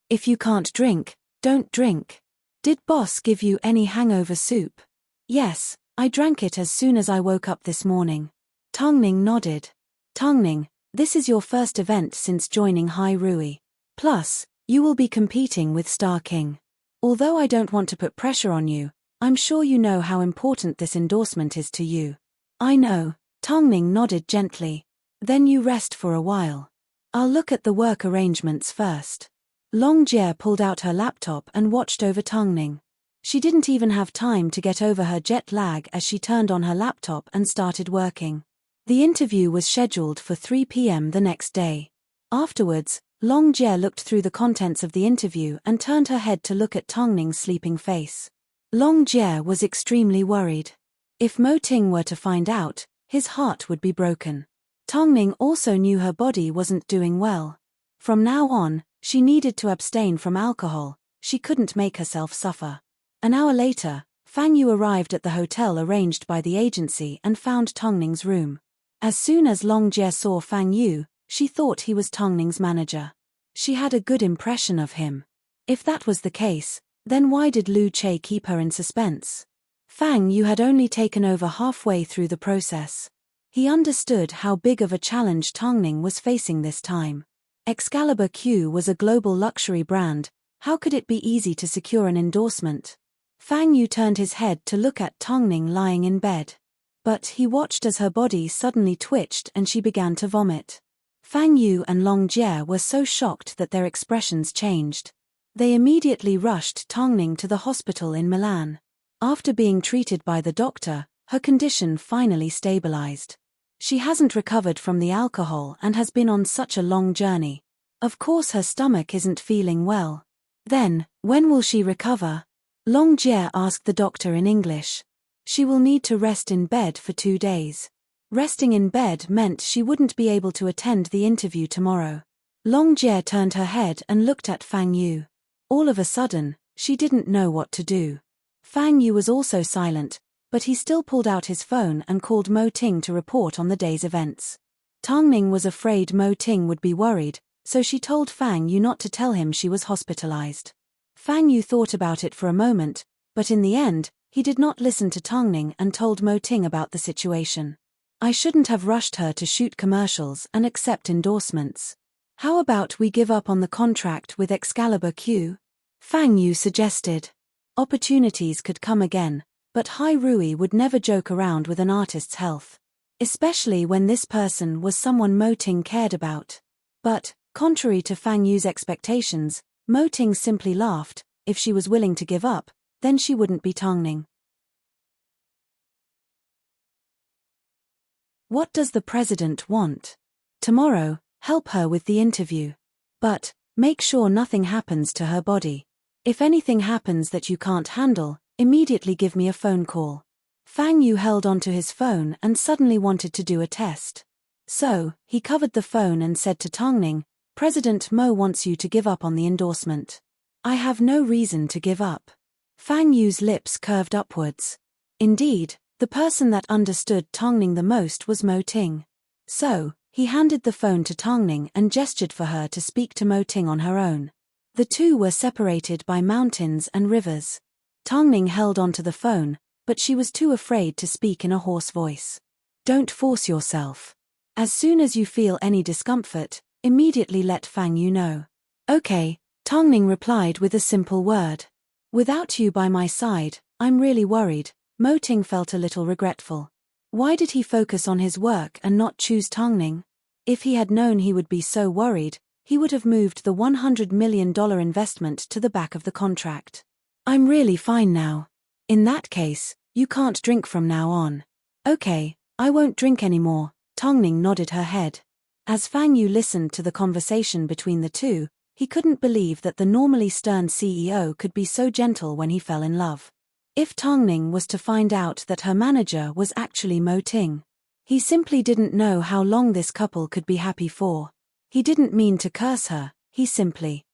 A: If you can't drink, don't drink. Did boss give you any hangover soup?" "Yes, I drank it as soon as I woke up this morning." Tongning nodded. "Tongning, this is your first event since joining Hai Rui. Plus, you will be competing with Star King. Although I don't want to put pressure on you, I'm sure you know how important this endorsement is to you." "I know," Tongning nodded gently. "Then you rest for a while. I'll look at the work arrangements first." Long Jie pulled out her laptop and watched over Tongning. She didn't even have time to get over her jet lag as she turned on her laptop and started working. The interview was scheduled for 3 p.m. the next day. Afterwards, Long Jie looked through the contents of the interview and turned her head to look at Tongning's sleeping face. Long Jie was extremely worried. If Mo Ting were to find out, his heart would be broken. Tongning also knew her body wasn't doing well. From now on, she needed to abstain from alcohol. She couldn't make herself suffer. An hour later, Fang Yu arrived at the hotel arranged by the agency and found Tongning's room. As soon as Long Jie saw Fang Yu, she thought he was Tongning's manager. She had a good impression of him. If that was the case, then why did Lu Che keep her in suspense? Fang Yu had only taken over halfway through the process. He understood how big of a challenge Tongning was facing this time. Excalibur Q was a global luxury brand. How could it be easy to secure an endorsement? Fang Yu turned his head to look at Tongning lying in bed. But he watched as her body suddenly twitched and she began to vomit. Fang Yu and Long Jie were so shocked that their expressions changed. They immediately rushed Tongning to the hospital in Milan. After being treated by the doctor, her condition finally stabilized. She hasn't recovered from the alcohol and has been on such a long journey. Of course her stomach isn't feeling well. Then, when will she recover? Long Jie asked the doctor in English. She will need to rest in bed for 2 days. Resting in bed meant she wouldn't be able to attend the interview tomorrow. Long Jie turned her head and looked at Fang Yu. All of a sudden, she didn't know what to do. Fang Yu was also silent, but he still pulled out his phone and called Mo Ting to report on the day's events. Tongning was afraid Mo Ting would be worried, so she told Fang Yu not to tell him she was hospitalized. Fang Yu thought about it for a moment, but in the end, he did not listen to Tongning and told Mo Ting about the situation. "I shouldn't have rushed her to shoot commercials and accept endorsements. How about we give up on the contract with Excalibur Q?" Fang Yu suggested. Opportunities could come again, but Hai Rui would never joke around with an artist's health. Especially when this person was someone Mo Ting cared about. But, contrary to Fang Yu's expectations, Mo Ting simply laughed. If she was willing to give up, then she wouldn't be Tongning. What does the president want? Tomorrow, help her with the interview. But, make sure nothing happens to her body. If anything happens that you can't handle, immediately give me a phone call. Fang Yu held onto his phone and suddenly wanted to do a test. So, he covered the phone and said to Tongning, "President Mo wants you to give up on the endorsement." "I have no reason to give up." Fang Yu's lips curved upwards. Indeed, the person that understood Tongning the most was Mo Ting. So, he handed the phone to Tongning and gestured for her to speak to Mo Ting on her own. The two were separated by mountains and rivers. Tongning held onto the phone, but she was too afraid to speak in a hoarse voice. "Don't force yourself. As soon as you feel any discomfort, immediately let Fang Yu know." "Okay," Tongning replied with a simple word. "Without you by my side, I'm really worried." Mo Ting felt a little regretful. Why did he focus on his work and not choose Tongning? If he had known he would be so worried, he would have moved the $100 million investment to the back of the contract. "I'm really fine now." "In that case, you can't drink from now on." "Okay, I won't drink anymore." Tongning nodded her head. As Fang Yu listened to the conversation between the two, he couldn't believe that the normally stern CEO could be so gentle when he fell in love. If Tongning was to find out that her manager was actually Mo Ting, he simply didn't know how long this couple could be happy for. He didn't mean to curse her, he simply.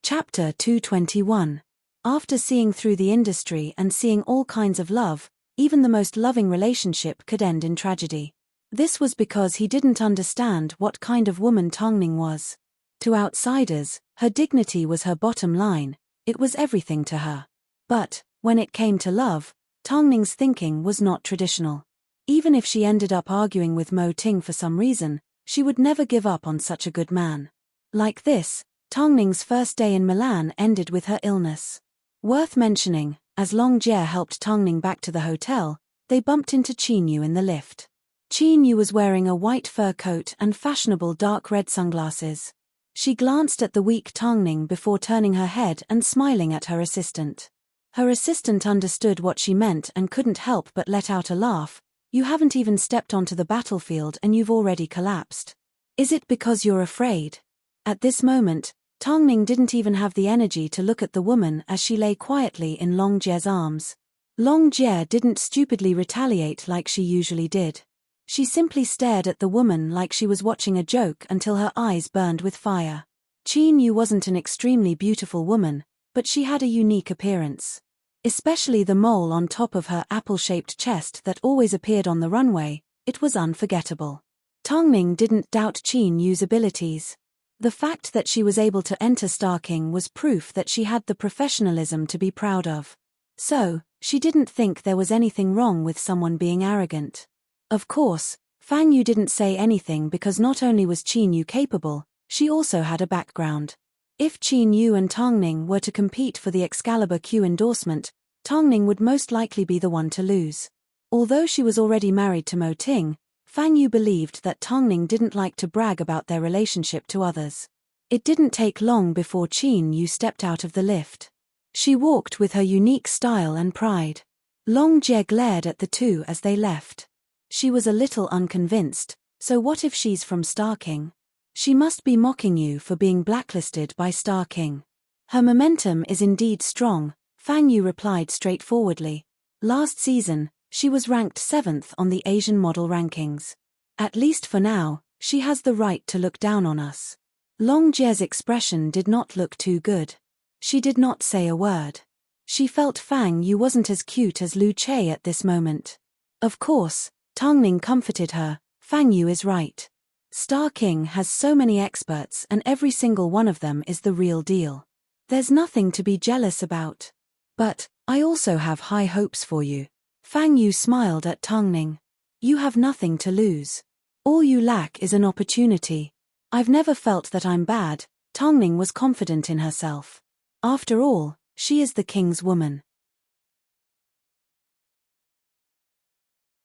A: Chapter 221. After seeing through the industry and seeing all kinds of love, even the most loving relationship could end in tragedy. This was because he didn't understand what kind of woman Tongning was. To outsiders, her dignity was her bottom line, it was everything to her. But, when it came to love, Tongning's thinking was not traditional. Even if she ended up arguing with Mo Ting for some reason, she would never give up on such a good man. Like this, Tongning's first day in Milan ended with her illness. Worth mentioning, as Long Jie helped Tongning back to the hotel, they bumped into Qin Yu in the lift. Qin Yu was wearing a white fur coat and fashionable dark red sunglasses. She glanced at the weak Tongning before turning her head and smiling at her assistant. Her assistant understood what she meant and couldn't help but let out a laugh. "You haven't even stepped onto the battlefield and you've already collapsed. Is it because you're afraid?" At this moment, Tongning didn't even have the energy to look at the woman as she lay quietly in Long Jie's arms. Long Jie didn't stupidly retaliate like she usually did. She simply stared at the woman like she was watching a joke until her eyes burned with fire. Qin Yu wasn't an extremely beautiful woman, but she had a unique appearance. Especially the mole on top of her apple-shaped chest that always appeared on the runway, it was unforgettable. Tongning didn't doubt Qin Yu's abilities. The fact that she was able to enter Star King was proof that she had the professionalism to be proud of. So, she didn't think there was anything wrong with someone being arrogant. Of course, Fang Yu didn't say anything because not only was Qin Yu capable, she also had a background. If Qin Yu and Tongning were to compete for the Excalibur Q endorsement, Tongning would most likely be the one to lose. Although she was already married to Mo Ting, Fang Yu believed that Tongning didn't like to brag about their relationship to others. It didn't take long before Qin Yu stepped out of the lift. She walked with her unique style and pride. Long Jie glared at the two as they left. She was a little unconvinced, so what if she's from Star King? She must be mocking you for being blacklisted by Star King. Her momentum is indeed strong, Fang Yu replied straightforwardly. Last season, she was ranked 7th on the Asian model rankings. At least for now, she has the right to look down on us. Long Jie's expression did not look too good. She did not say a word. She felt Fang Yu wasn't as cute as Lu Che at this moment. Of course, Tongning comforted her, Fang Yu is right. Star King has so many experts and every single one of them is the real deal. There's nothing to be jealous about. But, I also have high hopes for you. Fang Yu smiled at Tongning. You have nothing to lose. All you lack is an opportunity. I've never felt that I'm bad, Tongning was confident in herself. After all, she is the king's woman.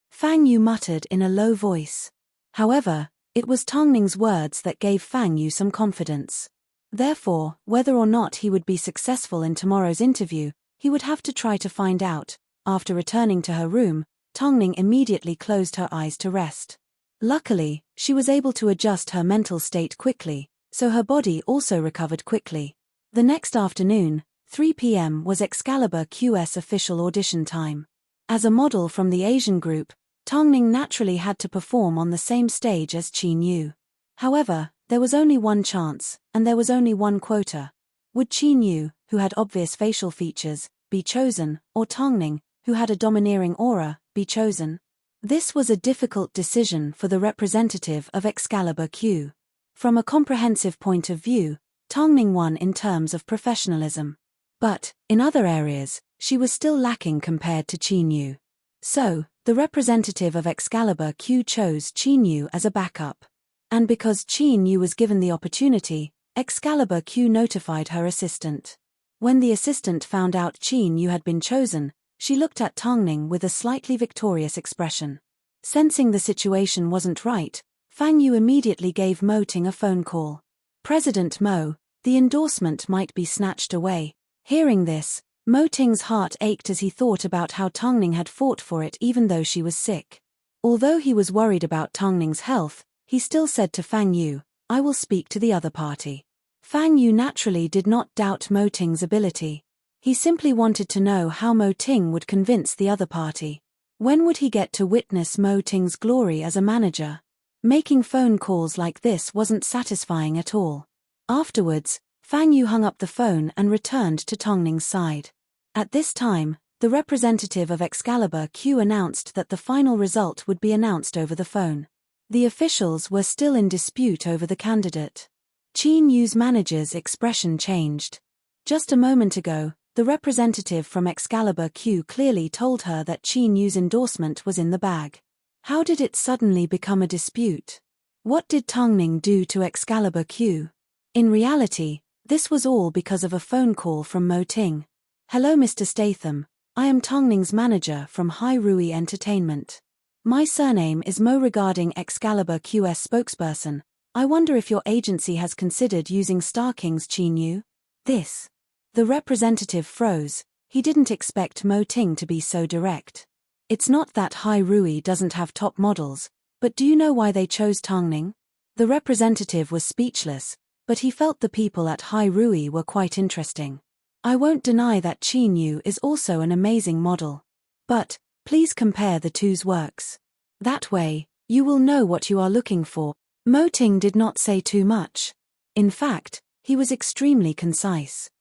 A: Fang Yu muttered in a low voice. However, it was Tongning's words that gave Fang Yu some confidence. Therefore, whether or not he would be successful in tomorrow's interview, he would have to try to find out. After returning to her room, Tongning immediately closed her eyes to rest. Luckily, she was able to adjust her mental state quickly. so her body also recovered quickly. The next afternoon, 3 p.m. was Excalibur Q's official audition time. As a model from the Asian group, Tongning naturally had to perform on the same stage as Qin Yu. However, there was only one chance, and there was only one quota. Would Qin Yu, who had obvious facial features, be chosen, or Tongning, who had a domineering aura, be chosen? This was a difficult decision for the representative of Excalibur Q. From a comprehensive point of view, Tongning won in terms of professionalism. But, in other areas, she was still lacking compared to Qin Yu. So, the representative of Excalibur Q chose Qin Yu as a backup. And because Qin Yu was given the opportunity, Excalibur Q notified her assistant. When the assistant found out Qin Yu had been chosen, she looked at Tongning with a slightly victorious expression. Sensing the situation wasn't right, Fang Yu immediately gave Mo Ting a phone call. President Mo, the endorsement might be snatched away. Hearing this, Mo Ting's heart ached as he thought about how Tongning had fought for it even though she was sick. Although he was worried about Tongning's health, he still said to Fang Yu, "I will speak to the other party." Fang Yu naturally did not doubt Mo Ting's ability. He simply wanted to know how Mo Ting would convince the other party. When would he get to witness Mo Ting's glory as a manager? Making phone calls like this wasn't satisfying at all. Afterwards, Fang Yu hung up the phone and returned to Tongning's side. At this time, the representative of Excalibur Q announced that the final result would be announced over the phone. The officials were still in dispute over the candidate. Qin Yu's manager's expression changed. Just a moment ago, the representative from Excalibur Q clearly told her that Qin Yu's endorsement was in the bag. How did it suddenly become a dispute? What did Tongning do to Excalibur Q? In reality, this was all because of a phone call from Mo Ting. "Hello Mr. Statham, I am Tongning's manager from Hai Rui Entertainment. My surname is Mo. Regarding Excalibur Q's spokesperson, I wonder if your agency has considered using Star King's Qin Yu?" This. The representative froze. He didn't expect Mo Ting to be so direct. It's not that Hai Rui doesn't have top models, but do you know why they chose Tongning? The representative was speechless, but he felt the people at Hai Rui were quite interesting. "I won't deny that Qin Yu is also an amazing model. But, please compare the two's works. That way, you will know what you are looking for." Mo Ting did not say too much. In fact, he was extremely concise.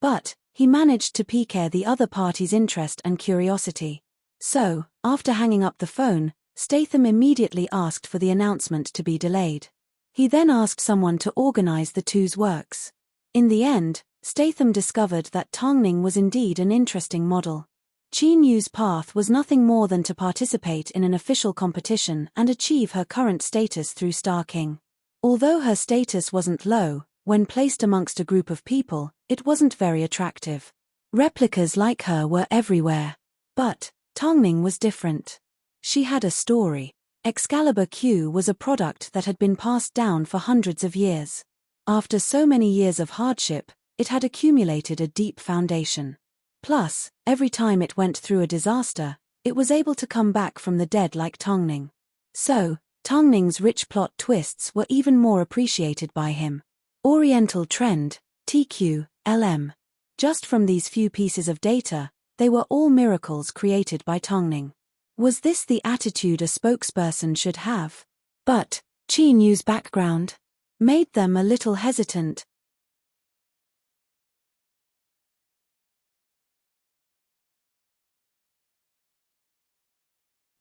A: But, he managed to pique the other party's interest and curiosity. So, after hanging up the phone, Statham immediately asked for the announcement to be delayed. He then asked someone to organize the two's works. In the end, Statham discovered that Tongning was indeed an interesting model. Qin Yu's path was nothing more than to participate in an official competition and achieve her current status through Star King. Although her status wasn't low, when placed amongst a group of people, it wasn't very attractive. Replicas like her were everywhere. But, Tongning was different. She had a story. Excalibur Q was a product that had been passed down for hundreds of years. After so many years of hardship, it had accumulated a deep foundation. Plus, every time it went through a disaster, it was able to come back from the dead like Tongning. So, Tongning's rich plot twists were even more appreciated by him. Oriental Trend, TQ, LM. Just from these few pieces of data, they were all miracles created by Tongning. Was this the attitude a spokesperson should have? But, Qin Yu's background made them a little hesitant.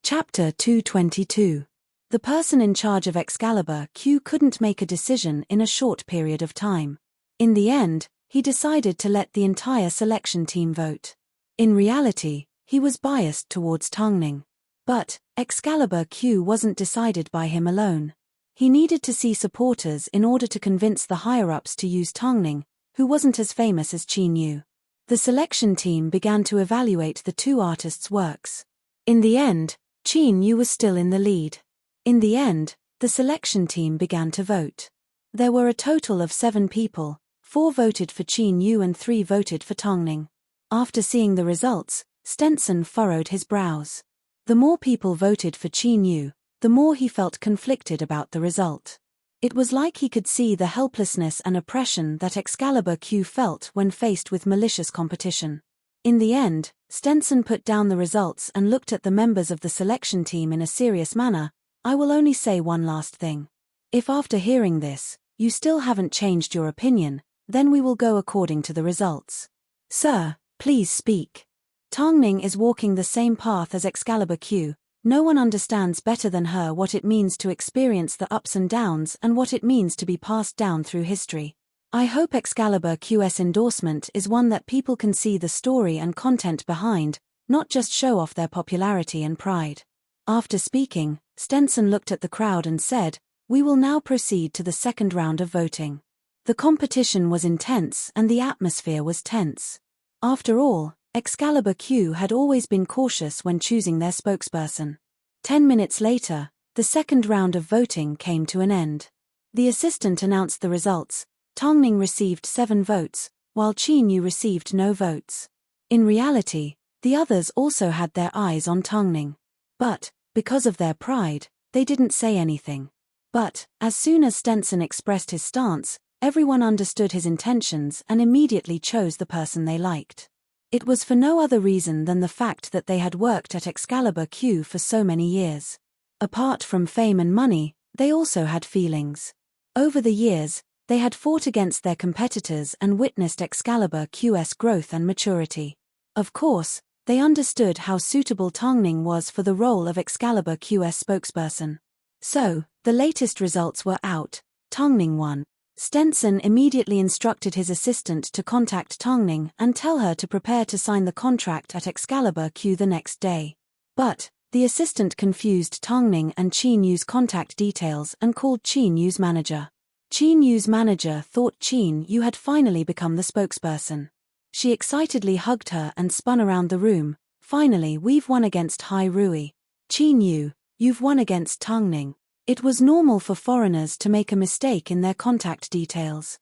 A: Chapter 222. The person in charge of Excalibur Q couldn't make a decision in a short period of time. In the end, he decided to let the entire selection team vote. In reality, he was biased towards Tongning. But, Excalibur Q wasn't decided by him alone. He needed to see supporters in order to convince the higher-ups to use Tongning, who wasn't as famous as Qin Yu. The selection team began to evaluate the two artists' works. In the end, Qin Yu was still in the lead. In the end, the selection team began to vote. There were a total of 7 people, 4 voted for Qin Yu and 3 voted for Tongning. After seeing the results, Stenson furrowed his brows. The more people voted for Qin Yu, the more he felt conflicted about the result. It was like he could see the helplessness and oppression that Excalibur Q felt when faced with malicious competition. In the end, Stenson put down the results and looked at the members of the selection team in a serious manner. I will only say one last thing. If after hearing this, you still haven't changed your opinion, then we will go according to the results. Sir, please speak. Tongning is walking the same path as Excalibur Q. No one understands better than her what it means to experience the ups and downs and what it means to be passed down through history. I hope Excalibur Q's endorsement is one that people can see the story and content behind, not just show off their popularity and pride. After speaking, Stenson looked at the crowd and said, "We will now proceed to the second round of voting." The competition was intense and the atmosphere was tense. After all, Excalibur Q had always been cautious when choosing their spokesperson. 10 minutes later, the second round of voting came to an end. The assistant announced the results. Tongning received 7 votes, while Qin received no votes. In reality, the others also had their eyes on Tongning. But, because of their pride, they didn't say anything. But, as soon as Stenson expressed his stance, everyone understood his intentions and immediately chose the person they liked. It was for no other reason than the fact that they had worked at Excalibur Q for so many years. Apart from fame and money, they also had feelings. Over the years, they had fought against their competitors and witnessed Excalibur Q's growth and maturity. Of course, they understood how suitable Tongning was for the role of Excalibur Q's spokesperson. So, the latest results were out. Tongning won. Stenson immediately instructed his assistant to contact Tongning and tell her to prepare to sign the contract at Excalibur Q the next day. But, the assistant confused Tongning and Qin contact details and called Qin manager. Qin manager thought Qin had finally become the spokesperson. She excitedly hugged her and spun around the room. "Finally, we've won against Hai Rui. Qin, you've won against Tongning." It was normal for foreigners to make a mistake in their contact details.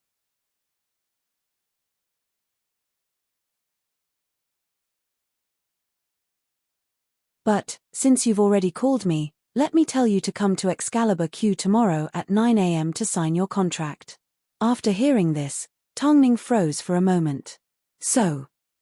A: But, since you've already called me, let me tell you to come to Excalibur Q tomorrow at 9 a.m. to sign your contract. After hearing this, Tongning froze for a moment.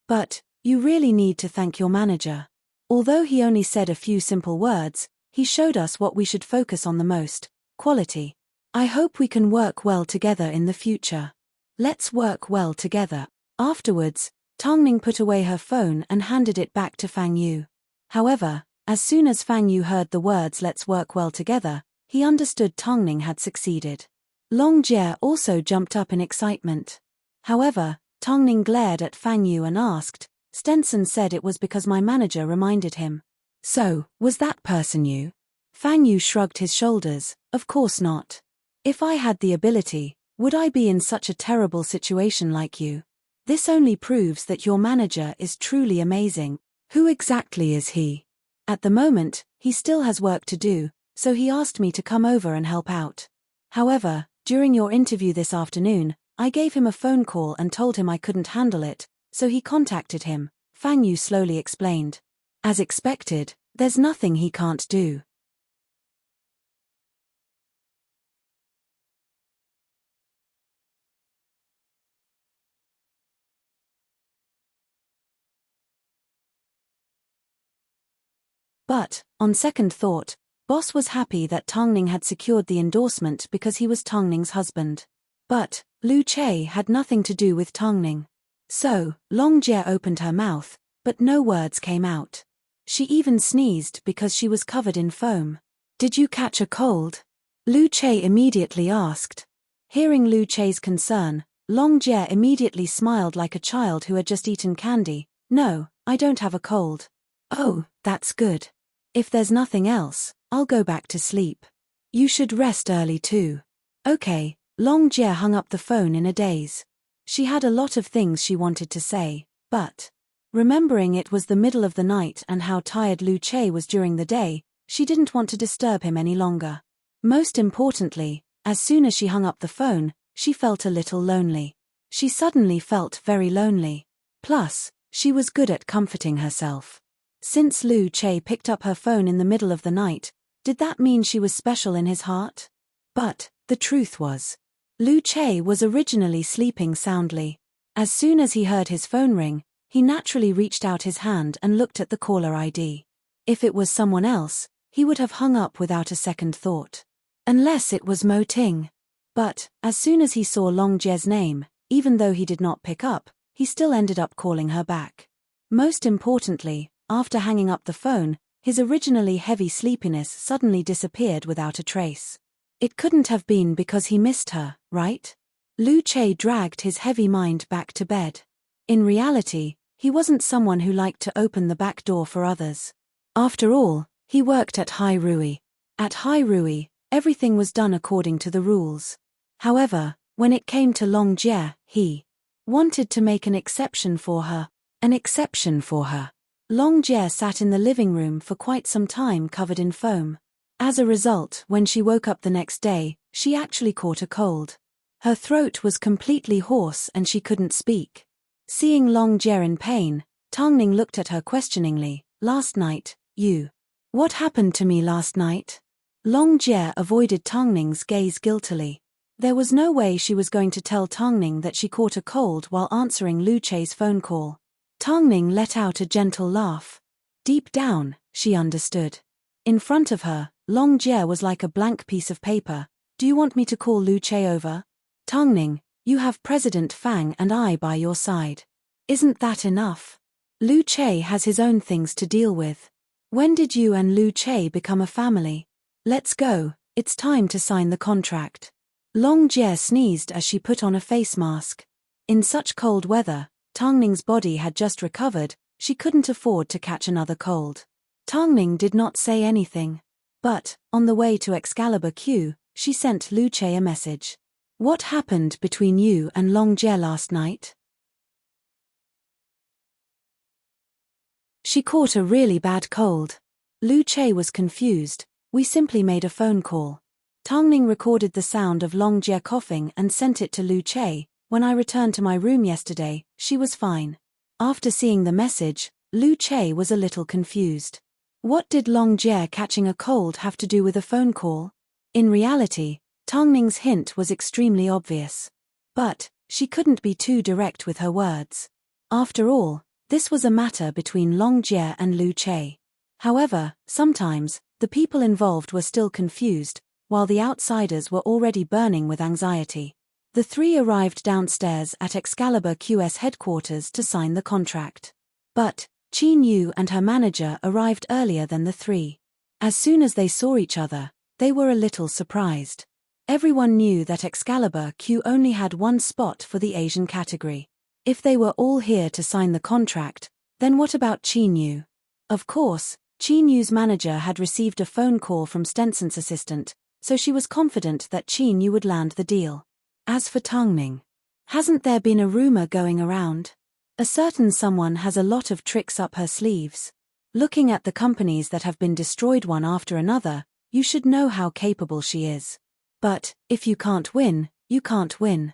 A: But, you really need to thank your manager. Although he only said a few simple words, he showed us what we should focus on the most: quality. I hope we can work well together in the future. Let's work well together. Afterwards, Tongning put away her phone and handed it back to Fang Yu. However, as soon as Fang Yu heard the words "let's work well together," he understood Tongning had succeeded. Long Jie also jumped up in excitement. However, Tongning glared at Fang Yu and asked, "Stenson said it was because my manager reminded him. So, was that person you?" Fang Yu shrugged his shoulders. "Of course not. If I had the ability, would I be in such a terrible situation like you? This only proves that your manager is truly amazing." "Who exactly is he?" "At the moment, he still has work to do, so he asked me to come over and help out. However, during your interview this afternoon, I gave him a phone call and told him I couldn't handle it, so he contacted him," Fang Yu slowly explained. "As expected, there's nothing he can't do." But, on second thought, Boss was happy that Tongning had secured the endorsement because he was Tongning's husband. But, Lu Che had nothing to do with Tongning. So, Long Jie opened her mouth, but no words came out. She even sneezed because she was covered in foam. "Did you catch a cold?" Lu Che immediately asked. Hearing Lu Che's concern, Long Jie immediately smiled like a child who had just eaten candy. "No, I don't have a cold." "Oh, that's good. If there's nothing else, I'll go back to sleep. You should rest early too." "Okay." Long Jie hung up the phone in a daze. She had a lot of things she wanted to say, but, remembering it was the middle of the night and how tired Lu Che was during the day, she didn't want to disturb him any longer. Most importantly, as soon as she hung up the phone, she felt a little lonely. She suddenly felt very lonely. Plus, she was good at comforting herself. Since Lu Che picked up her phone in the middle of the night, Did that mean she was special in his heart? But the truth was, Lu Che was originally sleeping soundly. As soon as he heard his phone ring, he naturally reached out his hand and looked at the caller ID. If it was someone else, he would have hung up without a second thought. Unless it was Mo Ting. But, as soon as he saw Long Jie's name, even though he did not pick up, he still ended up calling her back. Most importantly, after hanging up the phone, his originally heavy sleepiness suddenly disappeared without a trace. It couldn't have been because he missed her, right? Lu Che dragged his heavy mind back to bed. In reality, he wasn't someone who liked to open the back door for others. After all, he worked at Hai Rui. At Hai Rui, everything was done according to the rules. However, when it came to Long Jie, he wanted to make an exception for her. An exception for her. Long Jie sat in the living room for quite some time covered in foam. As a result, when she woke up the next day, she actually caught a cold. Her throat was completely hoarse and she couldn't speak. Seeing Long Jie in pain, Tongning looked at her questioningly. Last night, you. What happened to me last night? Long Jie avoided Tongning's gaze guiltily. There was no way she was going to tell Tongning that she caught a cold while answering Lu Che's phone call. Tongning let out a gentle laugh. Deep down, she understood. In front of her, Long Jie was like a blank piece of paper. Do you want me to call Lu Che over? Tongning, you have President Fang and I by your side. Isn't that enough? Lu Che has his own things to deal with. When did you and Lu Che become a family? Let's go, it's time to sign the contract. Long Jie sneezed as she put on a face mask. In such cold weather, Tongning's body had just recovered, she couldn't afford to catch another cold. Tongning did not say anything. But, on the way to Excalibur Q, she sent Lu Che a message. What happened between you and Long Jie last night? She caught a really bad cold. Lu Che was confused. We simply made a phone call. Tongning recorded the sound of Long Jie coughing and sent it to Lu Che. When I returned to my room yesterday, she was fine. After seeing the message, Lu Che was a little confused. What did Long Jie catching a cold have to do with a phone call? In reality, Tongning's hint was extremely obvious. But, she couldn't be too direct with her words. After all, this was a matter between Long Jie and Lu Che. However, sometimes, the people involved were still confused, while the outsiders were already burning with anxiety. The three arrived downstairs at Excalibur QS headquarters to sign the contract. But, Qin Yu and her manager arrived earlier than the three. As soon as they saw each other, they were a little surprised. Everyone knew that Excalibur Q only had one spot for the Asian category. If they were all here to sign the contract, then what about Qin Yu? Of course, Qin Yu's manager had received a phone call from Stenson's assistant, so she was confident that Qin Yu would land the deal. As for Tongning, hasn't there been a rumor going around? A certain someone has a lot of tricks up her sleeves. Looking at the companies that have been destroyed one after another, you should know how capable she is. But, if you can't win, you can't win.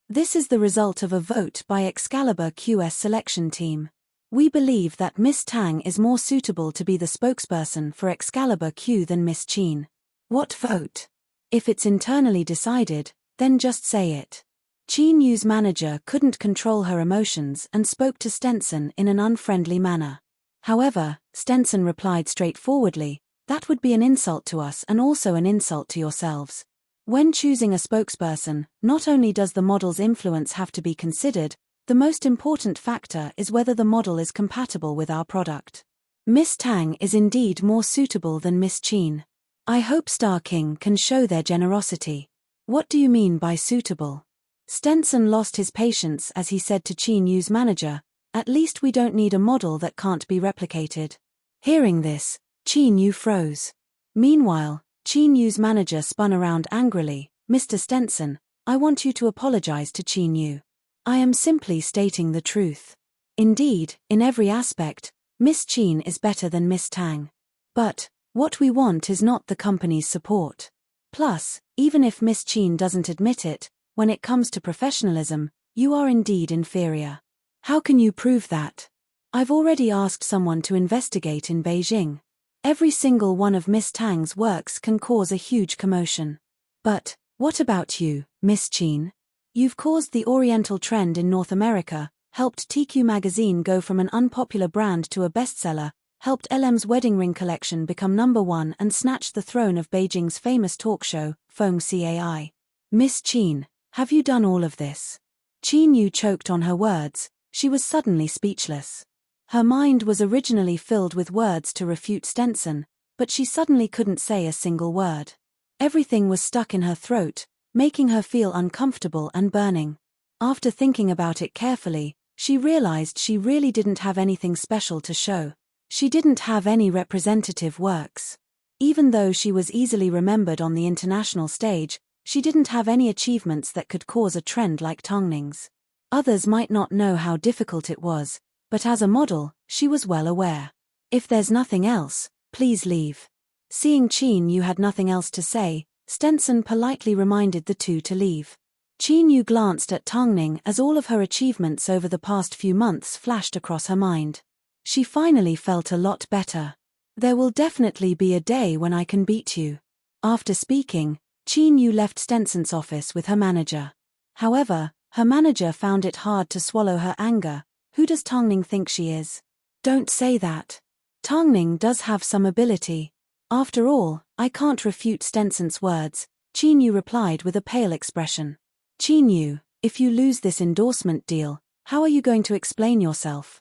A: This is the result of a vote by Excalibur QS selection team. We believe that Miss Tang is more suitable to be the spokesperson for Excalibur Q than Miss Qin. What vote? If it's internally decided, then just say it. Qin Yu's manager couldn't control her emotions and spoke to Stenson in an unfriendly manner. However, Stenson replied straightforwardly, that would be an insult to us and also an insult to yourselves. When choosing a spokesperson, not only does the model's influence have to be considered, the most important factor is whether the model is compatible with our product. Miss Tang is indeed more suitable than Miss Qin. I hope Star King can show their generosity. What do you mean by suitable? Stenson lost his patience as he said to Qin Yu's manager, at least we don't need a model that can't be replicated. Hearing this, Qin Yu froze. Meanwhile, Qin Yu's manager spun around angrily, Mr. Stenson, I want you to apologize to Qin Yu. I am simply stating the truth. Indeed, in every aspect, Miss Qin is better than Miss Tang. But, what we want is not the company's support. Plus, even if Miss Qin doesn't admit it, when it comes to professionalism, you are indeed inferior. How can you prove that? I've already asked someone to investigate in Beijing. Every single one of Miss Tang's works can cause a huge commotion. But, what about you, Miss Qin? You've caused the Oriental trend in North America, helped TQ magazine go from an unpopular brand to a bestseller, helped LM's wedding ring collection become #1 and snatched the throne of Beijing's famous talk show, Feng Cai. Miss Qin, have you done all of this? Qin Yu choked on her words. She was suddenly speechless. Her mind was originally filled with words to refute Stenson, but she suddenly couldn't say a single word. Everything was stuck in her throat, making her feel uncomfortable and burning. After thinking about it carefully, she realized she really didn't have anything special to show. She didn't have any representative works. Even though she was easily remembered on the international stage, she didn't have any achievements that could cause a trend like Tongning's. Others might not know how difficult it was, but as a model, she was well aware. If there's nothing else, please leave. Seeing Qin Yu had nothing else to say, Stenson politely reminded the two to leave. Qin Yu glanced at Tongning as all of her achievements over the past few months flashed across her mind. She finally felt a lot better. There will definitely be a day when I can beat you. After speaking, Qin Yu left Stenson's office with her manager. However, her manager found it hard to swallow her anger. Who does Tongning think she is? Don't say that. Tongning does have some ability. After all, I can't refute Stenson's words, Qin Yu replied with a pale expression. Qin Yu, if you lose this endorsement deal, how are you going to explain yourself?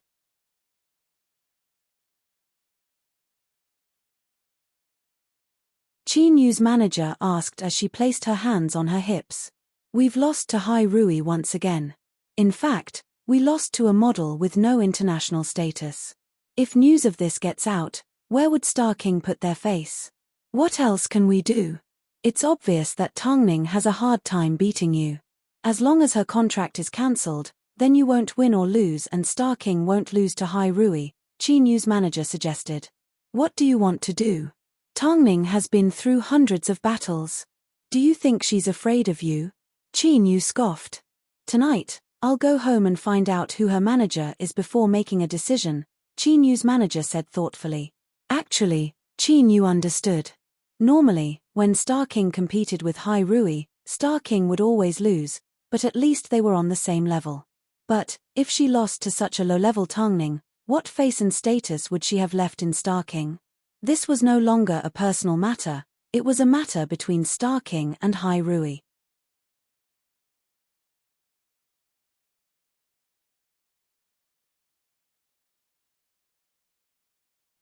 A: Qin Yu's manager asked as she placed her hands on her hips. We've lost to Hai Rui once again. In fact, we lost to a model with no international status. If news of this gets out, where would Star King put their face? What else can we do? It's obvious that Tongning has a hard time beating you. As long as her contract is cancelled, then you won't win or lose and Star King won't lose to Hai Rui, Qin Yu's manager suggested. What do you want to do? Tongning has been through hundreds of battles. Do you think she's afraid of you? Qin Yu scoffed. Tonight, I'll go home and find out who her manager is before making a decision, Qin Yu's manager said thoughtfully. Actually, Qin Yu understood. Normally, when Star King competed with Hai Rui, Star King would always lose, but at least they were on the same level. But, if she lost to such a low-level Tongning, what face and status would she have left in Star King? This was no longer a personal matter, it was a matter between Star King and Hai Rui.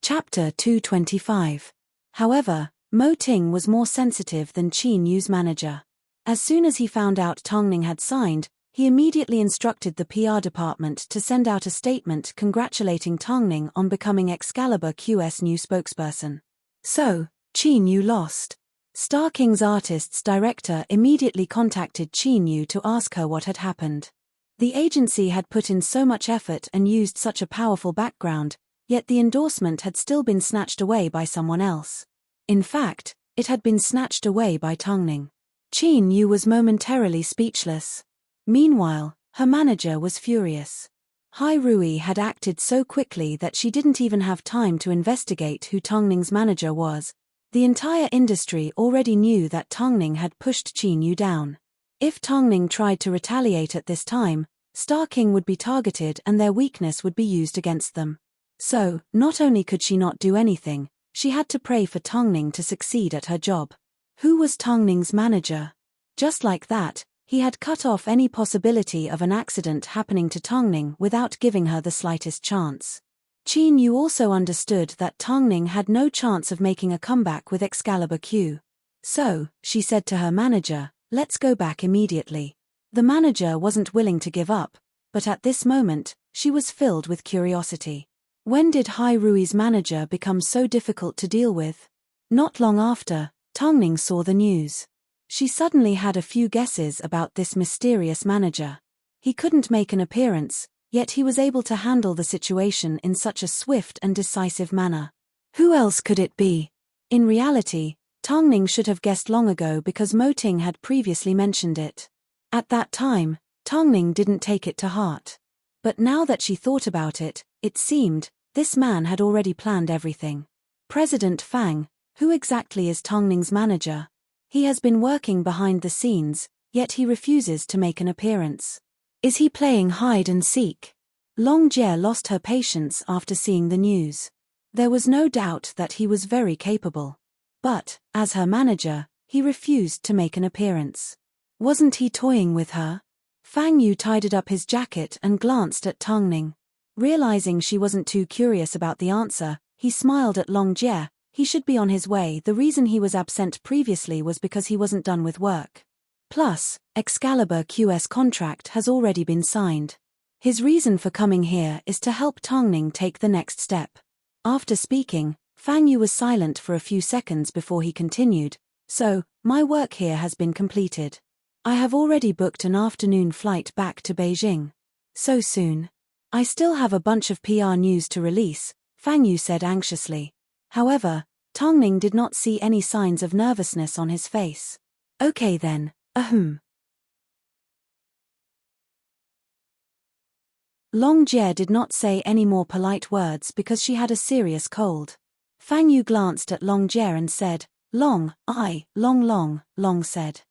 A: Chapter 225. However, Mo Ting was more sensitive than Qin Yu's manager. As soon as he found out Tongning had signed, he immediately instructed the PR department to send out a statement congratulating Tongning on becoming Excalibur QS new spokesperson. So, Qin Yu lost. Star King's artists director immediately contacted Qin Yu to ask her what had happened. The agency had put in so much effort and used such a powerful background, yet the endorsement had still been snatched away by someone else. In fact, it had been snatched away by Tongning. Qin Yu was momentarily speechless. Meanwhile, her manager was furious. Hai Rui had acted so quickly that she didn't even have time to investigate who Tongning's manager was. The entire industry already knew that Tongning had pushed Qin Yu down. If Tongning tried to retaliate at this time, Star King would be targeted and their weakness would be used against them. So, not only could she not do anything, she had to pray for Tongning to succeed at her job. Who was Tongning's manager? Just like that, he had cut off any possibility of an accident happening to Tongning without giving her the slightest chance. Qin Yu also understood that Tongning had no chance of making a comeback with Excalibur Q. So, she said to her manager, let's go back immediately. The manager wasn't willing to give up, but at this moment, she was filled with curiosity. When did Hai Rui's manager become so difficult to deal with? Not long after, Tongning saw the news. She suddenly had a few guesses about this mysterious manager. He couldn't make an appearance, yet he was able to handle the situation in such a swift and decisive manner. Who else could it be? In reality, Tongning should have guessed long ago because Mo Ting had previously mentioned it. At that time, Tongning didn't take it to heart. But now that she thought about it, it seemed, this man had already planned everything. President Fang, who exactly is Tongning's manager? He has been working behind the scenes, yet he refuses to make an appearance. Is he playing hide and seek? Long Jie lost her patience after seeing the news. There was no doubt that he was very capable. But, as her manager, he refused to make an appearance. Wasn't he toying with her? Fang Yu tidied up his jacket and glanced at Tongning. Realizing she wasn't too curious about the answer, he smiled at Long Jie. He should be on his way. The reason he was absent previously was because he wasn't done with work. Plus, Excalibur QS contract has already been signed. His reason for coming here is to help Tongning take the next step. After speaking, Fang Yu was silent for a few seconds before he continued. So, my work here has been completed. I have already booked an afternoon flight back to Beijing. So soon. I still have a bunch of PR news to release, Fang Yu said anxiously. However, Tongning did not see any signs of nervousness on his face. Okay then, ahem. Long Jie did not say any more polite words because she had a serious cold. Fang Yu glanced at Long Jie and said, Long said.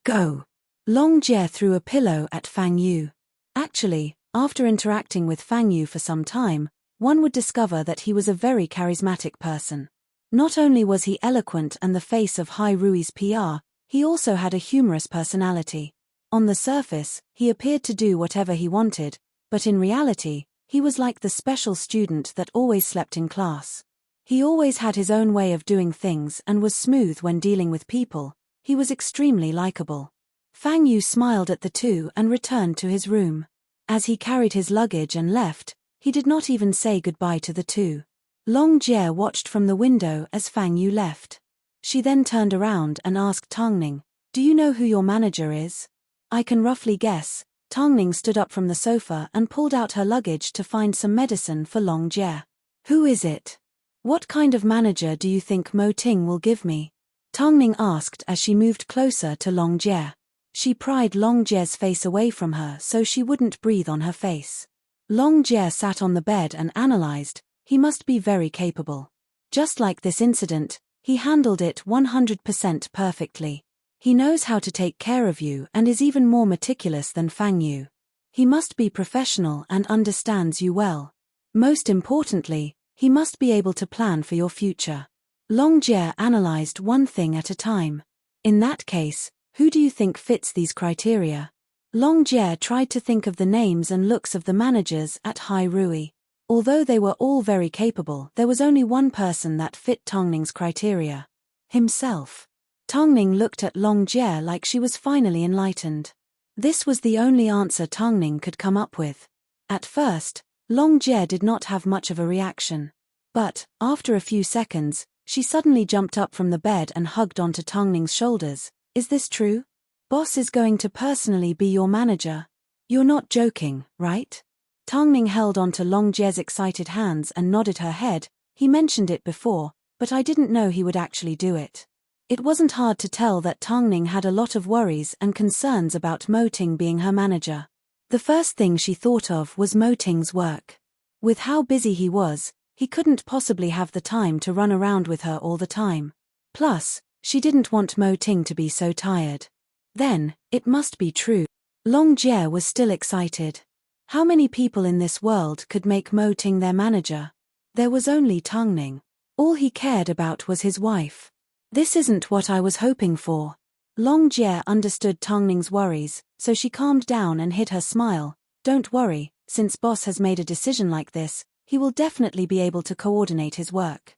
A: Go. Long Jie threw a pillow at Fang Yu. Actually, after interacting with Fang Yu for some time, one would discover that he was a very charismatic person. Not only was he eloquent and the face of Hai Rui's PR, he also had a humorous personality. On the surface, he appeared to do whatever he wanted, but in reality, he was like the special student that always slept in class. He always had his own way of doing things and was smooth when dealing with people. He was extremely likable. Fang Yu smiled at the two and returned to his room. As he carried his luggage and left, he did not even say goodbye to the two. Long Jie watched from the window as Fang Yu left. She then turned around and asked Tongning, Do you know who your manager is? I can roughly guess. Tongning stood up from the sofa and pulled out her luggage to find some medicine for Long Jie. Who is it? What kind of manager do you think Mo Ting will give me? Tongning asked as she moved closer to Long Jie. She pried Long Jie's face away from her so she wouldn't breathe on her face. Long Jie sat on the bed and analyzed. He must be very capable. Just like this incident, he handled it 100% perfectly. He knows how to take care of you and is even more meticulous than Fang Yu. He must be professional and understands you well. Most importantly, he must be able to plan for your future. Long Jie analyzed one thing at a time. In that case, who do you think fits these criteria? Long Jie tried to think of the names and looks of the managers at Hai Rui. Although they were all very capable, there was only one person that fit Tongning's criteria. Himself. Tongning looked at Long Jie like she was finally enlightened. This was the only answer Tongning could come up with. At first, Long Jie did not have much of a reaction. But, after a few seconds, she suddenly jumped up from the bed and hugged onto Tongning's shoulders. Is this true? Boss is going to personally be your manager. You're not joking, right? Tongning held onto Long Jie's excited hands and nodded her head. He mentioned it before, but I didn't know he would actually do it. It wasn't hard to tell that Tongning had a lot of worries and concerns about Mo Ting being her manager. The first thing she thought of was Mo Ting's work. With how busy he was, he couldn't possibly have the time to run around with her all the time. Plus, she didn't want Mo Ting to be so tired. Then, it must be true. Long Jie was still excited. How many people in this world could make Mo Ting their manager? There was only Tongning. All he cared about was his wife. This isn't what I was hoping for. Long Jie understood Tongning's worries, so she calmed down and hid her smile. Don't worry, since boss has made a decision like this, he will definitely be able to coordinate his work.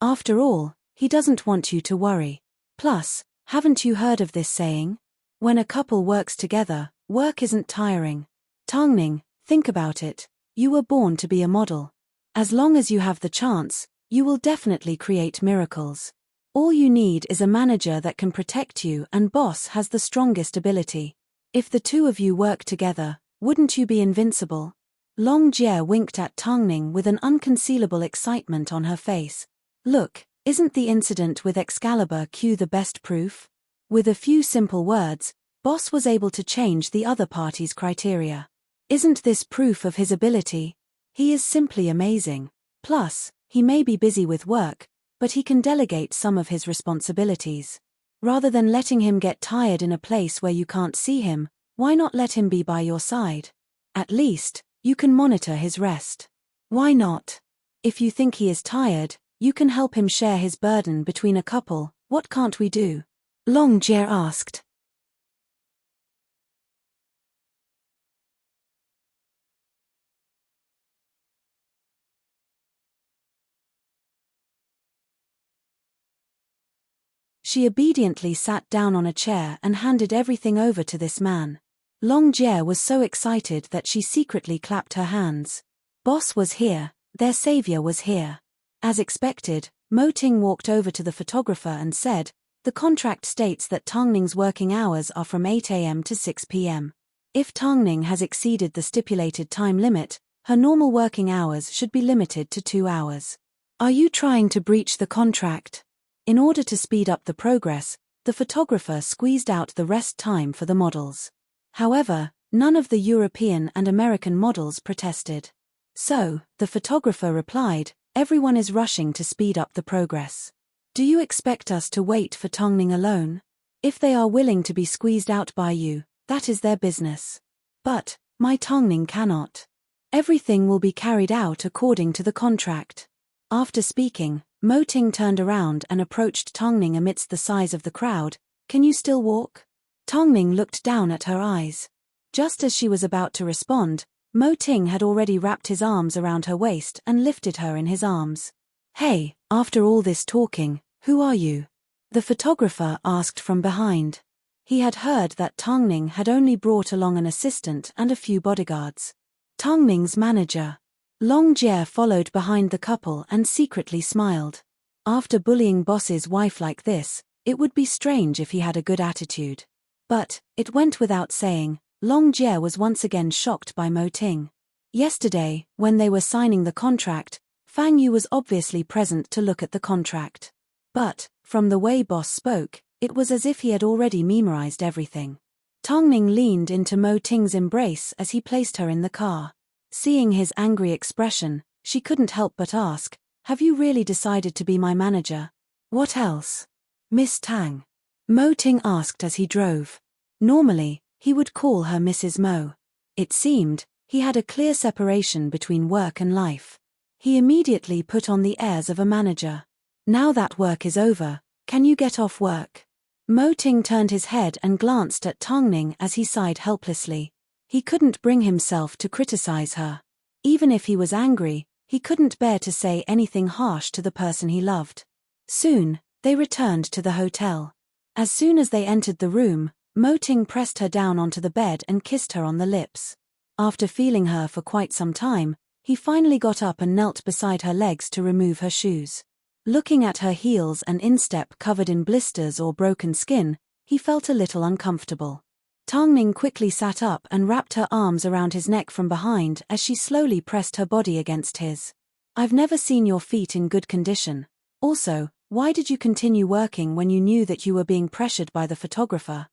A: After all, he doesn't want you to worry. Plus, haven't you heard of this saying? When a couple works together, work isn't tiring. Tongning, think about it. You were born to be a model. As long as you have the chance, you will definitely create miracles. All you need is a manager that can protect you, and boss has the strongest ability. If the two of you work together, wouldn't you be invincible? Long Jie winked at Tangning with an unconcealable excitement on her face. Look, isn't the incident with Excalibur Q the best proof? With a few simple words, Boss was able to change the other party's criteria. Isn't this proof of his ability? He is simply amazing. Plus, he may be busy with work, but he can delegate some of his responsibilities. Rather than letting him get tired in a place where you can't see him, why not let him be by your side? At least, you can monitor his rest. Why not? If you think he is tired, you can help him share his burden between a couple. What can't we do? Long Jie asked. She obediently sat down on a chair and handed everything over to this man. Long Jie was so excited that she secretly clapped her hands. Boss was here, their savior was here. As expected, Mo Ting walked over to the photographer and said, "The contract states that Tangning's working hours are from 8 a.m. to 6 p.m. If Tangning has exceeded the stipulated time limit, her normal working hours should be limited to 2 hours. Are you trying to breach the contract?" In order to speed up the progress, the photographer squeezed out the rest time for the models. However, none of the European and American models protested. So, the photographer replied, "Everyone is rushing to speed up the progress. Do you expect us to wait for Tongning alone? If they are willing to be squeezed out by you, that is their business. But, my Tongning cannot. Everything will be carried out according to the contract." After speaking, Mo Ting turned around and approached Tongning amidst the size of the crowd. "Can you still walk?" Tongning looked down at her eyes. Just as she was about to respond, Mo Ting had already wrapped his arms around her waist and lifted her in his arms. "Hey, after all this talking, who are you?" the photographer asked from behind. He had heard that Tongning had only brought along an assistant and a few bodyguards. Tongning's manager. Long Jie followed behind the couple and secretly smiled. After bullying Boss's wife like this, it would be strange if he had a good attitude. But, it went without saying, Long Jie was once again shocked by Mo Ting. Yesterday, when they were signing the contract, Fang Yu was obviously present to look at the contract. But, from the way Boss spoke, it was as if he had already memorized everything. Tongning leaned into Mo Ting's embrace as he placed her in the car. Seeing his angry expression, she couldn't help but ask, "Have you really decided to be my manager?" "What else?" "Miss Tang," Mo Ting asked as he drove. Normally, he would call her Mrs. Mo. It seemed, he had a clear separation between work and life. He immediately put on the airs of a manager. "Now that work is over, can you get off work?" Mo Ting turned his head and glanced at Tongning as he sighed helplessly. He couldn't bring himself to criticize her. Even if he was angry, he couldn't bear to say anything harsh to the person he loved. Soon, they returned to the hotel. As soon as they entered the room, Mo Ting pressed her down onto the bed and kissed her on the lips. After feeling her for quite some time, he finally got up and knelt beside her legs to remove her shoes. Looking at her heels and instep covered in blisters or broken skin, he felt a little uncomfortable. Tongning quickly sat up and wrapped her arms around his neck from behind as she slowly pressed her body against his. "I've never seen your feet in good condition. Also, why did you continue working when you knew that you were being pressured by the photographer?"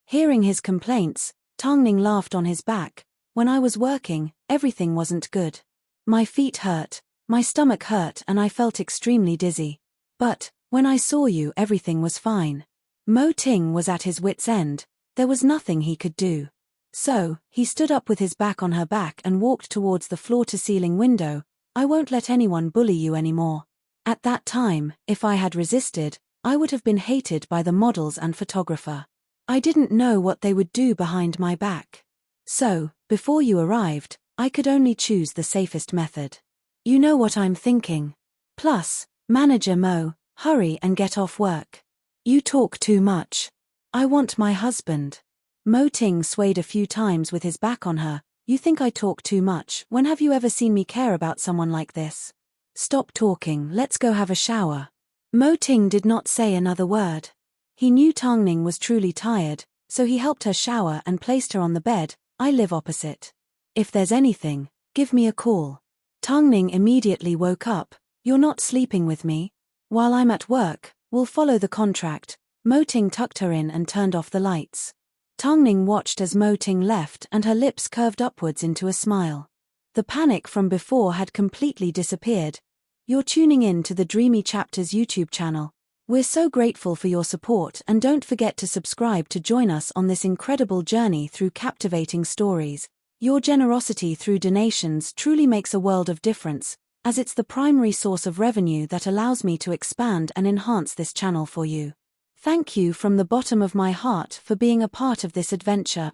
A: Hearing his complaints, Tongning laughed on his back. "When I was working, everything wasn't good. My feet hurt, my stomach hurt and I felt extremely dizzy. But, when I saw you everything was fine." Mo Ting was at his wit's end. There was nothing he could do. So, he stood up with his back on her back and walked towards the floor-to-ceiling window. "I won't let anyone bully you anymore. At that time, if I had resisted, I would have been hated by the models and photographer. I didn't know what they would do behind my back. So, before you arrived, I could only choose the safest method. You know what I'm thinking. Plus, Manager Mo, hurry and get off work. You talk too much. I want my husband." Mo Ting swayed a few times with his back on her. "You think I talk too much? When have you ever seen me care about someone like this? Stop talking, let's go have a shower." Mo Ting did not say another word. He knew Tongning was truly tired, so he helped her shower and placed her on the bed. I live opposite. If there's anything, give me a call. Tangning immediately woke up. You're not sleeping with me? While I'm at work, we'll follow the contract. Mo Ting tucked her in and turned off the lights. Tangning watched as Mo Ting left and her lips curved upwards into a smile. The panic from before had completely disappeared. You're tuning in to the Dreamy Chapters YouTube channel. We're so grateful for your support, and don't forget to subscribe to join us on this incredible journey through captivating stories. Your generosity through donations truly makes a world of difference, as it's the primary source of revenue that allows me to expand and enhance this channel for you. Thank you from the bottom of my heart for being a part of this adventure.